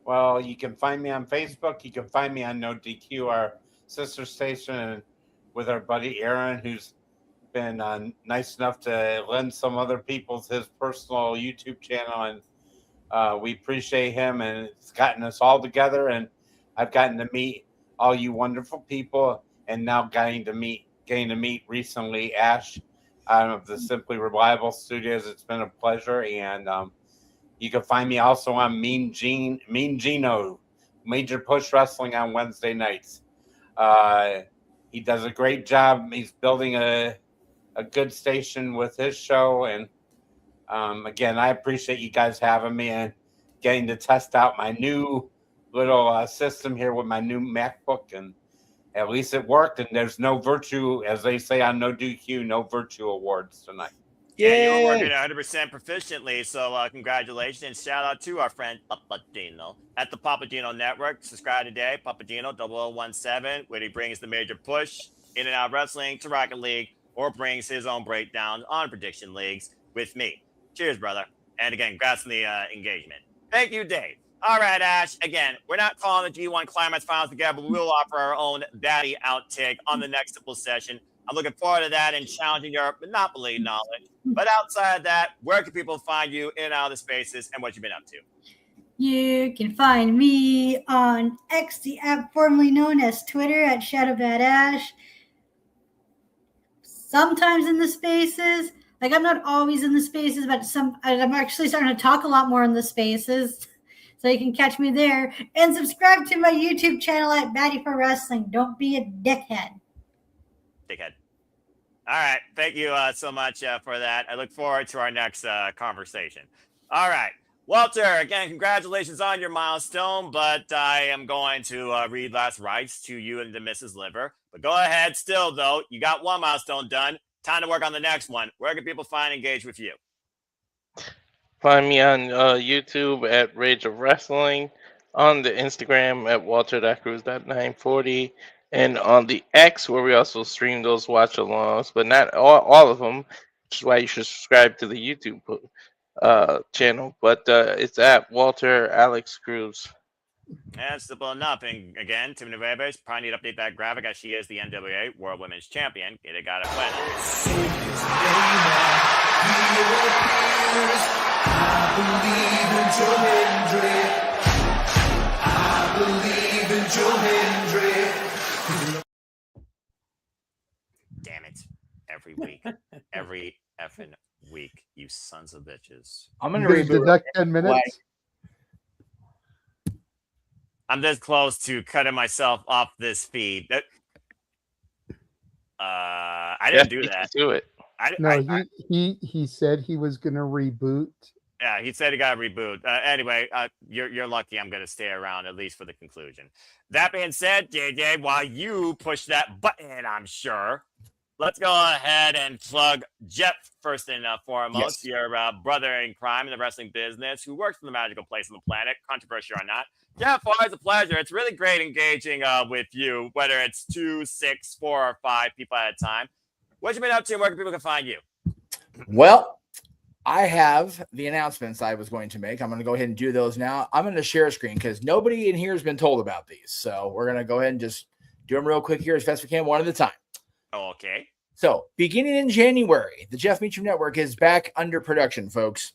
Well, you can find me on Facebook. You can find me on No DQ, our sister station, with our buddy Aaron, who's been nice enough to lend some other people's his personal YouTube channel, and we appreciate him, and it's gotten us all together, and I've gotten to meet all you wonderful people, and now getting to meet recently Ash out of the Simply Reliable Studios. It's been a pleasure, and you can find me also on Mean Gino, Major Push Wrestling on Wednesday nights. He does a great job. He's building a good station with his show, and again, I appreciate you guys having me and getting to test out my new little system here with my new MacBook, and at least it worked. And there's no virtue, as they say on No DQ, no virtue awards tonight. Yeah, you were working 100% proficiently, so congratulations and shout out to our friend Papadino at the Papadino Network. Subscribe today, Papadino 0017, where he brings the major push in and out of wrestling to Rocket League, or brings his own breakdowns on prediction leagues with me. Cheers, brother. And again, congrats on the engagement. Thank you, Dave. All right, Ash. Again, we're not calling the G1 Climax Finals together, but we will offer our own daddy outtake on the next simple session. I'm looking forward to that and challenging your Monopoly knowledge. But outside of that, where can people find you in and out of the spaces and what you've been up to? You can find me on X, the app formerly known as Twitter, at ShadowBadAsh. Sometimes in the spaces. Like, I'm not always in the spaces, but I'm actually starting to talk a lot more in the spaces. So you can catch me there. And subscribe to my YouTube channel at Batty for Wrestling. Don't be a dickhead. Dickhead. All right. Thank you so much for that. I look forward to our next conversation. All right. Walter, again, congratulations on your milestone, but I am going to read last rites to you and to Mrs. Liver. But go ahead still, though. You got one milestone done. Time to work on the next one. Where can people find and engage with you? Find me on YouTube at Rage of Wrestling, on the Instagram at walter.cruz.940, and on the X, where we also stream those watch-alongs, but not all of them, which is why you should subscribe to the YouTube channel. But it's at Walter Alex Cruz. That's simple enough. And again, Tiffany Weber probably need to update that graphic, as she is the NWA World Women's Champion. Get it, got it, win. Damn it. Every week. Every effing week, you sons of bitches. I'm going to reboot 10 minutes. I'm this close to cutting myself off this feed. I didn't do that. Do it. He said he was going to reboot. Yeah, he said he got a reboot. Anyway, you're lucky I'm going to stay around at least for the conclusion. That being said, JJ, while you push that button, I'm sure, let's go ahead and plug Jeff first and foremost, your brother in crime in the wrestling business, who works in the magical place on the planet, controversial or not. Jeff, always a pleasure. It's really great engaging with you, whether it's 2, 6, 4, or 5 people at a time. What you been up to and where can people find you? Well, I have the announcements I was going to make. I'm going to go ahead and do those now. I'm going to share a screen because nobody in here has been told about these. So we're going to go ahead and just do them real quick here as best we can, one at a time. Okay. So beginning in January, the Jeff Meacham Network is back under production, folks.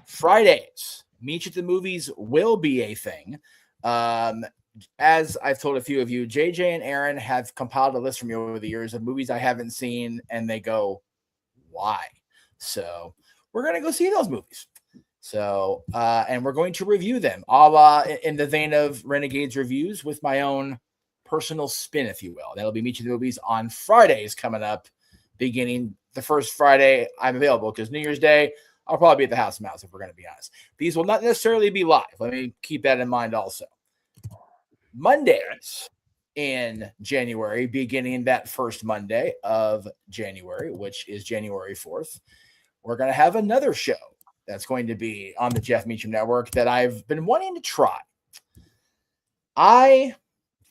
Fridays, Meech at the Movies will be a thing. As I've told a few of you, JJ and Aaron have compiled a list from me over the years of movies I haven't seen, and they go, why? So we're going to go see those movies. So, and we're going to review them in the vein of Renegades reviews with my own personal spin, if you will. That'll be Meet You the Movies on Fridays coming up, beginning the first Friday I'm available, because New Year's Day, I'll probably be at the House of Mouse, if we're going to be honest. These will not necessarily be live. Let me keep that in mind also. Mondays in January, beginning that first Monday of January, which is January 4th, we're going to have another show that's going to be on the Jeff Meacham Network that I've been wanting to try. I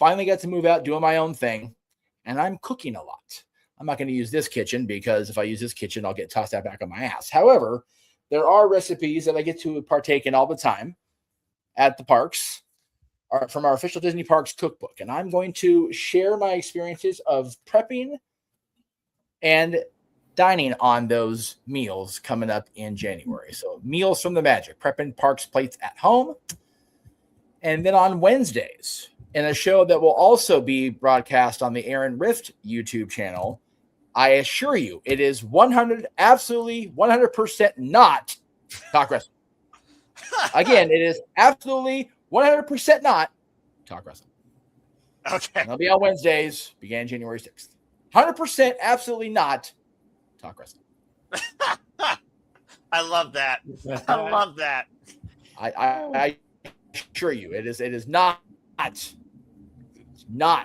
finally got to move out doing my own thing, and I'm cooking a lot. I'm not going to use this kitchen because if I use this kitchen, I'll get tossed out back on my ass. However, there are recipes that I get to partake in all the time at the parks from our official Disney Parks cookbook. And I'm going to share my experiences of prepping and dining on those meals coming up in January. So meals from the magic, prepping parks plates at home. And then on Wednesdays, in a show that will also be broadcast on the Aaron Rift YouTube channel, I assure you, it is absolutely 100% not talk wrestling. Again, it is absolutely 100% not talk wrestling. Okay. And it'll be on Wednesdays, beginning January 6th. 100% absolutely not talk wrestling. I love that. I love that. I assure you, it is not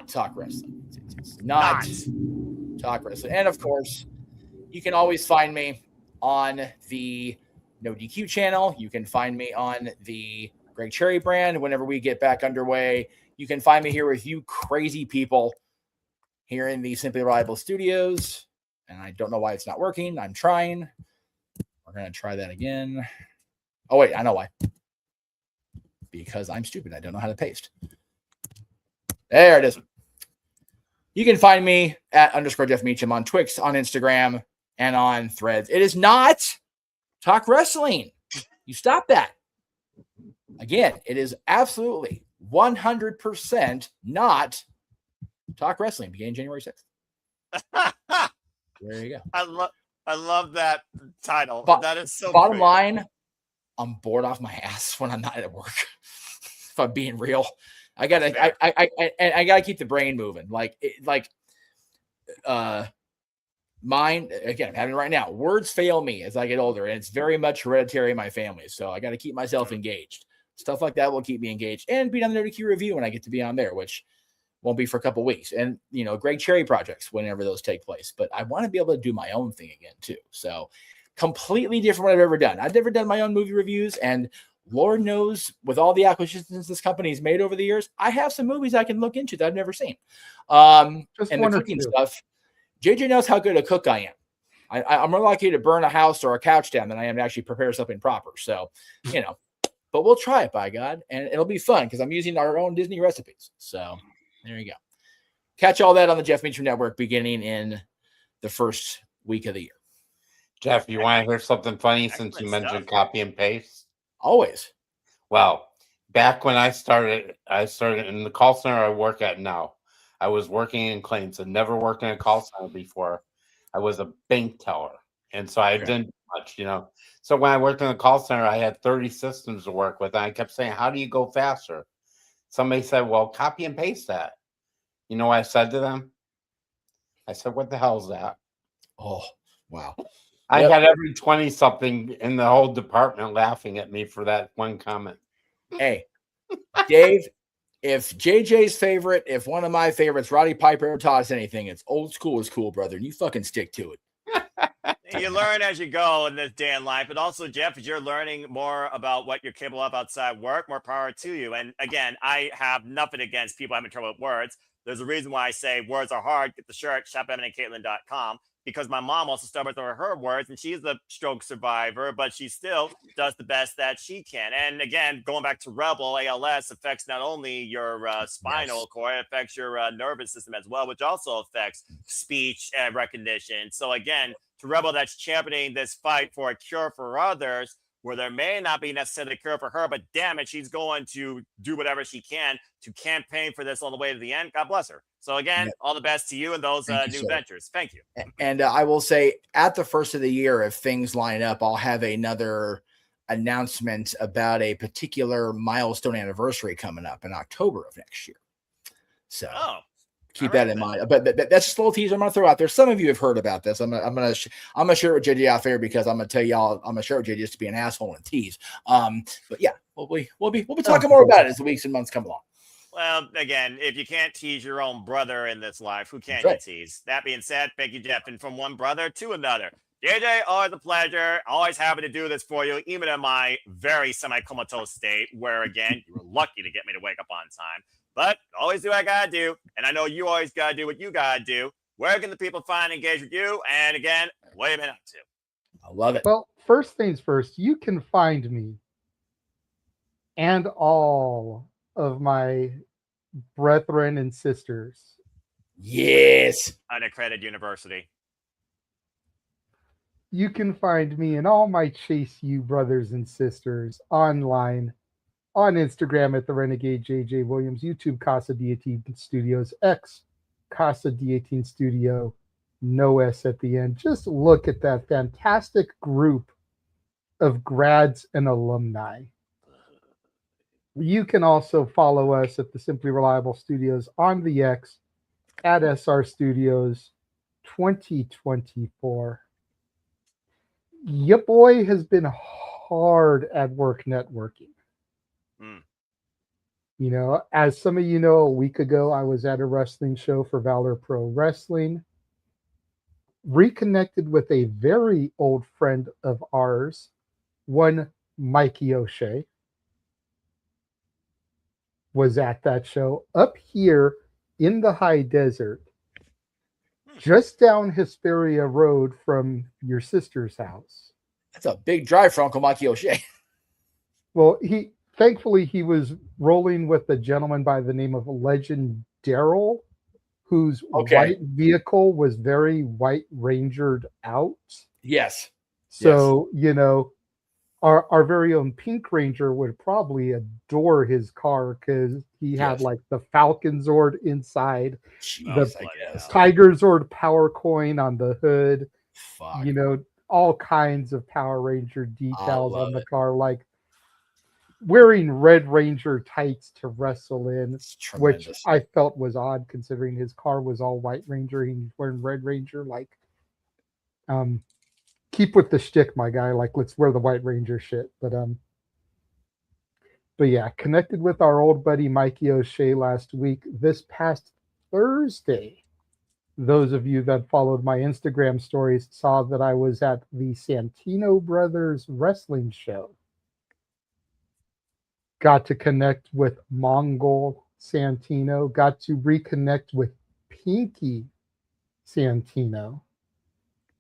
talk wrestling. It's not talk wrestling. And of course, you can always find me on the No DQ channel. You can find me on the Greg Cherry brand whenever we get back underway. You can find me here with you crazy people here in the Simply Reliable Studios. And I don't know why it's not working. I'm trying. We're going to try that again. Oh, wait, I know why. Because I'm stupid. I don't know how to paste. There it is. You can find me at _Jeff Meacham on Twix, on Instagram, and on Threads. It is not Talk Wrestling. You stop that. Again, it is absolutely 100% not Talk Wrestling, beginning January 6th. There you go. I love that title. That is so bottom great. line, I'm bored off my ass when I'm not at work. If I'm being real, I gotta keep the brain moving. Mine again, I'm having it right now. Words fail me as I get older, and it's very much hereditary in my family. So I got to keep myself engaged. Stuff like that will keep me engaged, and be on the NoDQ review when I get to be on there, which won't be for a couple weeks. And Greg Cherry projects whenever those take place. But I want to be able to do my own thing again too. So completely different what I've ever done. I've never done my own movie reviews, and Lord knows, with all the acquisitions this company's made over the years, I have some movies I can look into that I've never seen. And the cooking stuff, JJ knows how good a cook I am. I'm more likely to burn a house or a couch down than I am to actually prepare something proper. So, but we'll try it, by God, and it'll be fun because I'm using our own Disney recipes. So there you go. Catch all that on the Jeff Meacham Network beginning in the first week of the year. Jeff, you want to hear something funny since you mentioned copy and paste? Always. Well, back when I started in the call center I work at now. I was working in claims. I'd never worked in a call center before. I was a bank teller. And so I didn't do much, So when I worked in the call center, I had 30 systems to work with. And I kept saying, how do you go faster? Somebody said, well, copy and paste that. You know what I said to them? I said, what the hell is that? Oh, wow. I had every 20-something in the whole department laughing at me for that one comment. Hey, Dave, if JJ's favorite, if one of my favorites, Roddy Piper, taught us anything, it's old school is cool, brother. And you fucking stick to it. You learn as you go in this day in life. But also, Jeff, as you're learning more about what you're capable of outside work, more power to you. And again, I have nothing against people having trouble with words. There's a reason why I say words are hard. Get the shirt, shopEminentCaitlin.com. Because my mom also struggled with her words, and she's a stroke survivor, but she still does the best that she can. And again, going back to Rebel, ALS affects not only your spinal cord, it affects your nervous system as well, which also affects speech and recognition. So again, to Rebel that's championing this fight for a cure for others, where there may not be necessarily a cure for her, but damn it, she's going to do whatever she can to campaign for this all the way to the end. God bless her. So again, all the best to you and those new ventures. Thank you. And I will say at the first of the year, if things line up, I'll have another announcement about a particular milestone anniversary coming up in October of next year. So keep that in mind. But that's just a little teaser I'm going to throw out there. Some of you have heard about this. I'm gonna share it with JJ off air because I'm going to tell y'all I'm going to share it with JJ just to be an asshole and tease. But yeah, we'll be talking more about it as the weeks and months come along. Well, again, if you can't tease your own brother in this life, who can you tease? That being said, thank you, Jeff. And from one brother to another. JJ, always a pleasure. Always happy to do this for you, even in my very semi-comatose state, where, again, you were lucky to get me to wake up on time. But always do what I got to do. And I know you always got to do what you got to do. Where can the people find and engage with you? And again, what have you been up to? I love it. Well, first things first, you can find me and all of my brethren and sisters. Yes. Unaccredited university. You can find me and all my Chase U brothers and sisters online on Instagram at the Renegade JJ Williams, YouTube Casa D18 Studios, X Casa D18 Studio, no S at the end. Just look at that fantastic group of grads and alumni. You can also follow us at the Simply Reliable Studios on the X at SR Studios 2024. Your boy has been hard at work networking. You know, as some of you know, a week ago, I was at a wrestling show for Valor Pro Wrestling. reconnected with a very old friend of ours, one Mikey O'Shea, was at that show up here in the high desert, just down Hesperia Road from your sister's house. That's a big drive for Uncle Mikey O'Shea. Well, thankfully he was rolling with a gentleman by the name of Legend Daryl, whose white vehicle was very White Rangered out. Yes. So, our very own Pink Ranger would probably adore his car because he had like the Falcon Zord inside, the Tiger Zord power coin on the hood, all kinds of Power Ranger details on the car, like wearing Red Ranger tights to wrestle in, which I felt was odd considering his car was all White Ranger. He's wearing Red Ranger, like, keep with the shtick, my guy. Like, let's wear the White Ranger shit. But yeah, connected with our old buddy Mikey O'Shea last week. This past Thursday, those of you that followed my Instagram stories saw that I was at the Santino Brothers wrestling show. Got to connect with Mongol Santino. Got to reconnect with Pinky Santino,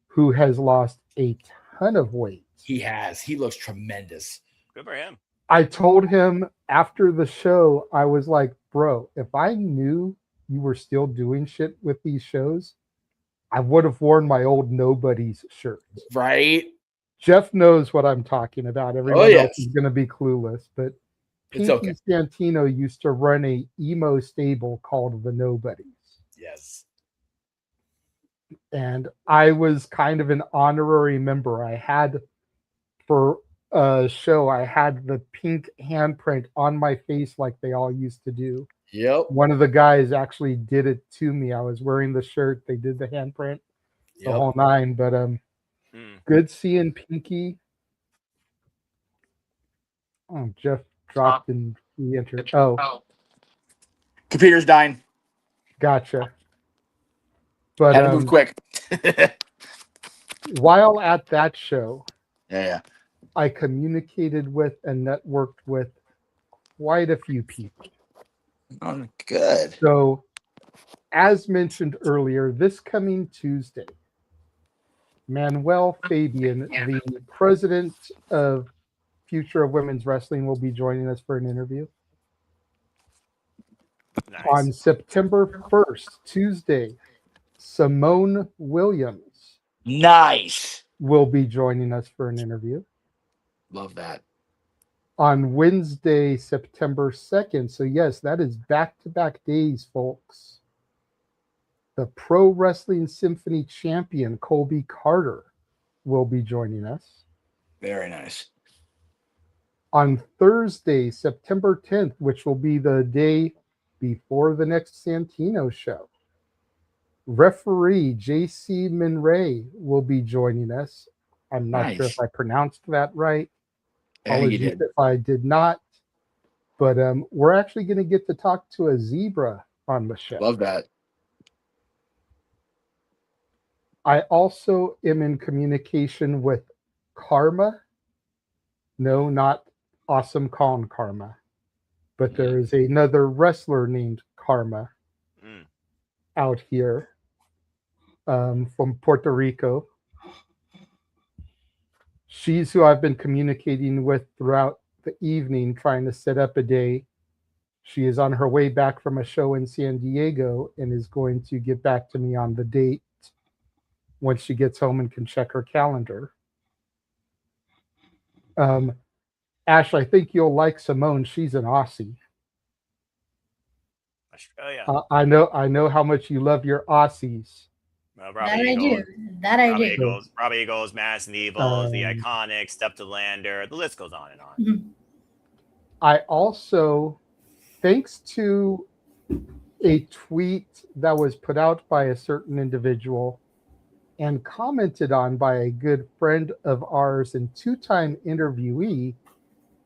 who has lost a ton of weight. He has. He looks tremendous. Good for him. I told him after the show, I was like, bro, if I knew you were still doing shit with these shows, I would have worn my old Nobody's shirt. Right? Jeff knows what I'm talking about. Everyone else is going to be clueless, but Pinky Santino used to run a emo stable called the Nobodies. Yes. And I was kind of an honorary member. I had, for a show, I had the pink handprint on my face like they all used to do. Yep. One of the guys actually did it to me. I was wearing the shirt. They did the handprint, the whole nine. But good seeing Pinky. Oh, Jeff dropped and re-entered. Oh. Computer's dying. Gotcha. But had to move quick. While at that show, I communicated with and networked with quite a few people. Oh, good. So, as mentioned earlier, this coming Tuesday, Manuel Fabian, the president of Future of Women's Wrestling, will be joining us for an interview. Nice. On September 1st, Tuesday, Simone Williams will be joining us for an interview. Love that. On Wednesday, September 2nd, so yes, that is back-to-back days, folks. The Pro Wrestling Symphony champion, Colby Carter, will be joining us. Very nice. On Thursday, September 10th, which will be the day before the next Santino show, referee JC Minray will be joining us. I'm not sure if I pronounced that right. Apologies if I did not. But we're actually going to get to talk to a zebra on the show. Love that. I also am in communication with Karma. No, not Awesome Kong Karma. But there is another wrestler named Karma out here from Puerto Rico. She's who I've been communicating with throughout the evening, trying to set up a day. She is on her way back from a show in San Diego and is going to get back to me on the date once she gets home and can check her calendar. Ash, I think you'll like Simone. She's an Aussie. Australia. I know how much you love your Aussies. That I do. Robbie Eagles, Madison Evils, the Iconic, Step to Lander. The list goes on and on. Mm-hmm. I also, thanks to a tweet that was put out by a certain individual and commented on by a good friend of ours and two-time interviewee,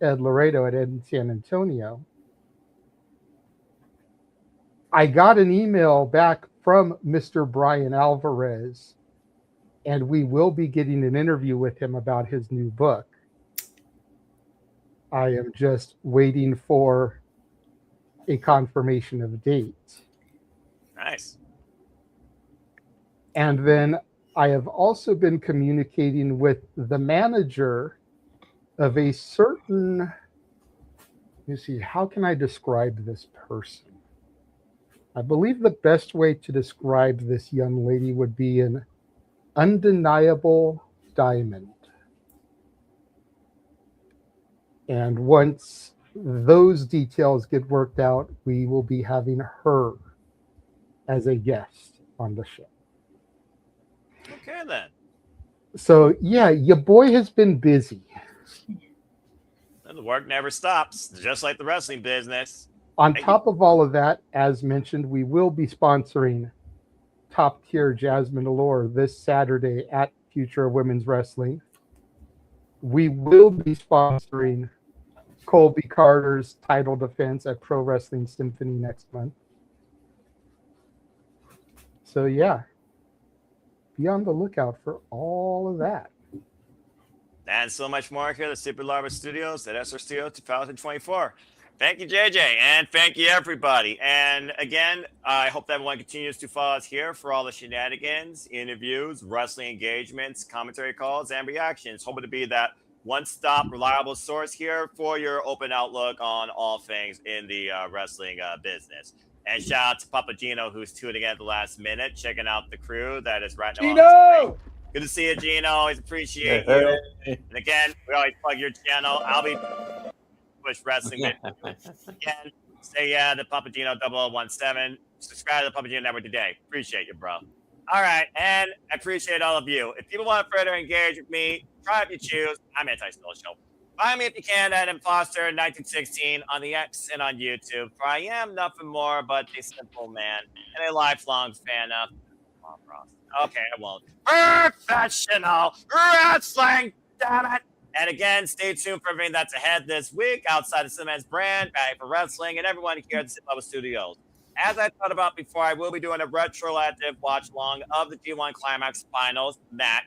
Ed Laredo at Ed in San Antonio, I got an email back from Mr. Brian Alvarez and we will be getting an interview with him about his new book. I am just waiting for a confirmation of date. Nice. And then I have also been communicating with the manager of a certain, let me see, how can I describe this person? I believe the best way to describe this young lady would be an undeniable diamond. And once those details get worked out, we will be having her as a guest on the show. Okay, then. So, yeah, your boy has been busy. And the work never stops, just like the wrestling business. On top of all of that, as mentioned, we will be sponsoring Top Tier Jasmine Allure this Saturday at Future of Women's Wrestling. We will be sponsoring Colby Carter's title defense at Pro Wrestling Symphony next month. So, yeah, be on the lookout for all of that. And so much more here at the Super Larva Studios at SR Studio 2024. Thank you, JJ, and thank you, everybody. And again, I hope that everyone continues to follow us here for all the shenanigans, interviews, wrestling engagements, commentary calls, and reactions. Hoping to be that one-stop, reliable source here for your open outlook on all things in the wrestling business. And shout out to Papa Gino, who's tuning in at the last minute, checking out the crew that is right now on the screen. Good to see you, Gino. Always appreciate you. And again, we always plug your channel. I'll be Push Wrestling. Again, say yeah to Papa Gino 0017. Subscribe to the Papa Gino Network today. Appreciate you, bro. All right, and I appreciate all of you. If people want to further engage with me, try if you choose. I'm Anti-Snow Show. Find me if you can at Imposter1916 on the X and on YouTube. For I am nothing more but a simple man and a lifelong fan of. Come on, bro. Okay, I won't. Professional wrestling, damn it. And again, stay tuned for everything that's ahead this week outside the Simmons brand, Batting for Wrestling, and everyone here at the Super Studios. As I thought about before, I will be doing a retroactive watch along of the G1 Climax Finals match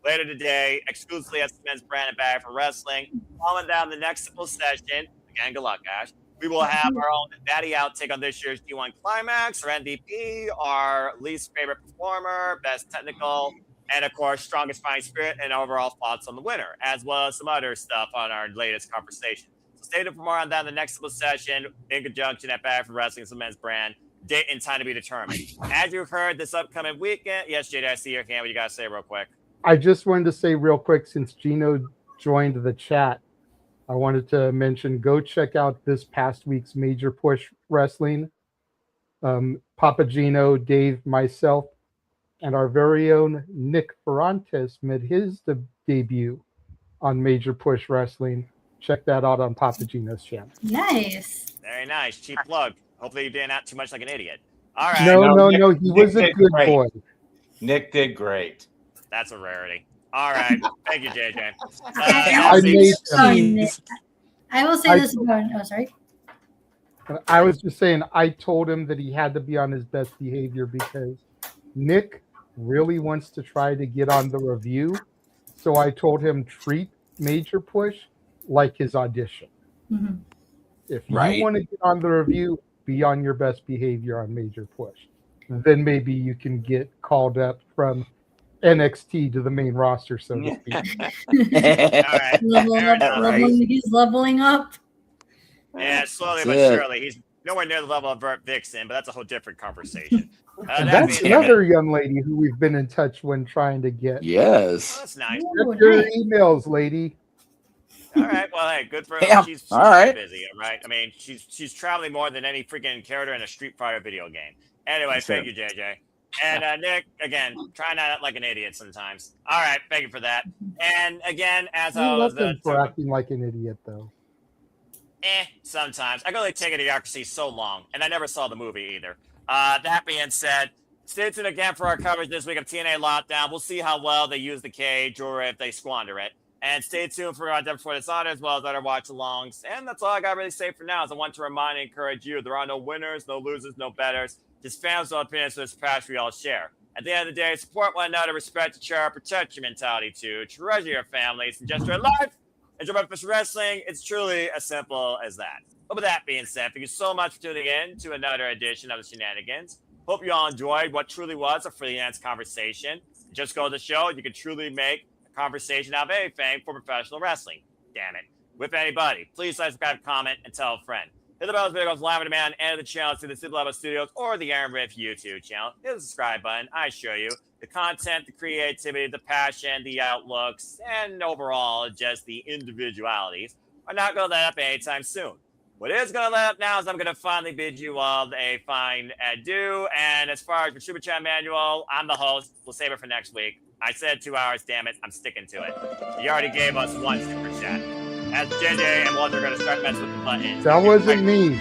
later today, exclusively at Simmons brand and Batting for Wrestling. Following down the next simple session, again, good luck, Ash. We will have our own Natty outtake on this year's G1 Climax, our MVP, our least favorite performer, best technical, and of course, strongest fighting spirit and overall thoughts on the winner, as well as some other stuff on our latest conversation. So stay tuned for more on that in the next session in conjunction at Batting for Wrestling, some men's brand. Date and time to be determined. As you've heard this upcoming weekend, yes, Jade, I see your hand. What you got to say real quick? I just wanted to say real quick, since Gino joined the chat, I wanted to mention, go check out this past week's Major Push Wrestling. Papa Gino, Dave, myself, and our very own Nick Ferrantes made his debut on Major Push Wrestling. Check that out on Papa Gino's channel. Nice. Very nice. Cheap plug. Hopefully you didn't act too much like an idiot. All right. No. He was a good boy. Nick did great. That's a rarity. All right. Thank you, JJ. I will say this about. Oh, sorry. I was just saying, I told him that he had to be on his best behavior because Nick really wants to try to get on the review. So I told him, treat Major Push like his audition. Mm-hmm. If you want to get on the review, be on your best behavior on Major Push. Then maybe you can get called up from NXT to the main roster, so to speak. All right. He's leveling up. Yeah, slowly but surely. He's nowhere near the level of Vert Vixen, but that's a whole different conversation. That's another young lady who we've been in touch when trying to get. Yes. Oh, that's nice. Check your emails, lady. All right. Well, hey, good for her. Yeah, She's all right. busy, right? I mean, she's traveling more than any freaking character in a Street Fighter video game. Anyway, thank you, JJ. And Nick, again, try not to act like an idiot sometimes. All right, thank you for that. And again, as I was for acting like an idiot, though. Sometimes. I can only take Idiocracy so long, and I never saw the movie either. That being said, stay tuned again for our coverage this week of TNA Lockdown. We'll see how well they use the cage or if they squander it. And stay tuned for our Death Before Dishonor as well as other watch-alongs. And that's all I got to really say for now, is I want to remind and encourage you, there are no winners, no losers, no betters. Just fans' opinions of this past we all share. At the end of the day, support one another, respect each other, protect your mentality too, treasure your families, and just your life. Enjoy professional wrestling. It's truly as simple as that. But with that being said, thank you so much for tuning in to another edition of the Shenanigans. Hope you all enjoyed what truly was a freelance conversation. Just go to the show, you can truly make a conversation out of anything for professional wrestling. Damn it. With anybody. Please like, subscribe, comment, and tell a friend. Hit the bell so it goes live on demand and the channel to the Simple Level Studios or the Aaron Riff YouTube channel. Hit the subscribe button. I assure you, the content, the creativity, the passion, the outlooks, and overall just the individualities are not going to let up anytime soon. What is going to let up now is I'm going to finally bid you all a fine adieu. And as far as your Super Chat manual, I'm the host. We'll save it for next week. I said 2 hours, damn it. I'm sticking to it. You already gave us 1 Super Chat. As JJ and Walter are going to start messing with the buttons. That wasn't me.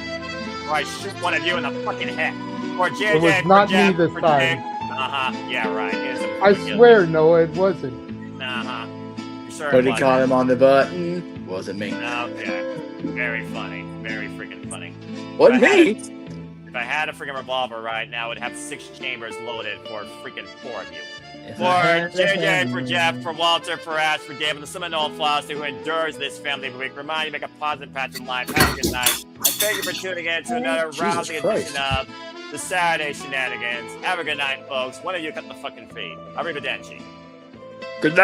Or I shoot one of you in the fucking head. Or JJ It was for not me Jeff, this for time. Dave. Yeah, right. I swear, Noah, it wasn't. You're sure But it he wasn't. caught him on the button. Wasn't me. Okay. Very funny. Very freaking funny. Wasn't me. If I had a freaking revolver right now, it would have 6 chambers loaded for freaking 4 of you. For JJ, for Jeff, for Walter, for Ash, for David, the Seminole Foster who endures this family every week. Remind you, make a positive patch in life. Have a good night. And thank you for tuning in to another rousing edition of the Saturday Shenanigans. Have a good night, folks. One of you cut the fucking feed. Arrivederci. Good night.